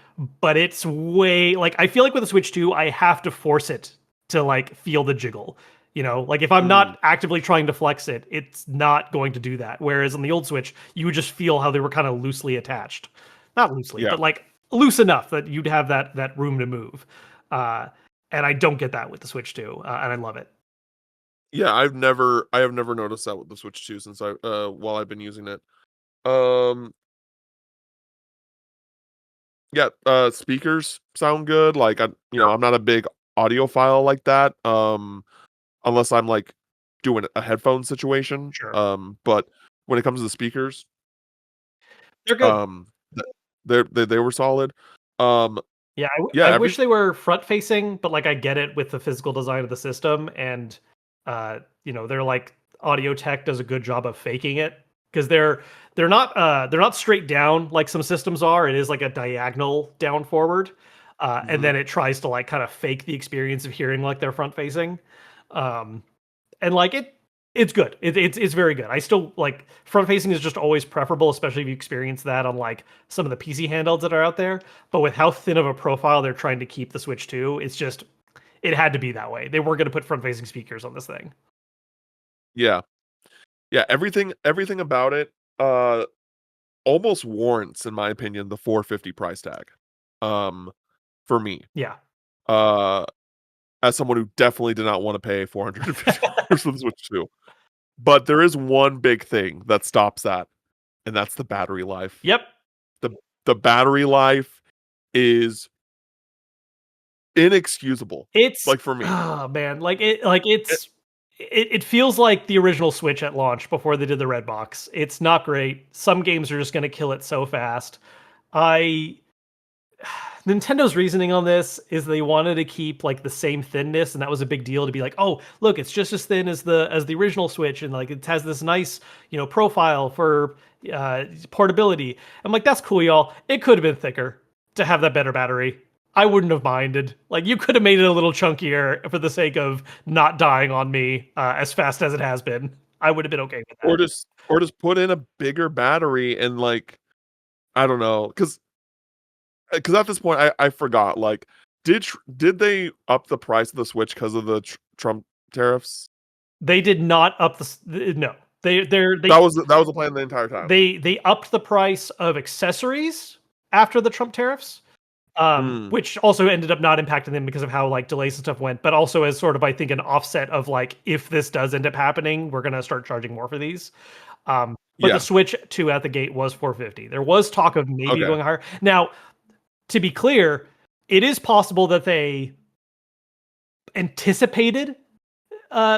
but it's way like I feel like with the Switch 2, I have to force it to like feel the jiggle. Like if I'm Mm, not actively trying to flex it, it's not going to do that. Whereas on the old Switch, you would just feel how they were kind of loosely attached. Not loosely, yeah. but like loose enough that you'd have that room to move. Uh, and I don't get that with the Switch 2, and I love it. Yeah, I have never noticed that with the Switch 2 since while I've been using it. Um Yeah, speakers sound good. Like I'm not a big audiophile like that. Unless I'm like doing a headphone situation. Sure. But when it comes to the speakers, They're good. um, th- they were solid. Um, Yeah, yeah, I every wish they were front facing, but like I get it with the physical design of the system, and they're like audio tech does a good job of faking it because they're not straight down like some systems are. It is like a diagonal down forward, and Mhm. then it tries to like kind of fake the experience of hearing like they're front facing. Um, and like it's good. It's very good. I still like front facing is just always preferable, especially if you experience that on like some of the PC handhelds that are out there. But with how thin of a profile they're trying to keep the Switch 2, it's just it had to be that way. They were going to put front facing speakers on this thing. Yeah. Yeah, everything about it uh almost warrants, in my opinion, the 450 price tag. Um, for me. Yeah. Uh as someone who definitely did not want to pay $450 for the Switch 2. But there is one big thing that stops that, and that's the battery life. Yep. The the battery life is inexcusable, It's like, for me. oh man, It it feels like the original Switch at launch before they did the red box. It's not great. Some games are just going to kill it so fast. I Nintendo's reasoning on this is they wanted to keep like the same thinness, and that was a big deal to be like, oh, look, it's just as thin as the original Switch, and like it has this nice, profile for portability. I'm like, that's cool, y'all. It could have been thicker to have that better battery. I wouldn't have minded. Like, you could have made it a little chunkier for the sake of not dying on me as fast as it has been. I would have been okay with that. or just put in a bigger battery and, like, I don't know, because at this point, I forgot, like, did they up the price of the Switch because of the Trump tariffs? They did not up no. That was the plan the entire time. They upped the price of accessories after the Trump tariffs, Mm, which also ended up not impacting them because of how like delays and stuff went, but also as sort of I think an offset of like if this does end up happening, we're gonna start charging more for these. But the yeah, Switch 2 at the gate was 450. There was talk of maybe okay. going higher. Now, to be clear, it is possible that they anticipated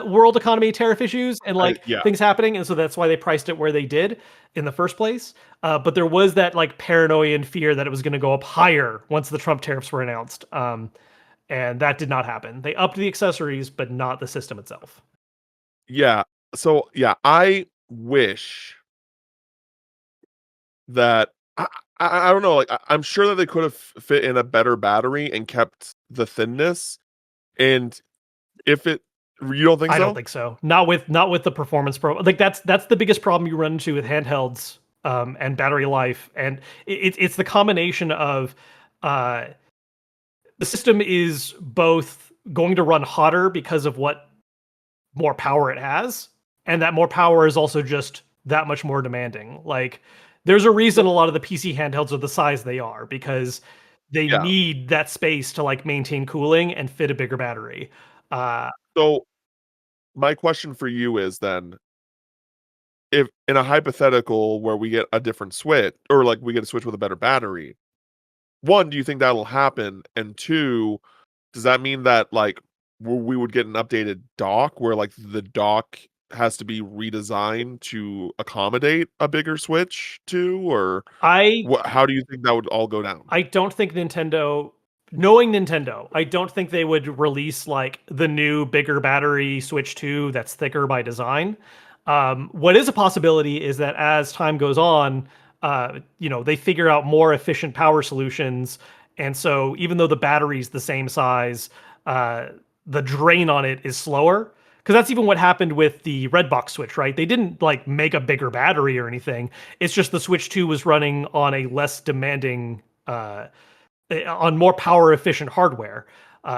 world economy tariff issues and like Yeah, things happening, and so that's why they priced it where they did in the first place. But there was that like paranoia and fear that it was going to go up higher once the Trump tariffs were announced, and that did not happen. They upped the accessories, but not the system itself. yeah. So, yeah, I wish that I don't know, like, I'm sure that they could have fit in a better battery and kept the thinness, and if it you don't think I don't so? think so. Not with the performance pro. Like that's the biggest problem you run into with handhelds and battery life, and it's the combination of uh, the system is both going to run hotter because of what more power it has, and that more power is also just that much more demanding. Like there's a reason a So lot of the PC handhelds are the size they are because they yeah, need that space to like maintain cooling and fit a bigger battery. Uh, so my question for you is then, if in a hypothetical where we get a different Switch or, like, we get a Switch with a better battery, 1, do you think that'll happen? And 2, does that mean that, like, we would get an updated dock where, like, the dock has to be redesigned to accommodate a bigger Switch too, or I how do you think that would all go down? I don't think Nintendo, knowing Nintendo, I don't think they would release like the new bigger battery Switch 2 that's thicker by design. What is a possibility is that as time goes on, they figure out more efficient power solutions, and so even though the battery's the same size, uh, the drain on it is slower. Because that's even what happened with the Redbox Switch, right? They didn't like make a bigger battery or anything. It's just the Switch 2 was running on a less demanding on more power efficient hardware.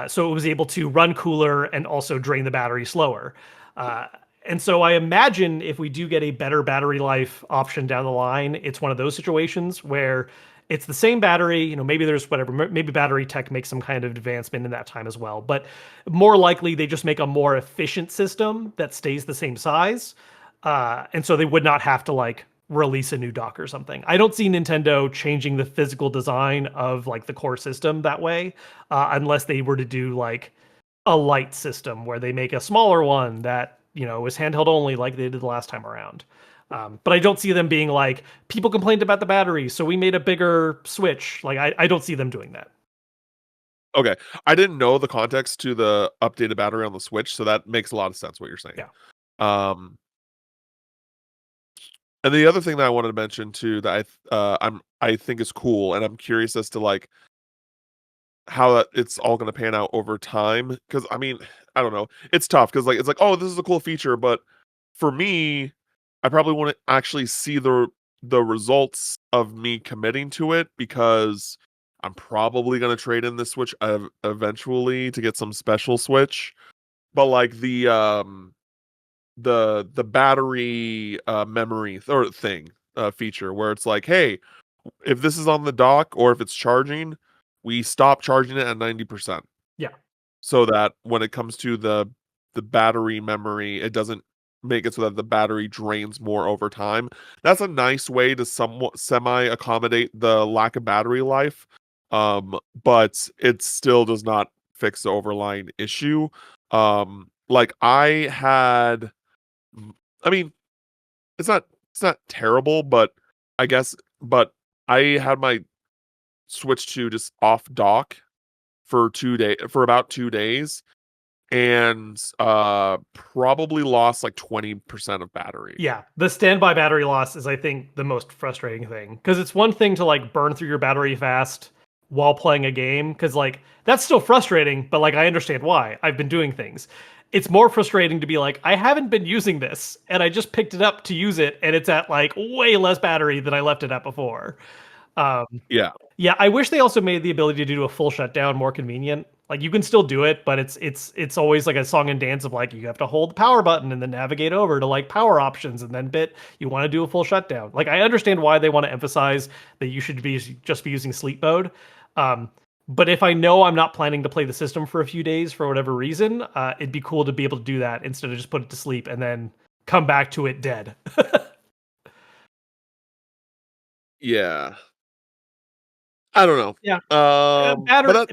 So it was able to run cooler and also drain the battery slower. Uh, and so I imagine if we do get a better battery life option down the line, it's one of those situations where it's the same battery. Maybe there's whatever, maybe battery tech makes some kind of advancement in that time as well. But more likely, they just make a more efficient system that stays the same size. And so they would not have to like release a new dock or something. I don't see Nintendo changing the physical design of like the core system that way, unless they were to do like a light system where they make a smaller one that is handheld only, like they did the last time around. But I don't see them being like, people complained about the battery, so we made a bigger Switch. Like I don't see them doing that. Okay. I didn't know the context to the updated battery on the Switch, so that makes a lot of sense what you're saying. Yeah. Um, and the other thing that I wanted to mention too that I think is cool, and I'm curious as to like how it's all going to pan out over time. Because I mean, I don't know, it's tough because like it's like, oh, this is a cool feature, but for me, I probably want to actually see the results of me committing to it because I'm probably going to trade in the Switch eventually to get some special Switch. But like the battery memory or thing feature where it's like, hey, if this is on the dock or if it's charging, we stop charging it at 90%, Yeah. so that when it comes to the battery memory, it doesn't make it so that the battery drains more over time. That's a nice way to somewhat semi accommodate the lack of battery life. But it still does not fix the overlying issue. Like I had I mean, it's not terrible, but I guess but I had my Switch to just off dock for about 2 days and probably lost like 20% of battery. Yeah, the standby battery loss is, I think, the most frustrating thing because it's one thing to like burn through your battery fast while playing a game because like that's still frustrating, but like I understand why. I've been doing things. It's more frustrating to be like, I haven't been using this and I just picked it up to use it and it's at like way less battery than I left it at before. Um, Yeah. yeah, I wish they also made the ability to do a full shutdown more convenient. Like you can still do it, but it's always like a song and dance of like you have to hold the power button and then navigate over to like power options and then bit you want to do a full shutdown. Like I understand why they want to emphasize that you should be just be using sleep mode. Um, but if I know I'm not planning to play the system for a few days for whatever reason, it'd be cool to be able to do that instead of just put it to sleep and then come back to it dead. Yeah. I don't Yeah, know. battery.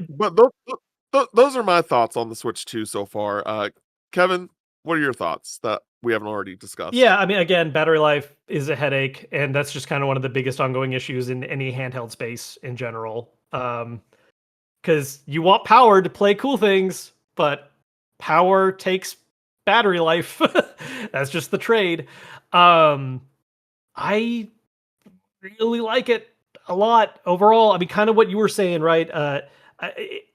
But those are my thoughts on the Switch 2 so far. Kevin, what are your thoughts that we haven't already discussed? Yeah, I mean, again, battery life is a headache, and that's just kind of one of the biggest ongoing issues in any handheld space in general. Because you want power to play cool things, but power takes battery life. That's just the trade. Um, I really like it a lot overall. I mean, kind of what you were saying, right?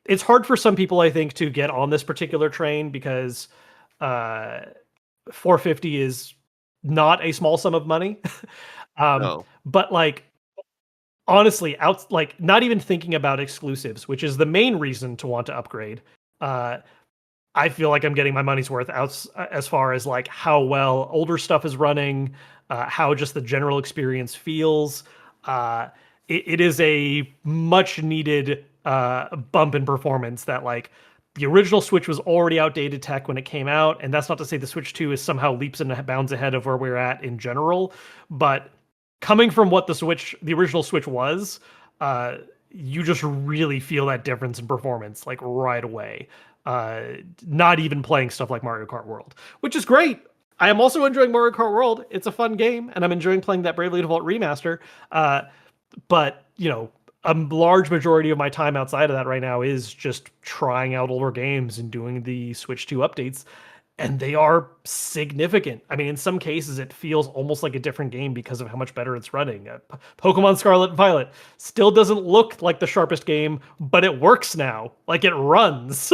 It's hard for some people, I think, to get on this particular train because uh 450 is not a small sum of money. No. But like honestly, out like not even thinking about exclusives, which is the main reason to want to upgrade. Uh, I feel like I'm getting my money's worth out as far as like how well older stuff is running, how just the general experience feels. Uh, it is a much needed bump in performance that like the original Switch was already outdated tech when it came out, and that's not to say the Switch 2 is somehow leaps and bounds ahead of where we're at in general, but coming from what the original Switch was, uh, you just really feel that difference in performance like right away. Uh, Not even playing stuff like Mario Kart World, which is great. I am also enjoying Mario Kart World. It's a fun game, and I'm enjoying playing that Bravely Default remaster. But a large majority of my time outside of that right now is just trying out older games and doing the Switch 2 updates, and they are significant. I mean, in some cases, it feels almost like a different game because of how much better it's running. Pokemon Scarlet and Violet still doesn't look like the sharpest game, but it works now. Like it runs.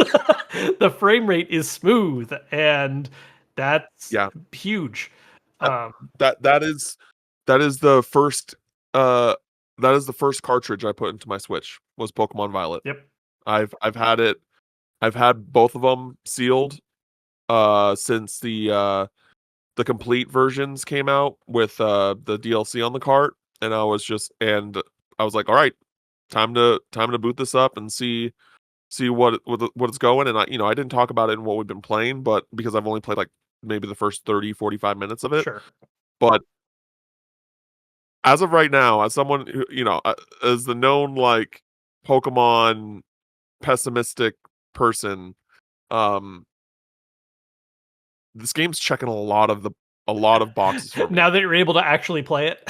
The frame rate is smooth, and that's Yeah. huge. That Um, that is the first uh that is the first cartridge I put into my Switch was Pokemon Violet. yep, I've had it I've had both of them sealed since the complete versions came out with the DLC on the cart, and I was like, all right, time to boot this up and see what it's going. And I didn't talk about it in what we've been playing, but because I've only played like maybe the first 30 45 minutes of it. sure. But as of right now, as someone who, as the known like Pokemon pessimistic person, um, this game's checking a lot of boxes for me. Now that you're able to actually play it.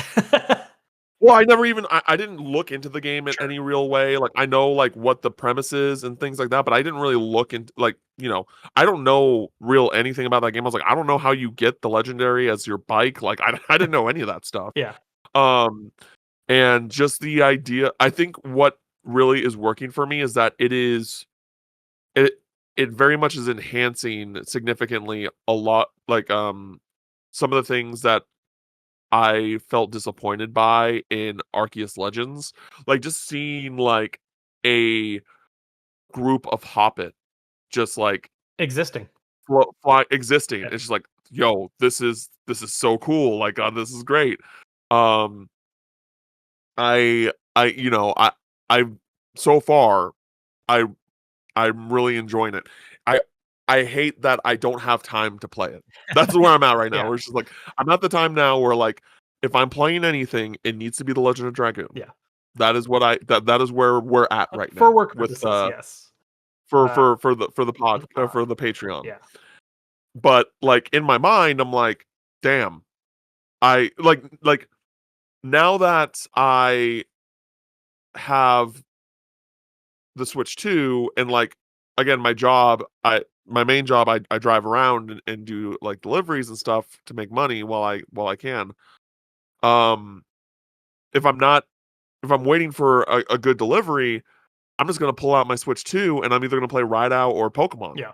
Well, I didn't look into the game in Sure. any real way. Like I know like what the premise is and things like that, but I didn't really look into like, I don't know real anything about that game. I was like, I don't know how you get the legendary as your bike. Like I didn't know any of that stuff. Yeah. Um and just the idea, I think what really is working for me is that it it very much is enhancing significantly a lot like some of the things that I felt disappointed by in Arceus Legends. Like just seeing like a group of Hoppit just like Existing. fly existing. Yeah. It's just like, yo, this is so cool. Like, this is great. Um, I I so far I I'm really enjoying it. I I hate that I don't have time to play it. That's where I'm at right now. Yeah. Where it's just like I'm at the time now where like if I'm playing anything, it needs to be The Legend of Dragoon. Yeah. That is what that is where we're at right For now work with purposes, yes. for the For the for pod. the Patreon. Yeah. But like in my mind, I'm like, damn, I like now that I have the Switch 2 and like again my main job I drive around and do like deliveries and stuff to make money while I can. Um if I'm not if I'm waiting for a good delivery, I'm just gonna pull out my Switch 2 and I'm either gonna play Rideout or Pokemon. Yeah.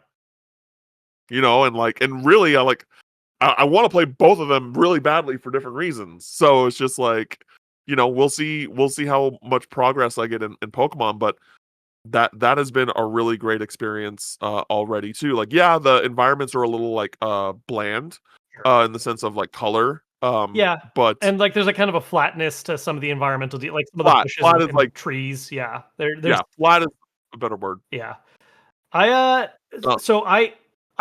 And like and really I want to play both of them really badly for different reasons. So it's just like, we'll see how much progress I get in Pokemon, but that has been a really great experience already too. Like yeah, the environments are a little like bland Sure. in the sense of like color. Yeah. But And like there's a kind of a flatness to some of the environmental like some of the bushes flat is and like trees. Yeah. There's yeah, flat is a better word. yeah. I Uh, so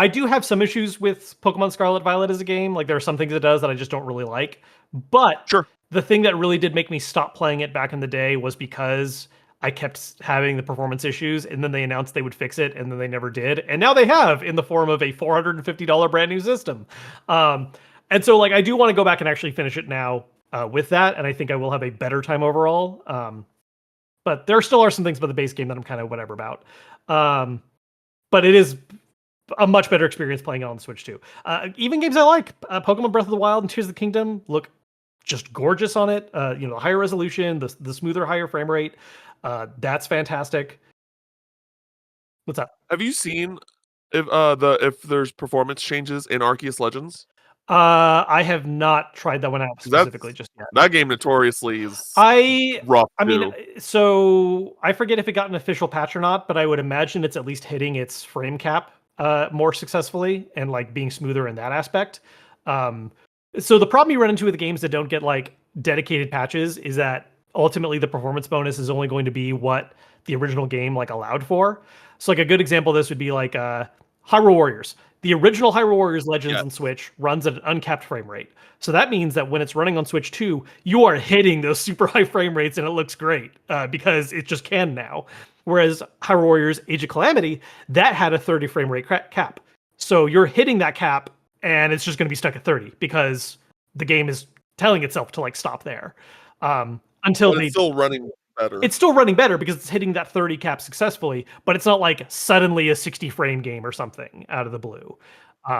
I do have some issues with Pokemon Scarlet Violet as a game. Like there are some things it does that I just don't really like. But sure. the thing that really did make me stop playing it back in the day was because I kept having the performance issues, and then they announced they would fix it, and then they never did. And now they have in the form of a $450 brand new system. Um, and so like I do want to go back and actually finish it now with that, and I think I will have a better time overall. But there still are some things about the base game that I'm kind of whatever about. Um, but it is a much better experience playing it on the Switch too. Even games I like, Pokemon Breath of the Wild and Tears of the Kingdom, look just gorgeous on it. The higher resolution, the smoother, higher frame rate, that's fantastic. What's up? Have you seen if there's performance changes in Arceus Legends? I have not tried that one out 'Cause specifically just yet. that game notoriously is I rough I mean, too. so I forget if it got an official patch or not, but I would imagine it's at least hitting its frame cap more successfully and like being smoother in that aspect. Um, so the problem you run into with the games that don't get like dedicated patches is that ultimately the performance bonus is only going to be what the original game like allowed for. So like a good example of this would be like Hyrule Warriors. The original Hyrule Warriors Legends on Yes. Switch runs at an uncapped frame rate. So that means that when it's running on Switch 2, you are hitting those super high frame rates and it looks great because it just can now. Whereas Hyrule Warriors Age of Calamity, that had a 30 frame rate cap. So you're hitting that cap and it's just going to be stuck at 30 because the game is telling itself to like stop there. Until But it's they still running better. it's still running better because it's hitting that 30 cap successfully, but it's not like suddenly a 60 frame game or something out of the blue.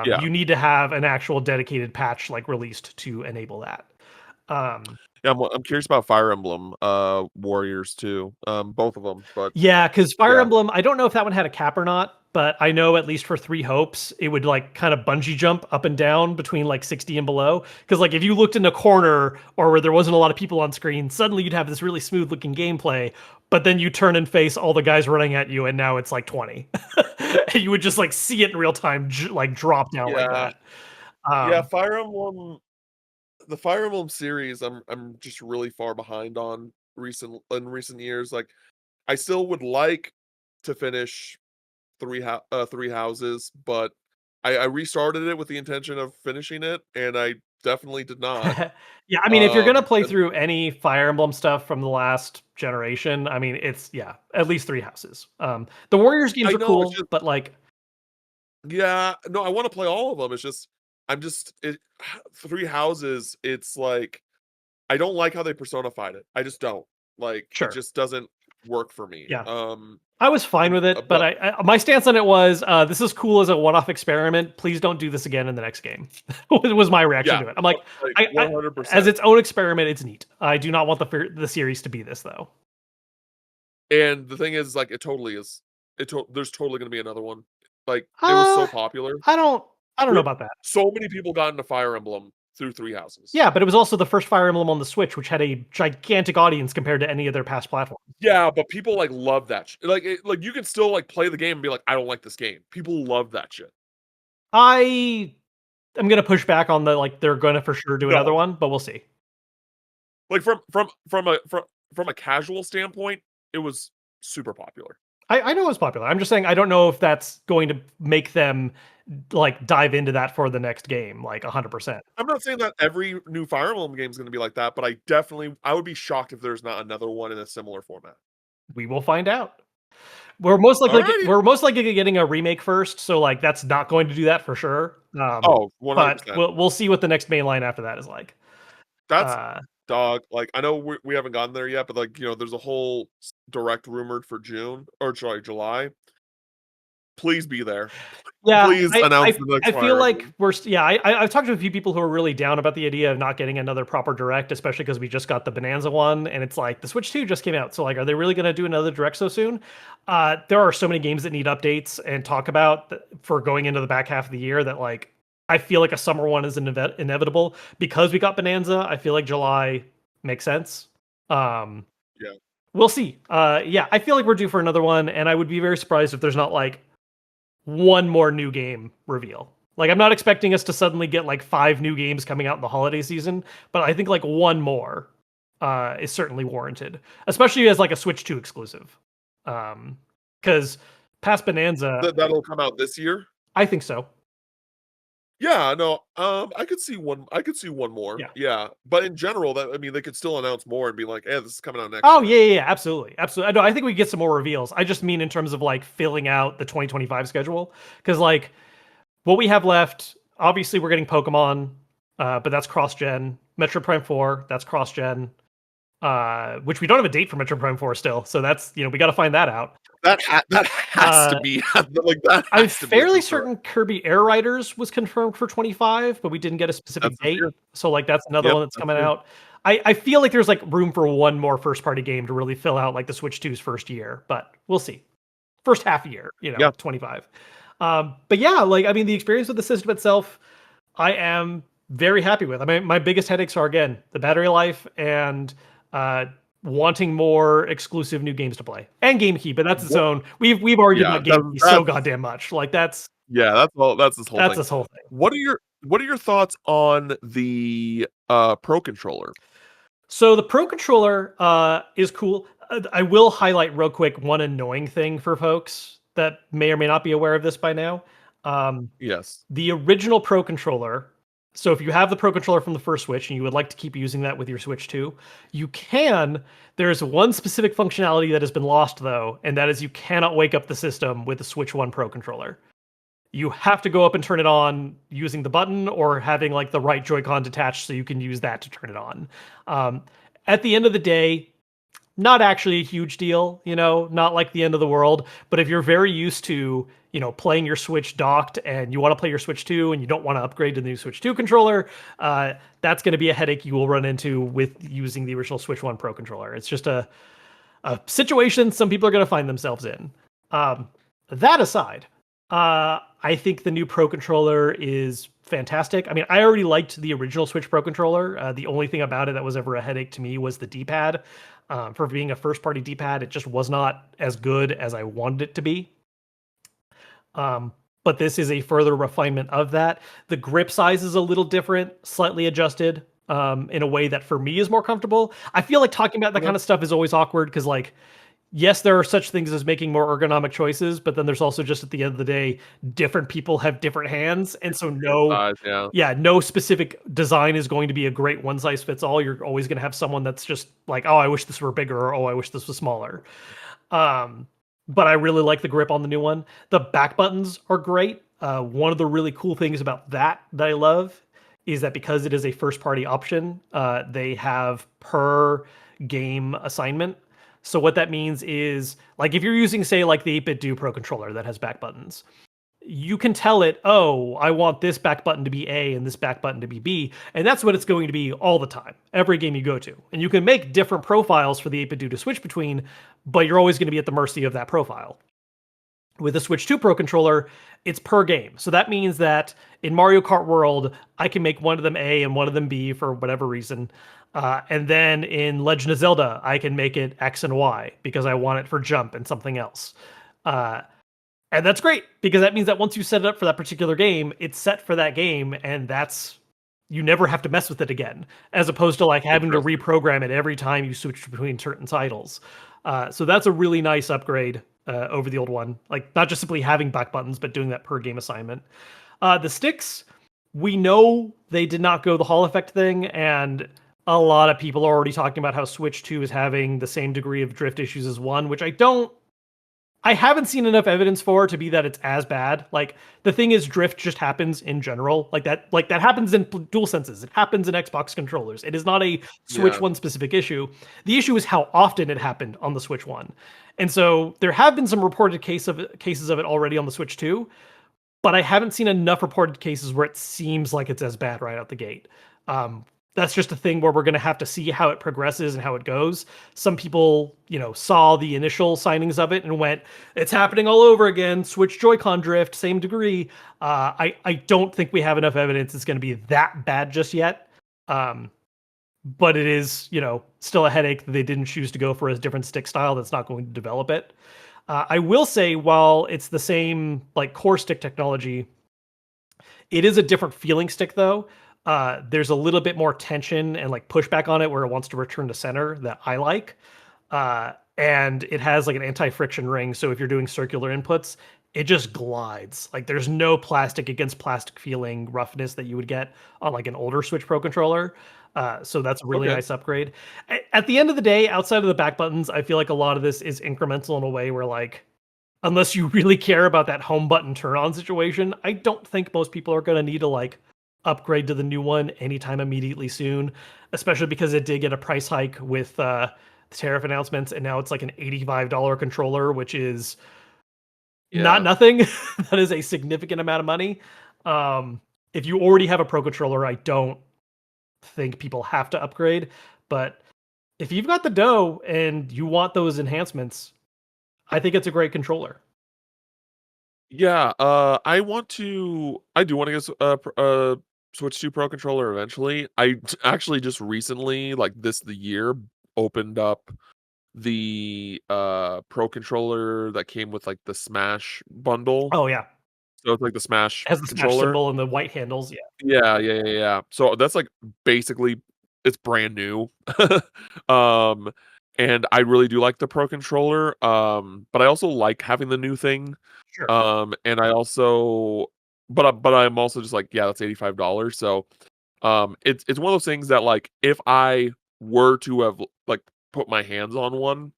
Yeah. You need to have an actual dedicated patch like released to enable that. Um, Yeah, I'm curious about Fire Emblem, Warriors too, both of them, but yeah, because Fire yeah. Emblem, I don't know if that one had a cap or not, but I know at least for Three Hopes, it would like kind of bungee jump up and down between like 60 and below. Because like if you looked in a corner or where there wasn't a lot of people on screen, suddenly you'd have this really smooth looking gameplay, but then you turn and face all the guys running at you, and now it's like 20. And you would just like see it in real time, like drop down like Yeah. that. Yeah, Um, the Fire Emblem series, I'm just really far behind on in recent years, like, I still would like to finish Three Houses, but I restarted it with the intention of finishing it, and I definitely did not. Yeah, I mean, if you're gonna play And through any Fire Emblem stuff from the last generation, I mean, it's yeah, at least 3 houses. The Warriors games I are know it's cool, just but, like yeah, no, I wanna play all of them. It's just I'm just it 3 Houses, it's like I don't like how they personified it. I just don't. Like, it sure, just doesn't work for me. yeah. I was fine with it, but But my stance on it was, "This is cool as a one-off experiment. Please don't do this again in the next game." Was my reaction yeah, to it. I'm like, like I as 100%. its own experiment, it's neat. I do not want the series to be this, though. And the thing is, like, it totally is. There's totally gonna be another one. Like, it was Uh, so popular. I don't I don't know There about that. so many people got into Fire Emblem through 3 Houses. Yeah, but it was also the first Fire Emblem on the Switch, which had a gigantic audience compared to any of their past platforms. Yeah, but people, like, love that like, like, you can still, like, play the game and be like, "I don't like this game." People love that shit. I am gonna push back on the, like, they're gonna for sure do another No. one, but we'll see. Like, from a casual standpoint, it was super popular. I know it's popular. I'm just saying I don't know if that's going to make them, like, dive into that for the next game, like, 100%. I'm not saying that every new Fire Emblem game is gonna be like that, but I would be shocked if there's not another one in a similar format. We will find out. We're most likely Alrighty. getting a remake first, so, like, that's not going to do that for sure. Oh, But 100%. we'll see what the next main line after that is like. That's Uh, dog, like, I know we haven't gotten there yet, but, like, there's a whole direct rumored for June or sorry, July. Please be there. yeah, Please announce the I next feel Fire like Emblem. yeah, I've talked to a few people who are really down about the idea of not getting another proper direct, especially because we just got the Bonanza one, and it's like the Switch 2 just came out, so like, are they really going to do another direct so soon? There are so many games that need updates and talk about for going into the back half of the year that like I feel like a summer one is inevitable because we got Bonanza. I feel like July makes sense. Um, Yeah. we'll see. Yeah, I feel like we're due for another one, and I would be very surprised if there's not like one more new game reveal. Like I'm not expecting us to suddenly get like 5 new games coming out in the holiday season, but I think like one more is certainly warranted, especially as like a Switch 2 exclusive. Because past Bonanza, That'll come out this year? I think so. Yeah, no, I could see one more, Yeah. yeah, but in general, that I mean, they could still announce more and be like, "Hey, this is coming out next Oh year." yeah, yeah, yeah, absolutely, absolutely. No, I think we get some more reveals. I just mean in terms of like filling out the 2025 schedule, because like what we have left, obviously we're getting Pokemon, but that's cross-gen. Metro Prime 4, that's cross-gen. Which we don't have a date for Metro Prime 4 still, so that's we got to find that out. That has to Uh, be like, that I'm has to be a fairly confirmed. certain Kirby Air Riders was confirmed for 25, but we didn't get a specific That's this date. year. So like that's another Yep, one that's that's coming year. out. I feel like there's like room for one more first party game to really fill out like the Switch 2's first year, but we'll see. First half year, Yeah. 25. But yeah, like I mean the experience with the system itself, I am very happy with. I mean, my biggest headaches are again the battery life and uh, wanting more exclusive new games to play and GameKey. But that's its What own. We've argued yeah, about GameKey so goddamn much. Like yeah, that's this whole that's thing. this whole thing. What are your thoughts on the, Pro Controller? So the Pro controller is cool. I will highlight real quick one annoying thing for folks that may or may not be aware of this by now. Um, Yes. the original Pro controller. So if you have the Pro controller from the first Switch and you would like to keep using that with your Switch 2, you can. There's one specific functionality that has been lost though, and that is you cannot wake up the system with the Switch 1 Pro controller. You have to go up and turn it on using the button or having like the right Joy-Con detached so you can use that to turn it on. Um, at the end of the day, not actually a huge deal, not like the end of the world. But if you're very used to, playing your Switch docked and you want to play your Switch 2 and you don't want to upgrade to the new Switch 2 controller, that's going to be a headache you will run into with using the original Switch 1 Pro controller. It's just a situation some people are going to find themselves in. That aside, I think the new Pro controller is fantastic. I mean, I already liked the original Switch Pro controller. The only thing about it that was ever a headache to me was the D-pad. For being a first-party D-pad, it just was not as good as I wanted it to be. But this is a further refinement of that. The grip size is a little different, slightly adjusted in a way that for me is more comfortable. I feel like talking about that Okay. kind of stuff is always awkward because, like, yes, there are such things as making more ergonomic choices, but then there's also just at the end of the day, different people have different hands, and so Hand no, size, yeah. yeah, no specific design is going to be a great one size fits all. You're always going to have someone that's just like, oh, I wish this were bigger, or oh, I wish this was smaller. Um, but I really like the grip on the new one. The back buttons are great. One of the really cool things about that I love is that because it is a first party option, they have per game assignment. So what that means is like if you're using say like the 8-bit Do Pro controller that has back buttons, you can tell it, oh, I want this back button to be A and this back button to be B, and that's what it's going to be all the time, every game you go to. And you can make different profiles for the 8-bit Do to switch between, but you're always going to be at the mercy of that profile. With the Switch 2 Pro controller, it's per game. So that means that in Mario Kart World, I can make one of them A and one of them B for whatever reason. And then in Legend of Zelda, I can make it X and Y because I want it for jump and something else. Uh, and that's great because that means that once you set it up for that particular game, it's set for that game, and that's you never have to mess with it again, as opposed to like having to Interesting. reprogram it every time you switch between certain titles. So that's a really nice upgrade over the old one. Like not just simply having back buttons, but doing that per game assignment. The sticks, we know they did not go the Hall effect thing, and a lot of people are already talking about how Switch 2 is having the same degree of drift issues as 1, which I haven't seen enough evidence for to be that it's as bad. Like the thing is, drift just happens in general. Like that happens in dual senses. It happens in Xbox controllers. It is not a Switch Yeah. One specific issue. The issue is how often it happened on the Switch One. And so there have been some reported cases of it already on the Switch Two, but I haven't seen enough reported cases where it seems like it's as bad right out the gate. Um, that's just a thing where we're going to have to see how it progresses and how it goes. Some people, saw the initial signings of it and went, "It's happening all over again." Switch Joy-Con drift, same degree. I don't think we have enough evidence it's going to be that bad just yet. Um, but it is, still a headache that they didn't choose to go for a different stick style that's not going to develop it. I will say, while it's the same like core stick technology, it is a different feeling stick though. There's a little bit more tension and like pushback on it where it wants to return to center that I like. And it has like an anti-friction ring, so if you're doing circular inputs, it just glides. Like there's no plastic against plastic feeling roughness that you would get on like an older Switch Pro controller. So that's a really Okay. nice upgrade. At the end of the day, outside of the back buttons, I feel like a lot of this is incremental in a way where like unless you really care about that home button turn on situation, I don't think most people are going to need to like upgrade to the new one anytime immediately soon, especially because it did get a price hike with the tariff announcements, and now it's like an $85 controller, which is not Yeah. nothing. That is a significant amount of money. If you already have a pro controller, I don't think people have to upgrade, but if you've got the dough and you want those enhancements, I think it's a great controller. Yeah, I do wanna get Switch 2 Pro controller eventually. Actually just recently, like the year, opened up the, Pro controller that came with, like, the Smash bundle. Oh yeah, So it's like the Smash it has the Smash controller. symbol and the white handles. Yeah, Yeah, yeah, yeah, yeah. So that's, like, basically it's brand new. Um, and I really do like the Pro controller, but I also like having the new thing. sure. And I also but I'm also just like, yeah, that's $85. So, it's one of those things that, like, if I were to have, like, put my hands on one,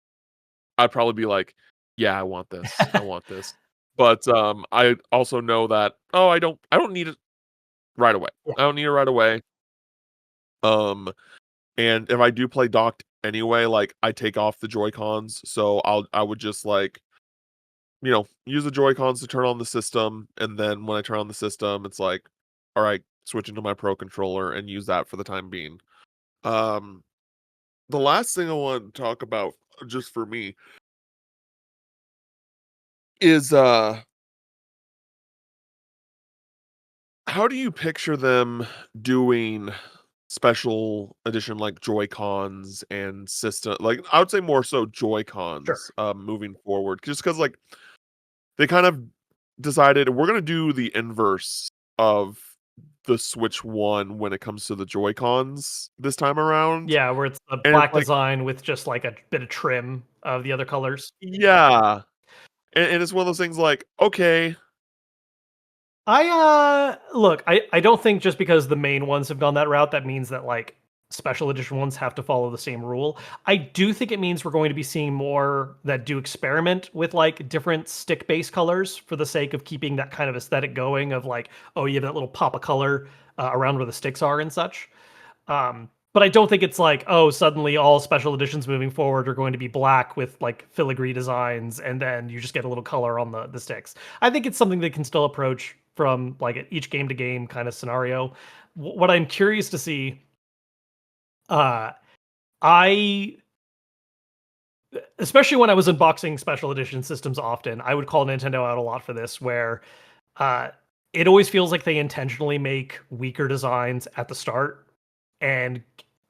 I'd probably be like, "Yeah, I want this. I want this." But, I also know that, "Oh, I don't need it right away. Yeah. I don't need it right away." Um, and if I do play docked anyway, like, I take off the Joy-Cons, so I would just, like, use the Joy-Cons to turn on the system, and then when I turn on the system, it's like, "All right, switch into my Pro controller and use that for the time being." Um, the last thing I want to talk about, just for me, is, how do you picture them doing special edition, like, Joy-Cons and system like, I would say more so Sure. Joy-Cons, moving forward, just because like, they kind of decided, "We're gonna do the inverse of the Switch 1 when it comes to the Joy-Cons this time around," Yeah, where it's a and it's black like design with just like a bit of trim. of the other colors. Yeah, and it's one of those things like, okay, I look, I don't think just because the main ones have gone that route that means that like special edition ones have to follow the same rule. I do think it means we're going to be seeing more that do experiment with like different stick based colors for the sake of keeping that kind of aesthetic going of like, oh, you have that little pop of color around where the sticks are and such. But I don't think it's like, oh, suddenly all special editions moving forward are going to be black with like filigree designs, and then you just get a little color on the sticks. I think it's something that can still approach from like each game to game kind of scenario. What I'm curious to see, uh, I especially when I was unboxing special edition systems often, I would call Nintendo out a lot for this, where uh, it always feels like they intentionally make weaker designs at the start and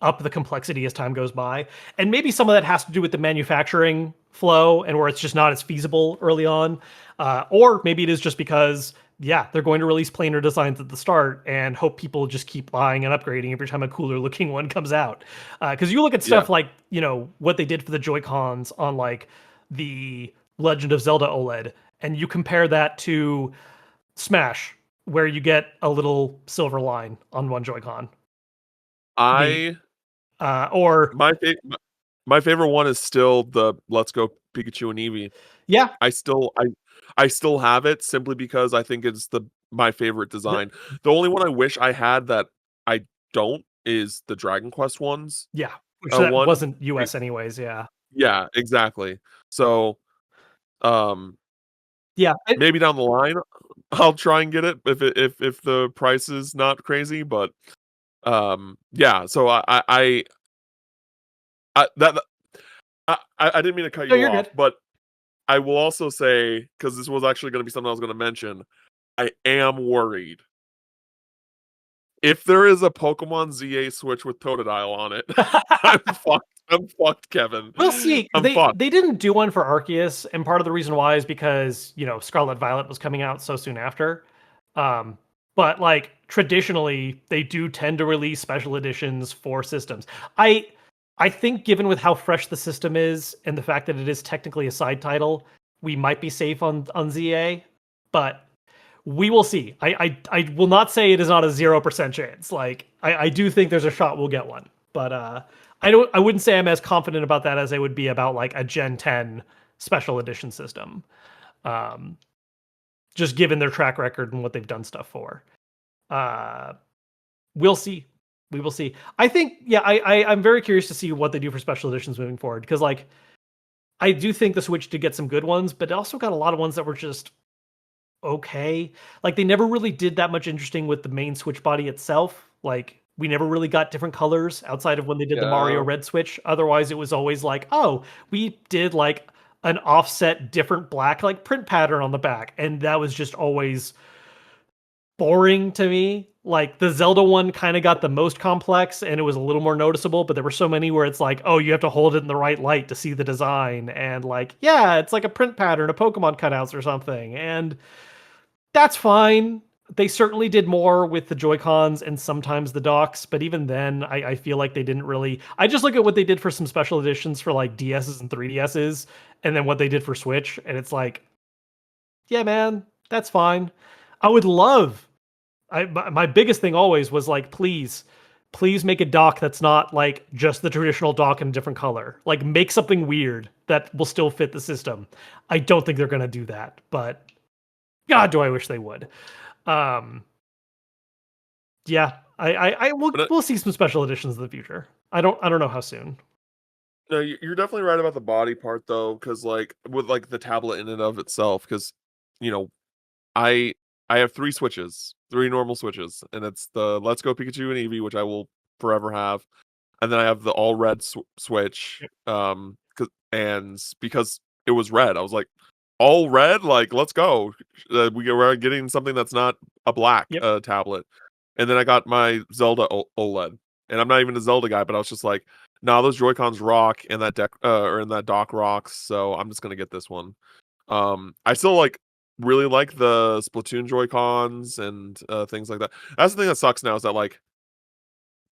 up the complexity as time goes by. And maybe some of that has to do with the manufacturing flow and where it's just not as feasible early on. Or maybe it is just because, yeah, they're going to release plainer designs at the start and hope people just keep buying and upgrading every time a cooler looking one comes out. Because you look at yeah, stuff like, you know, what they did for the Joy-Cons on like the Legend of Zelda OLED, and you compare that to Smash, where you get a little silver line on one Joy-Con. The I or my fa- my favorite one is still the Let's Go Pikachu and Eevee. yeah, I still I still have it simply because I think it's the my favorite the, design. The only one I wish I had that I don't is the Dragon Quest ones. yeah, which that One. wasn't US anyways. Yeah, Yeah, exactly. So, um, yeah, maybe down the line, I'll try and get it if the price is not crazy, but, yeah, so that I didn't mean to cut no, you you're off, good. but I will also say because this was actually gonna be something I was gonna mention, I am worried. If there is a Pokemon ZA Switch with Totodile on it, I'm fucked. I'm fucked, Kevin. We'll see. I'm fucked. They didn't do one for Arceus, and part of the reason why is because you know Scarlet Violet was coming out so soon after. Um, but like traditionally, they do tend to release special editions for systems. I I think given with how fresh the system is and the fact that it is technically a side title, we might be safe on ZA. But we will see. I will not say it is not a 0% chance. Like I do think there's a shot we'll get one, but I wouldn't say I'm as confident about that as I would be about like a Gen 10 special edition system. Um, just given their track record and what they've done stuff for. Uh, we'll see. We will see. I think yeah. I'm very curious to see what they do for special editions moving forward because like I do think the Switch did get some good ones, but it also got a lot of ones that were just okay. Like they never really did that much interesting with the main Switch body itself. Like we never really got different colors outside of when they did the Mario Yeah. Red Switch. Otherwise, it was always like, oh, we did like an offset different black like print pattern on the back, and that was just always boring to me. Like the Zelda one kind of got the most complex and it was a little more noticeable, but there were so many where it's like, oh, you have to hold it in the right light to see the design. And like, yeah, it's like a print pattern, a Pokemon cutouts or something. And that's fine. They certainly did more with the Joy Cons and sometimes the docks, but even then, I feel like they didn't really. I just look at what they did for some special editions for like DSs and 3DSs, and then what they did for Switch, and it's like, yeah, man, that's fine. I would love. My biggest thing always was like, please make a dock that's not like just the traditional dock in a different color. Like, make something weird that will still fit the system. I don't think they're gonna do that, but God, do I wish they would. Um, yeah, I But, we'll see some special editions in the future. I don't know how soon. no, you're definitely right about the body part though, because like with like the tablet in and of itself, because you know I I have three switches, three normal switches, and it's the Let's Go Pikachu and Eevee, which I will forever have, and then I have the all red switch. Yep. Because it was red, I was like, all red, like let's go. We're getting something that's not a black Yep. tablet, and then I got my Zelda OLED, and I'm not even a Zelda guy, but I was just like, nah, those Joy Cons rock, and that deck or in that dock rocks, so I'm just gonna get this one. I still like really like the Splatoon Joy Cons and things like that. That's the thing that sucks now is that like,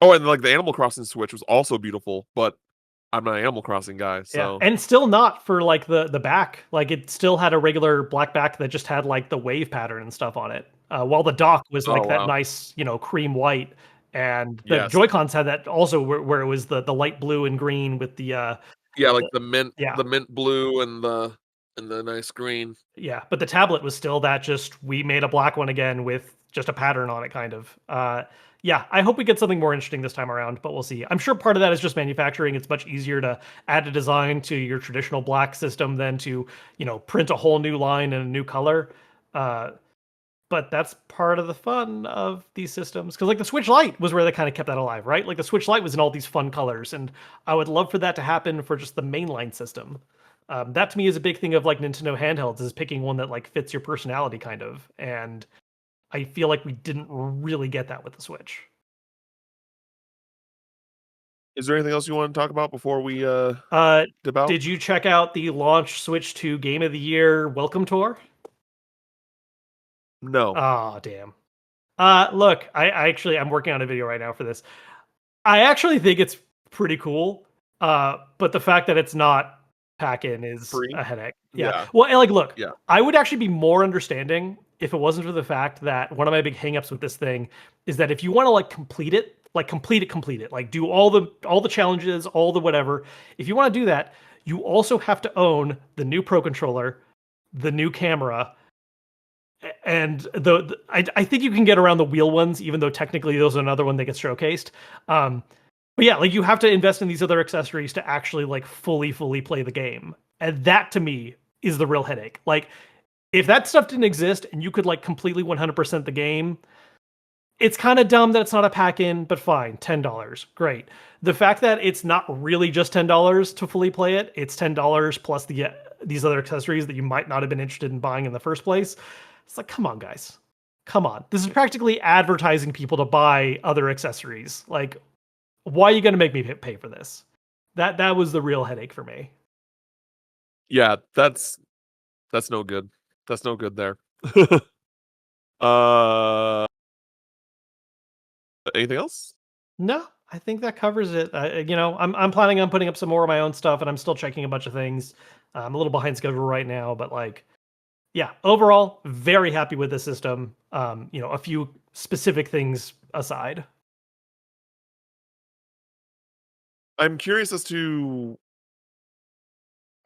oh, and like the Animal Crossing Switch was also beautiful, but I'm an Animal Crossing guy, Yeah, so and still not for like the back. Like it still had a regular black back that just had like the wave pattern and stuff on it. While the dock was oh like that wow, nice, cream white, and the yes, Joy Cons had that also where it was the light blue and green with yeah, like the yeah. the mint blue and the nice green. Yeah, but the tablet was still that just we made a black one again with just a pattern on it, kind of. Yeah, I hope we get something more interesting this time around, but we'll see. I'm sure part of that is just manufacturing. It's much easier to add a design to your traditional black system than to, print a whole new line and a new color. Uh, but that's part of the fun of these systems. Because like the Switch Lite was where they kind of kept that alive, right? Like the Switch Lite was in all these fun colors, and I would love for that to happen for just the mainline system. That to me is a big thing of like Nintendo handhelds is picking one that like fits your personality kind of, and I feel like we didn't really get that with the Switch. Is there anything else you want to talk about before we Uh, dip out? did you check out the launch Switch 2 Game of the Year welcome tour? No, Oh, damn. Look, I actually I'm working on a video right now for this. I actually think it's pretty cool. But the fact that it's not pack-in is free. a headache. Yeah. Yeah, Well, and like, look, yeah. I would actually be more understanding if it wasn't for the fact that one of my big hangups with this thing is that if you want to like complete it, complete it, like do all the challenges, all the whatever. If you want to do that, you also have to own the new Pro controller, the new camera, and I think you can get around the wheel ones, even though technically those are another one that gets showcased. Um, but yeah, like you have to invest in these other accessories to actually like fully play the game. And that to me is the real headache. Like if that stuff didn't exist and you could like completely 100% the game, it's kind of dumb that it's not a pack in, but fine, $10. Great. The fact that it's not really just $10 to fully play it, it's $10 plus these other accessories that you might not have been interested in buying in the first place. It's like, come on, guys. Come on. This is practically advertising people to buy other accessories. Like, why are you going to make me pay for this? That was the real headache for me. Yeah, that's no good. That's no good there. uh, anything else? No, I think that covers it. I'm planning on putting up some more of my own stuff, and I'm still checking a bunch of things. I'm a little behind schedule right now, but like, yeah, overall, very happy with the system. A few specific things aside. I'm curious as to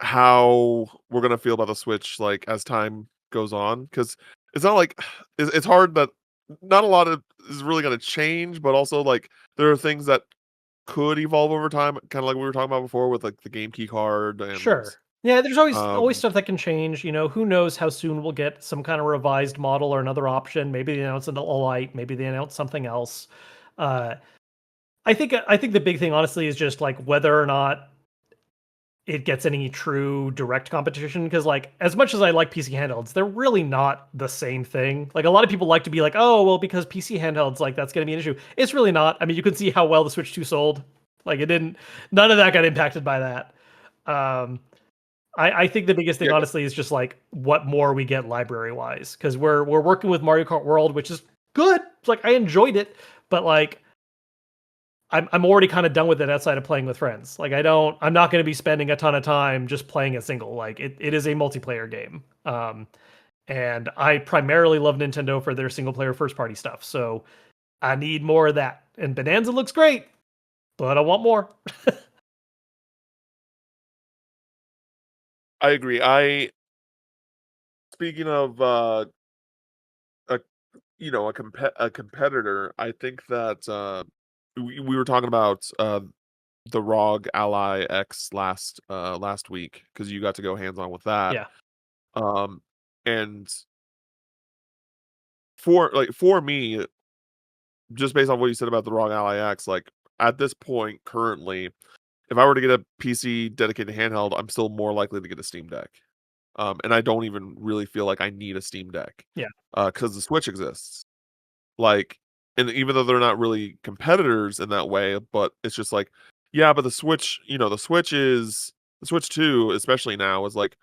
how we're gonna feel about the Switch, like, as time goes on, because it's not like it's hard that not a lot of is really gonna change, but also, like, there are things that could evolve over time, kinda like we were talking about before with, like, the game key card and, Sure. Yeah, there's always um stuff that can change. Who knows how soon we'll get some kind of revised model or another option. Maybe they announce a light. Maybe they announce something else. Uh, I think the big thing, honestly, is just like whether or not it gets any true direct competition. Because like as much as I like PC handhelds, they're really not the same thing. Like a lot of people like to be like, oh well, because PC handhelds like that's going to be an issue. It's really not. I mean, you can see how well the Switch 2 sold. Like it didn't. None of that got impacted by that. Um, I think the biggest thing, yeah, honestly, is just like what more we get library wise, because we're working with Mario Kart World, which is good. It's like I enjoyed it, but like I'm already kind of done with it outside of playing with friends. Like I'm not going to be spending a ton of time just playing a single. Like it is a multiplayer game. And I primarily love Nintendo for their single player first party stuff. So I need more of that. And Bonanza looks great, but I want more. I agree. I speaking of, a a competitor, I think that, we were talking about, the ROG Ally X last week because you got to go hands on with that. Yeah. Um, and for me, just based on what you said about the ROG Ally X, like at this point currently, if I were to get a PC dedicated handheld, I'm still more likely to get a Steam Deck. And I don't even really feel like I need a Steam Deck, Yeah. because the Switch exists. Like, and even though they're not really competitors in that way, but it's just like, yeah, but the Switch, the Switch 2, especially now, is like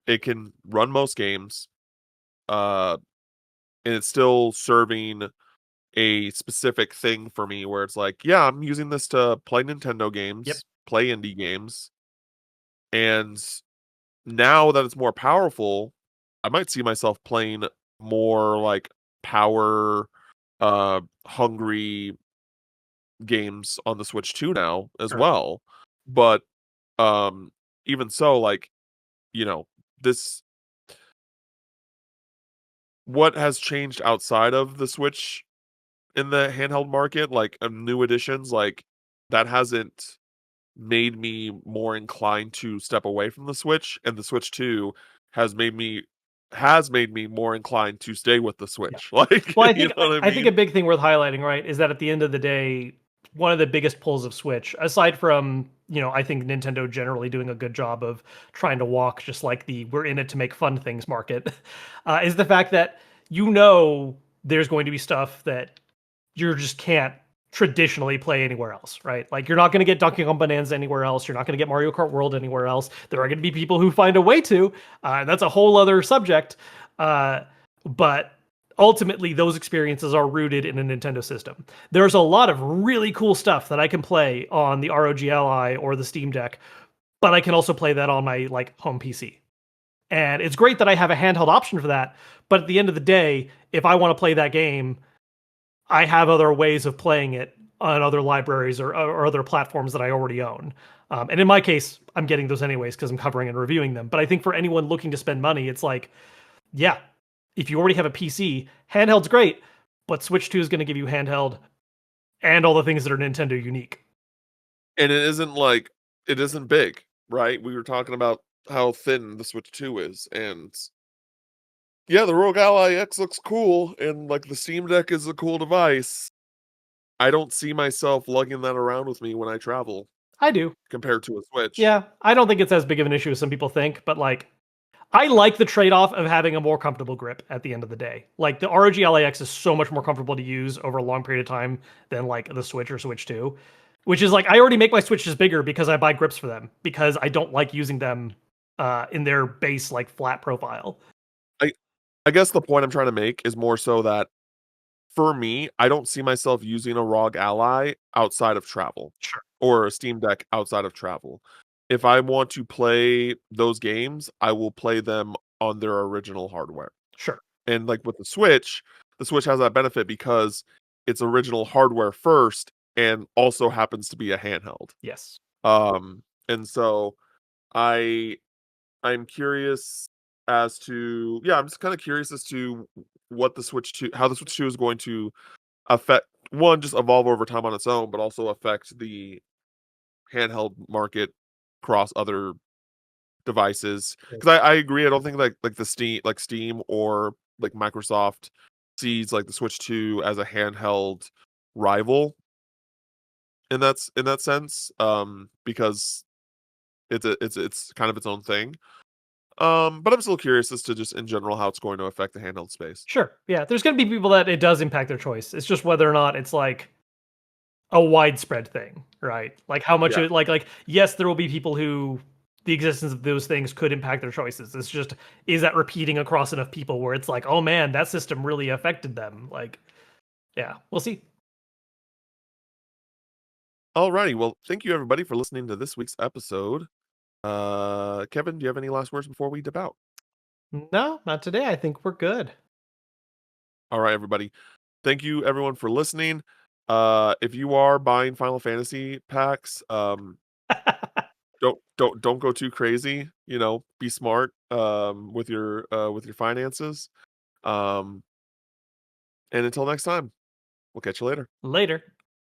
it can run most games, uh, and it's still serving a specific thing for me where it's like, yeah, I'm using this to play Nintendo Yep. games. play indie games. And now that it's more powerful, I might see myself playing more like power hungry games on the Switch 2 now as Sure. well. But um even so, like, you know, this what has changed outside of the Switch in the handheld market, like new editions, like that hasn't made me more inclined to step away from the Switch, and the Switch 2 has made me more inclined to stay with the Yeah. Switch. Like, Well, I you think know what I I think a mean? big thing worth highlighting, right, is that at the end of the day, one of the biggest pulls of Switch, aside from, I think Nintendo generally doing a good job of trying to walk just like the we're in it to make fun things market, is the fact that there's going to be stuff that you just can't traditionally play anywhere else, right? Like you're not going to get Donkey Kong Bonanza anywhere else. You're not going to get Mario Kart World anywhere else. There are going to be people who find a way to. That's a whole other subject. But ultimately, those experiences are rooted in a Nintendo system. There's a lot of really cool stuff that I can play on the ROG Ally or the Steam Deck, but I can also play that on my like home PC. And it's great that I have a handheld option for that. But at the end of the day, if I want to play that game, I have other ways of playing it on other libraries or other platforms that I already own. And in my case, I'm getting those anyways because I'm covering and reviewing them. But I think for anyone looking to spend money, it's like, yeah, if you already have a PC, handheld's great, but Switch 2 is going to give you handheld and all the things that are Nintendo unique. And it isn't big, right? We were talking about how thin the Switch 2 is, and yeah, the Rogue Ally X looks cool, and like the Steam Deck is a cool device. I don't see myself lugging that around with me when I travel I do. compared to a Switch. Yeah, I don't think it's as big of an issue as some people think, but like I like the trade-off of having a more comfortable grip at the end of the day. Like the ROG LAX is so much more comfortable to use over a long period of time than like the Switch or Switch 2, which is like I already make my Switches bigger because I buy grips for them because I don't like using them in their base like flat profile. I I guess the point I'm trying to make is more so that for me, I don't see myself using a ROG Ally outside of travel Sure. or a Steam Deck outside of travel. If I want to play those games, I will play them on their original hardware. Sure. And like with the Switch has that benefit because it's original hardware first and also happens to be a handheld. Yes. And so I I'm curious as to yeah, I'm just kind of curious as to what the Switch 2 how the Switch 2 is going to affect one, just evolve over time on its own, but also affect the handheld market across other devices. Because I agree, I don't think like the Steam or like Microsoft sees like the Switch 2 as a handheld rival in that sense. Because it's kind of its own thing. But I'm still curious as to just in general how it's going to affect the handheld space. Sure. Yeah. There's going to be people that it does impact their choice. It's just whether or not it's like a widespread thing, right? Like how much Yeah. it like yes, there will be people who the existence of those things could impact their choices. It's just is that repeating across enough people where it's like, oh man, that system really affected them. Like, yeah, we'll see. Alrighty, well, thank you everybody for listening to this week's episode. Kevin, do you have any last words before we dip out? No, not today. I think we're good. All right, everybody. Thank you everyone for listening. If you are buying Final Fantasy packs, don't go too crazy. You know, be smart with your finances. Um, and until next time, we'll catch you later. Later.